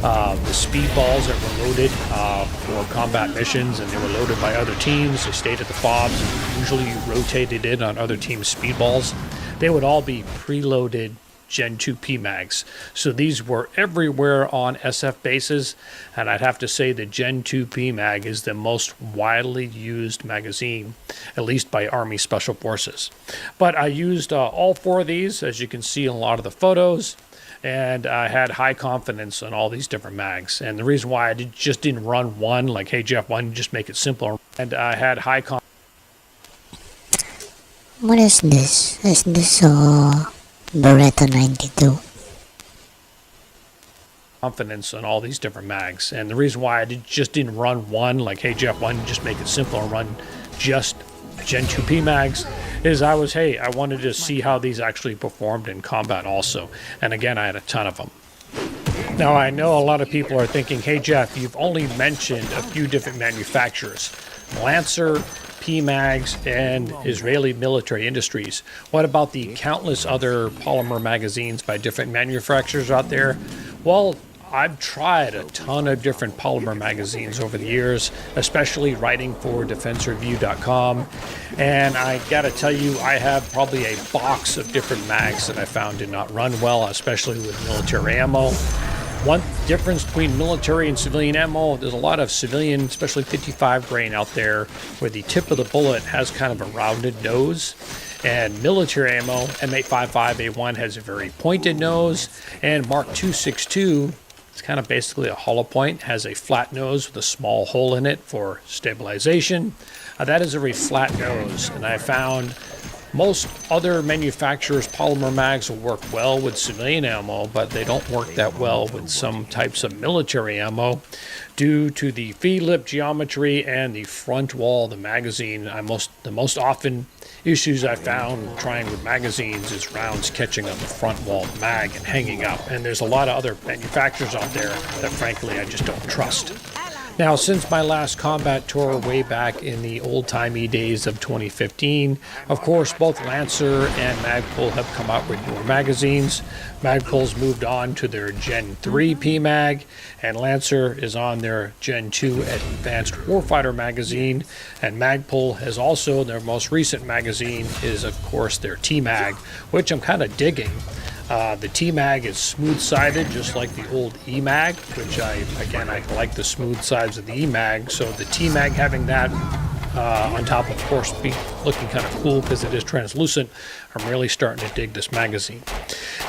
the speedballs that were loaded for combat missions, and they were loaded by other teams. They stayed at the FOBs, and usually you rotated in on other teams' speedballs. They would all be preloaded Gen 2 PMags. So these were everywhere on SF bases, and I'd have to say the Gen 2 PMag is the most widely used magazine, at least by Army Special Forces. But I used all 4 of these, as you can see in a lot of the photos, and I had high confidence on all these different mags. And the reason why I just didn't run one, like, hey Jeff, why don't you just make it simpler? And I had high confidence. What is this? Is this Beretta 92? Confidence on all these different mags, and the reason why I just didn't run one, like, hey Jeff, why don't you just make it simple and run just Gen 2 PMags, is I wanted to see how these actually performed in combat also. And again, I had a ton of them. Now I know a lot of people are thinking, hey Jeff, you've only mentioned a few different manufacturers. Lancer, PMags, and Israeli military industries. What about the countless other polymer magazines by different manufacturers out there? Well, I've tried a ton of different polymer magazines over the years, especially writing for DefenseReview.com. And I gotta tell you, I have probably a box of different mags that I found did not run well, especially with military ammo. One difference between military and civilian ammo, there's a lot of civilian, especially 55 grain out there, where the tip of the bullet has kind of a rounded nose. And military ammo, M855A1 has a very pointed nose, and Mark 262, it's kind of basically a hollow point, has a flat nose with a small hole in it for stabilization. That is a very flat nose, and I found most other manufacturers' polymer mags will work well with civilian ammo, but they don't work that well with some types of military ammo due to the feed lip geometry and the front wall of the magazine. The most often issues I found trying with magazines is rounds catching on the front wall of the mag and hanging out. And there's a lot of other manufacturers out there that frankly I just don't trust. Now, since my last combat tour way back in the old-timey days of 2015, of course, both Lancer and Magpul have come out with newer magazines. Magpul's moved on to their Gen 3 PMag, and Lancer is on their Gen 2 Advanced Warfighter magazine, and Magpul has also, their most recent magazine is, of course, their T-Mag, which I'm kind of digging. The T-Mag is smooth-sided, just like the old E-Mag, which I like the smooth sides of the E-Mag, so the T-Mag having that on top, of course, be looking kind of cool because it is translucent. I'm really starting to dig this magazine.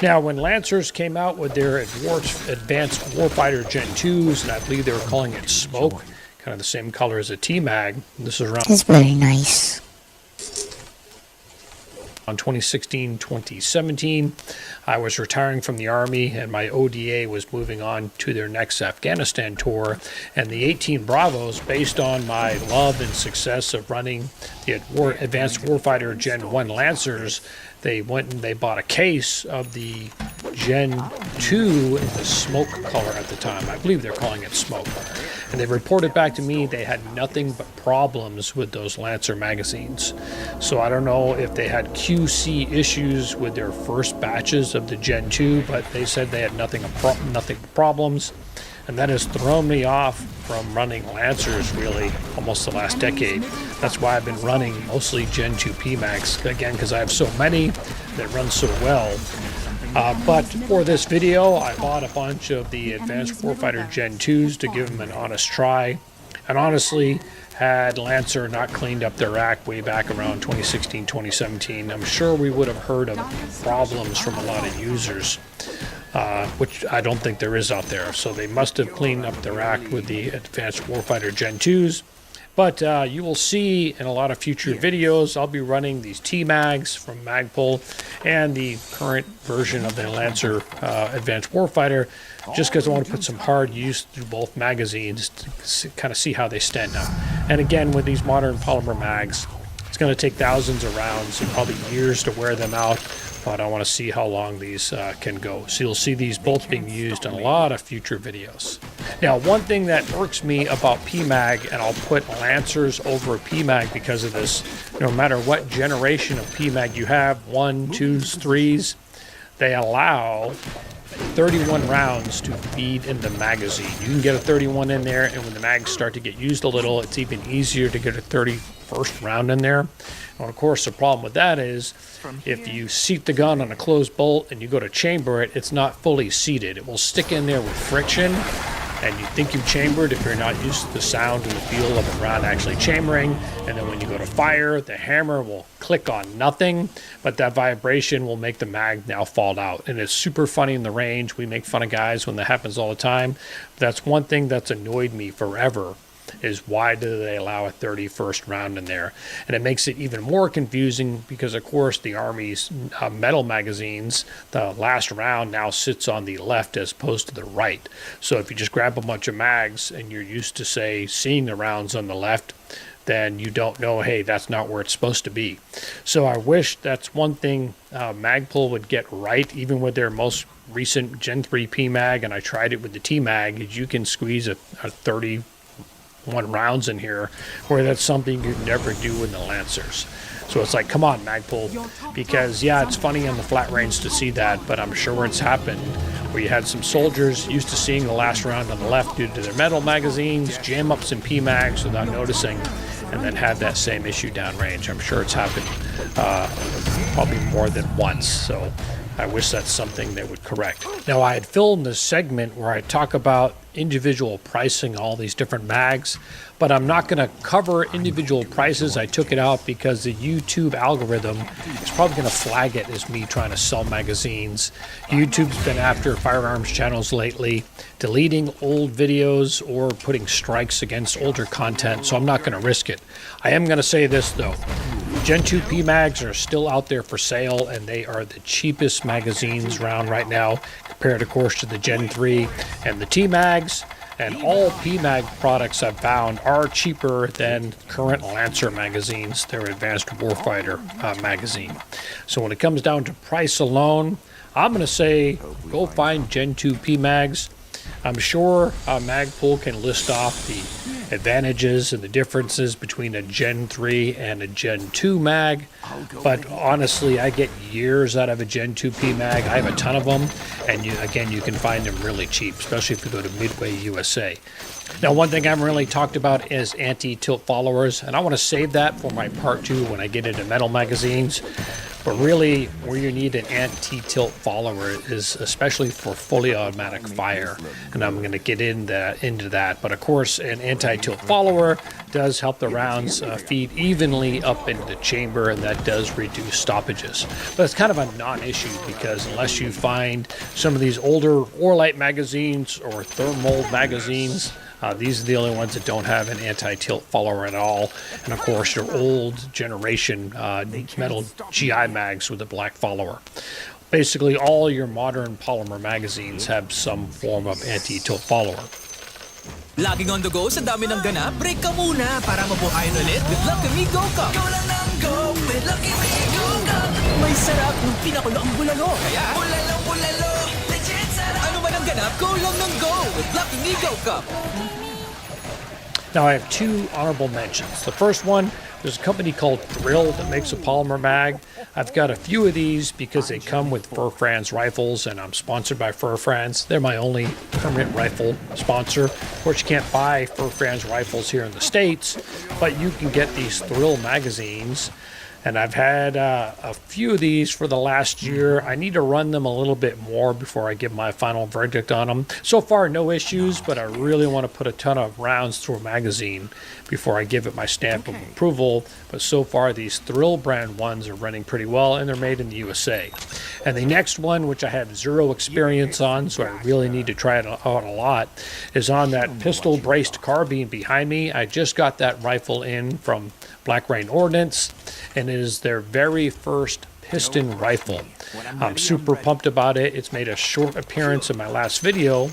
Now, when Lancers came out with their Advanced Warfighter Gen 2s, and I believe they were calling it Smoke, kind of the same color as a T-Mag, this is around... It's very nice. On 2016-2017, I was retiring from the Army, and my ODA was moving on to their next Afghanistan tour. And the 18 Bravos, based on my love and success of running the Advanced Warfighter Gen 1 Lancers, they went and they bought a case of the Gen 2 in the smoke color at the time. I believe they're calling it smoke. And they reported back to me they had nothing but problems with those Lancer magazines. So I don't know if they had QC issues with their first batches of the Gen 2, but they said they had nothing but problems. And that has thrown me off from running Lancers really almost the last decade. That's why I've been running mostly Gen 2 PMags, again, because I have so many that run so well. But for this video, I bought a bunch of the Advanced Warfighter Gen 2s to give them an honest try. And honestly, had Lancer not cleaned up their act way back around 2016, 2017, I'm sure we would have heard of problems from a lot of users, which I don't think there is out there. So they must have cleaned up their act with the Advanced Warfighter Gen 2s. But you will see in a lot of future videos, I'll be running these T-Mags from Magpul and the current version of the Lancer Advanced Warfighter, just because I want to put some hard use through both magazines to kind of see how they stand up. And again, with these modern polymer mags, it's going to take thousands of rounds and probably years to wear them out, but I want to see how long these can go. So you'll see these both being used in a lot of future videos. Now, one thing that irks me about PMag, and I'll put Lancers over PMag because of this, no matter what generation of PMag you have, 1, 2s, 3s, they allow 31 rounds to feed in the magazine. You can get a 31 in there, and when the mags start to get used a little, it's even easier to get a 31st round in there. And of course, the problem with that is if you seat the gun on a closed bolt and you go to chamber it, it's not fully seated. It will stick in there with friction, and you think you've chambered if you're not used to the sound and the feel of a round actually chambering. And then when you go to fire, the hammer will click on nothing, but that vibration will make the mag now fall out. And it's super funny in the range. We make fun of guys when that happens all the time. That's one thing that's annoyed me forever, is why do they allow a 31st round in there? And it makes it even more confusing because, of course, the Army's metal magazines, the last round now sits on the left as opposed to the right. So if you just grab a bunch of mags and you're used to, say, seeing the rounds on the left, then you don't know, hey, that's not where it's supposed to be. So I wish that's one thing Magpul would get right, even with their most recent Gen 3 PMag, and I tried it with the T-Mag, is you can squeeze a 31 0.1 rounds in here, where that's something you'd never do in the Lancers. So it's like, come on, Magpul, because yeah, it's funny on the flat range to see that, but I'm sure it's happened where you had some soldiers used to seeing the last round on the left due to their metal magazines, jam up some PMags without noticing, and then have that same issue downrange. I'm sure it's happened probably more than once, so I wish that's something they would correct. Now, I had filmed this segment where I talk about individual pricing, all these different mags, but I'm not going to cover individual prices. I took it out because the YouTube algorithm is probably going to flag it as me trying to sell magazines. YouTube's been after firearms channels lately, deleting old videos or putting strikes against older content, so I'm not going to risk it. I am going to say this though. Gen 2 PMags are still out there for sale, and they are the cheapest magazines around right now, compared of course to the Gen 3 and the T-Mags. And all PMag products I've found are cheaper than current Lancer magazines, their Advanced Warfighter magazine. So when it comes down to price alone, I'm going to say go find Gen 2 PMags. I'm sure Magpul can list off the advantages and the differences between a Gen 3 and a Gen 2 mag, but honestly, I get years out of a Gen 2 PMag. I have a ton of them, and you can find them really cheap, especially if you go to Midway USA. Now, one thing I haven't really talked about is anti-tilt followers, and I want to save that for my part 2 when I get into metal magazines. But really, where you need an anti-tilt follower is especially for fully automatic fire, and I'm going to get into that. But of course, an anti-tilt follower does help the rounds feed evenly up into the chamber, and that does reduce stoppages. But it's kind of a non-issue because unless you find some of these older Orlight magazines or thermal magazines, these are the only ones that don't have an anti-tilt follower at all. And of course, your old generation metal GI mags with a black follower. Basically, all your modern polymer magazines have some form of anti-tilt follower. Laging on the go sa dami ng ganap? Break ka muna para mabuhayin ulit with Lucky Me Go Cup. Go lang ng go with Lucky Me Go Cup. May sarap ng pinakulo ang bulalo. Kaya, bulalo, legit sarap. Ano man ang ganap, go lang ng go with Lucky Me Go Cup. Now, I have 2 honorable mentions. The first one, there's a company called Thrill that makes a polymer mag. I've got a few of these because they come with Fur-France rifles, and I'm sponsored by Fur-France. They're my only permanent rifle sponsor. Of course, you can't buy Fur-France rifles here in the States, but you can get these Thrill magazines. And I've had a few of these for the last year. I need to run them a little bit more before I give my final verdict on them. So far, no issues, but I really want to put a ton of rounds through a magazine before I give it my stamp of approval. But so far, these Thrill brand ones are running pretty well, and they're made in the USA. And the next one, which I have 0 experience on, so I really need to try it out a lot, is on that pistol-braced carbine behind me. I just got that rifle in from Black Rain Ordnance, and it is their very first piston rifle. I'm super pumped about it. It's made a short appearance in my last video,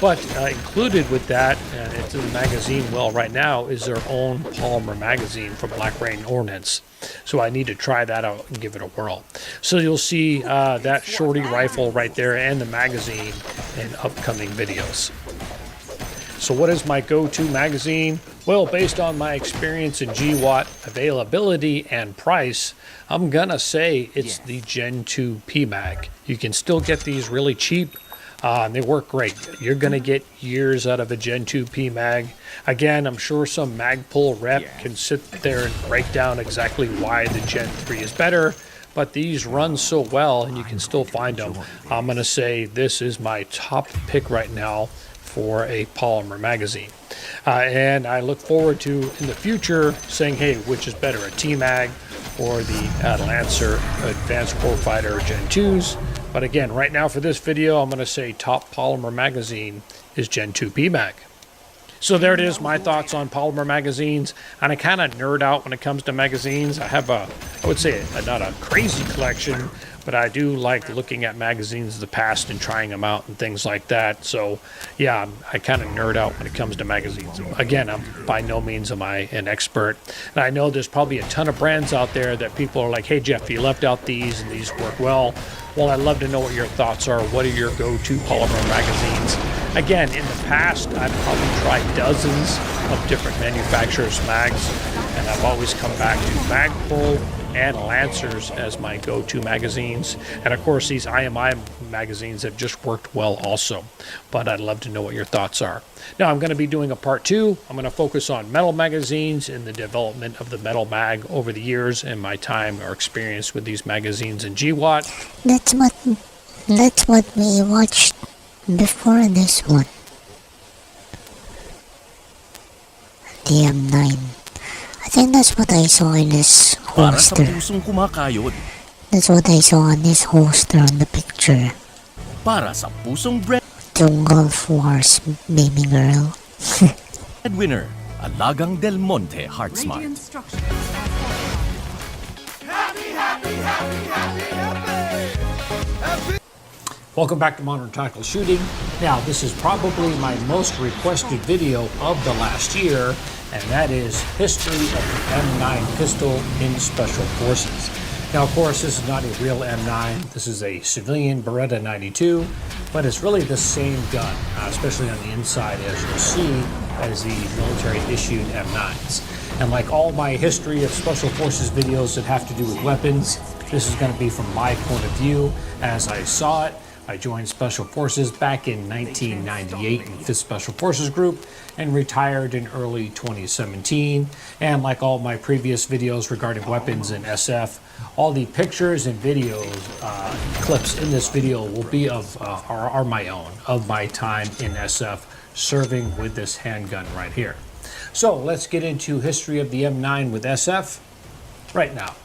but included with that, and it's in the magazine well right now, is their own polymer magazine from Black Rain Ordnance. So I need to try that out and give it a whirl. So you'll see that shorty rifle right there and the magazine in upcoming videos. So what is my go-to magazine? Well, based on my experience in GWAT, availability, and price, I'm gonna say it's the Gen 2 PMag. You can still get these really cheap, and they work great. You're gonna get years out of a Gen 2 PMag. Again, I'm sure some Magpul rep can sit there and break down exactly why the Gen 3 is better, but these run so well and you can still find them. I'm gonna say this is my top pick right now for a polymer magazine. And I look forward to, in the future, saying, hey, which is better, a T-Mag or the Lancer Advanced Warfighter Gen 2s. But again, right now for this video, I'm going to say top polymer magazine is Gen 2 PMag. So there it is, my thoughts on polymer magazines. And I kind of nerd out when it comes to magazines. I have I would say, not a crazy collection, but I do like looking at magazines of the past and trying them out and things like that. So yeah, I kind of nerd out when it comes to magazines. Again, I'm by no means am I an expert. And I know there's probably a ton of brands out there that people are like, hey Jeff, you left out these and these work well. Well, I'd love to know what your thoughts are. What are your go-to polymer magazines? Again, in the past, I've probably tried dozens of different manufacturers' mags, and I've always come back to Magpul and Lancers as my go-to magazines. And of course, these IMI magazines have just worked well also. But I'd love to know what your thoughts are. Now, I'm going to be doing a part 2. I'm going to focus on metal magazines and the development of the metal mag over the years and my time or experience with these magazines in GWAT. That's what we watched before this one. The M9. I think that's what I saw in his holster. That's what I saw on his holster on the picture. Para sa pusong Yung Gulf Wars baby girl. breadwinner, Alagang Del Monte Heart Smart. Welcome back to Modern Tactical Shooting. Now, this is probably my most requested video of the last year, and that is history of the M9 pistol in Special Forces. Now, of course, this is not a real M9. This is a civilian Beretta 92, but it's really the same gun, especially on the inside, as you'll see, as the military-issued M9s. And like all my history of Special Forces videos that have to do with weapons, this is going to be from my point of view as I saw it. I joined Special Forces back in 1998 in 5th Special Forces Group and retired in early 2017. And like all my previous videos regarding weapons in SF, all the pictures and videos, clips in this video will be are my own, of my time in SF serving with this handgun right here. So let's get into history of the M9 with SF right now.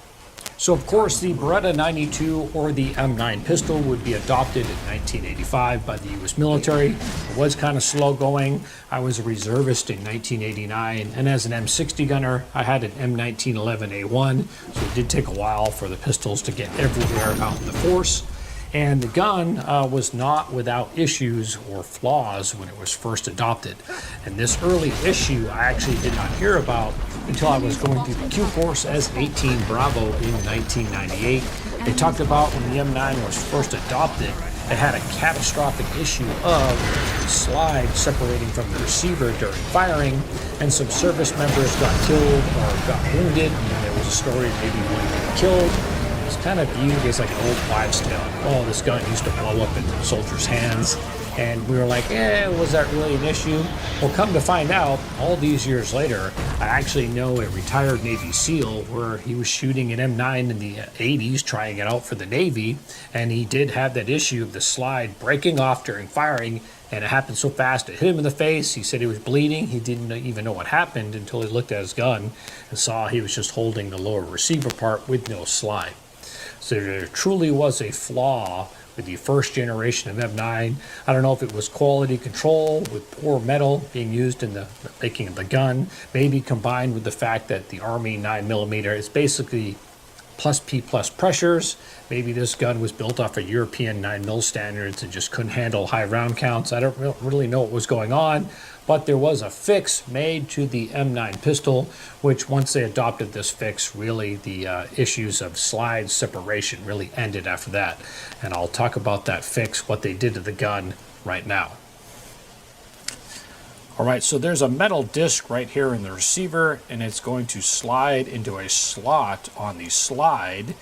So of course the Beretta 92 or the M9 pistol would be adopted in 1985 by the US military. It was kind of slow going. I was a reservist in 1989, and as an M60 gunner I had an M1911A1, so it did take a while for the pistols to get everywhere out in the force. And the gun was not without issues or flaws when it was first adopted. And this early issue I actually did not hear about until I was going through the Q-Force as 18 Bravo in 1998. They talked about when the M9 was first adopted, it had a catastrophic issue of the slide separating from the receiver during firing, and some service members got killed or got wounded, and there was a story maybe one got killed. It's kind of viewed as like an old wives' tale. Oh, this gun used to blow up in soldiers' hands. And we were like, was that really an issue? Well, come to find out, all these years later, I actually know a retired Navy SEAL where he was shooting an M9 in the 80s, trying it out for the Navy, and he did have that issue of the slide breaking off during firing, and it happened so fast it hit him in the face. He said he was bleeding. He didn't even know what happened until he looked at his gun and saw he was just holding the lower receiver part with no slide. So there truly was a flaw with the first generation of M9. I don't know if it was quality control with poor metal being used in the making of the gun, maybe combined with the fact that the Army 9mm is basically plus P plus pressures. Maybe this gun was built off of European 9mm standards and just couldn't handle high round counts. I don't really know what was going on, but there was a fix made to the M9 pistol, which once they adopted this fix, really the issues of slide separation really ended after that. And I'll talk about that fix, what they did to the gun right now. All right, so there's a metal disc right here in the receiver, and it's going to slide into a slot on the slide.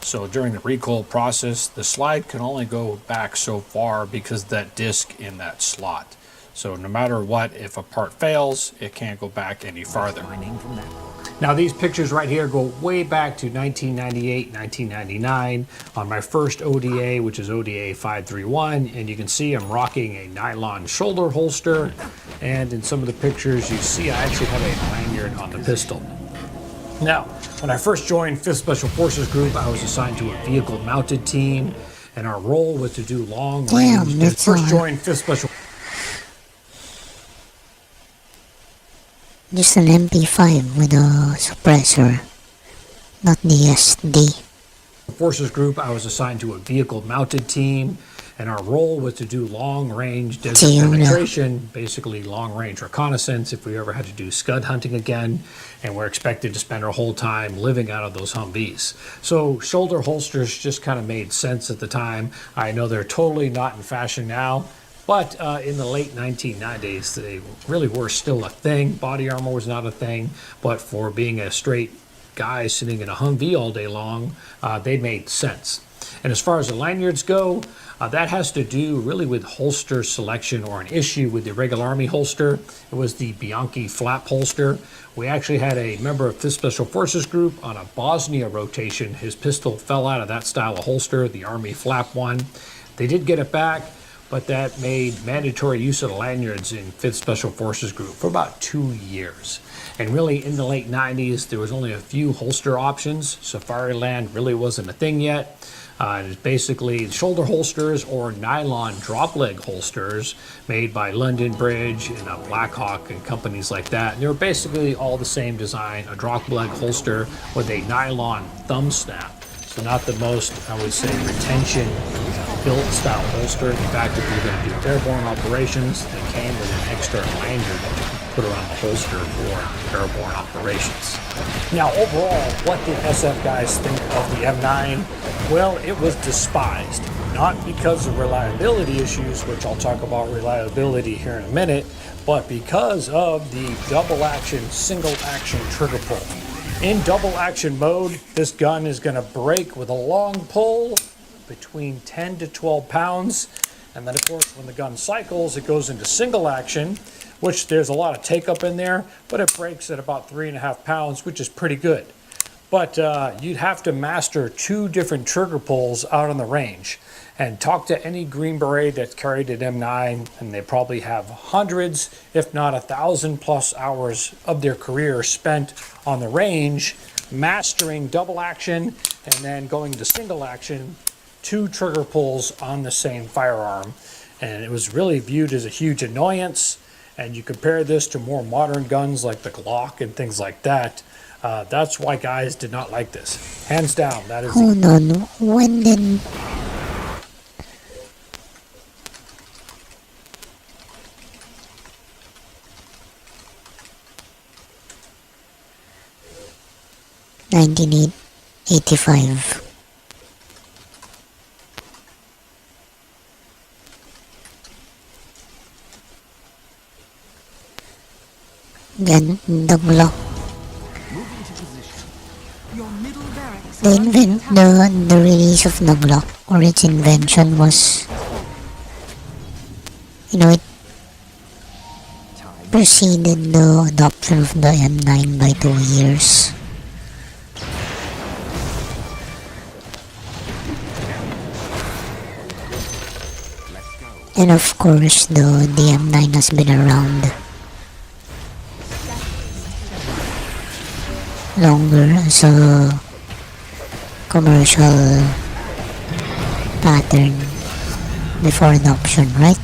So during the recoil process, the slide can only go back so far because of that disc in that slot. So no matter what, if a part fails, it can't go back any farther. Now these pictures right here go way back to 1998, 1999 on my first ODA, which is ODA 531, and you can see I'm rocking a nylon shoulder holster, and in some of the pictures you see I actually have a lanyard on the pistol. Now, when I first joined 5th Special Forces Group, I was assigned to a vehicle mounted team, and our role was to do long range. First joined 5th Special. Just an MP5 with a suppressor, not the SD. Forces Group, I was assigned to a vehicle mounted team, and our role was to do long range desert penetration, basically long range reconnaissance if we ever had to do scud hunting again, and we're expected to spend our whole time living out of those Humvees. So shoulder holsters just kind of made sense at the time. I know they're totally not in fashion now, But in the late 1990s, they really were still a thing. Body armor was not a thing, but for being a straight guy sitting in a Humvee all day long, they made sense. And as far as the lanyards go, that has to do really with holster selection or an issue with the regular Army holster. It was the Bianchi flap holster. We actually had a member of 5th Special Forces Group on a Bosnia rotation. His pistol fell out of that style of holster, the Army flap one. They did get it back, but that made mandatory use of the lanyards in 5th Special Forces Group for about 2 years. And really, in the late 90s, there was only a few holster options. Safariland really wasn't a thing yet. It's basically shoulder holsters or nylon drop leg holsters made by London Bridge and Blackhawk and companies like that. And they were basically all the same design, a drop leg holster with a nylon thumb snap. So not the most, I would say, retention built style holster. In fact, if you're going to do airborne operations, they came with an extra lanyard that you can put around the holster for airborne operations. Now, overall, what did SF guys think of the M9? Well, it was despised. Not because of reliability issues, which I'll talk about reliability here in a minute, but because of the double action, single action trigger pull. In double action mode, this gun is going to break with a long pull between 10 to 12 pounds. And then, of course, when the gun cycles, it goes into single action, which there's a lot of take up in there, but it breaks at about 3.5 pounds, which is pretty good. But you'd have to master 2 different trigger pulls out on the range. And talk to any Green Beret that's carried an M9, and they probably have hundreds, if not 1,000 plus hours of their career spent on the range, mastering double action and then going to single action, 2 trigger pulls on the same firearm. And it was really viewed as a huge annoyance. And you compare this to more modern guns like the Glock and things like that. That's why guys did not like this. Hands down, that is... Hold on, when did... ...1985. Gandang lock. The release of Nuglock or its invention was, it preceded the adoption of the M9 by 2 years. And of course, the M9 has been around longer as a commercial pattern before adoption, right?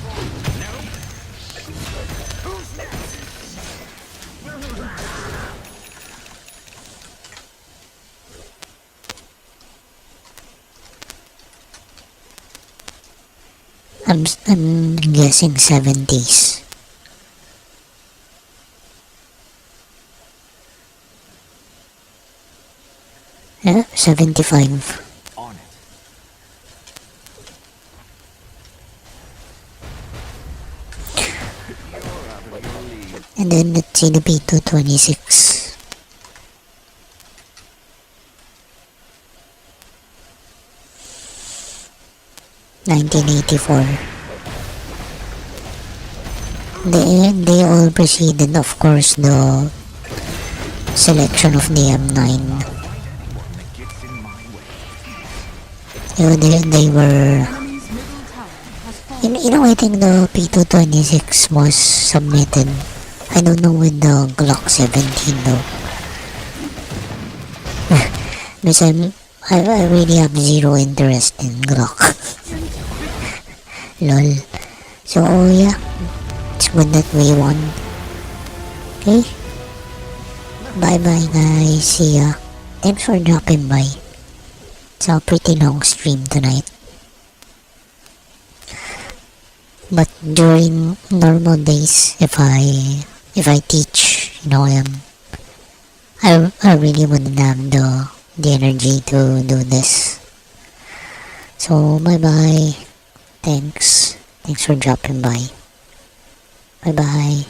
I'm guessing 70s. Yeah, 75. And then let's see the P226. (1984). They all preceded, of course, the selection of the M9. They were... I think the P226 was submitted. I don't know with the Glock 17 though. Because I really have zero interest in Glock. Lol. So, yeah. It's good that we won. Okay? Bye-bye guys. See ya. Thanks for dropping by. It's a pretty long stream tonight. But during normal days, if I teach, I really wouldn't have the energy to do this. So bye bye. Thanks. Thanks for dropping by. Bye bye.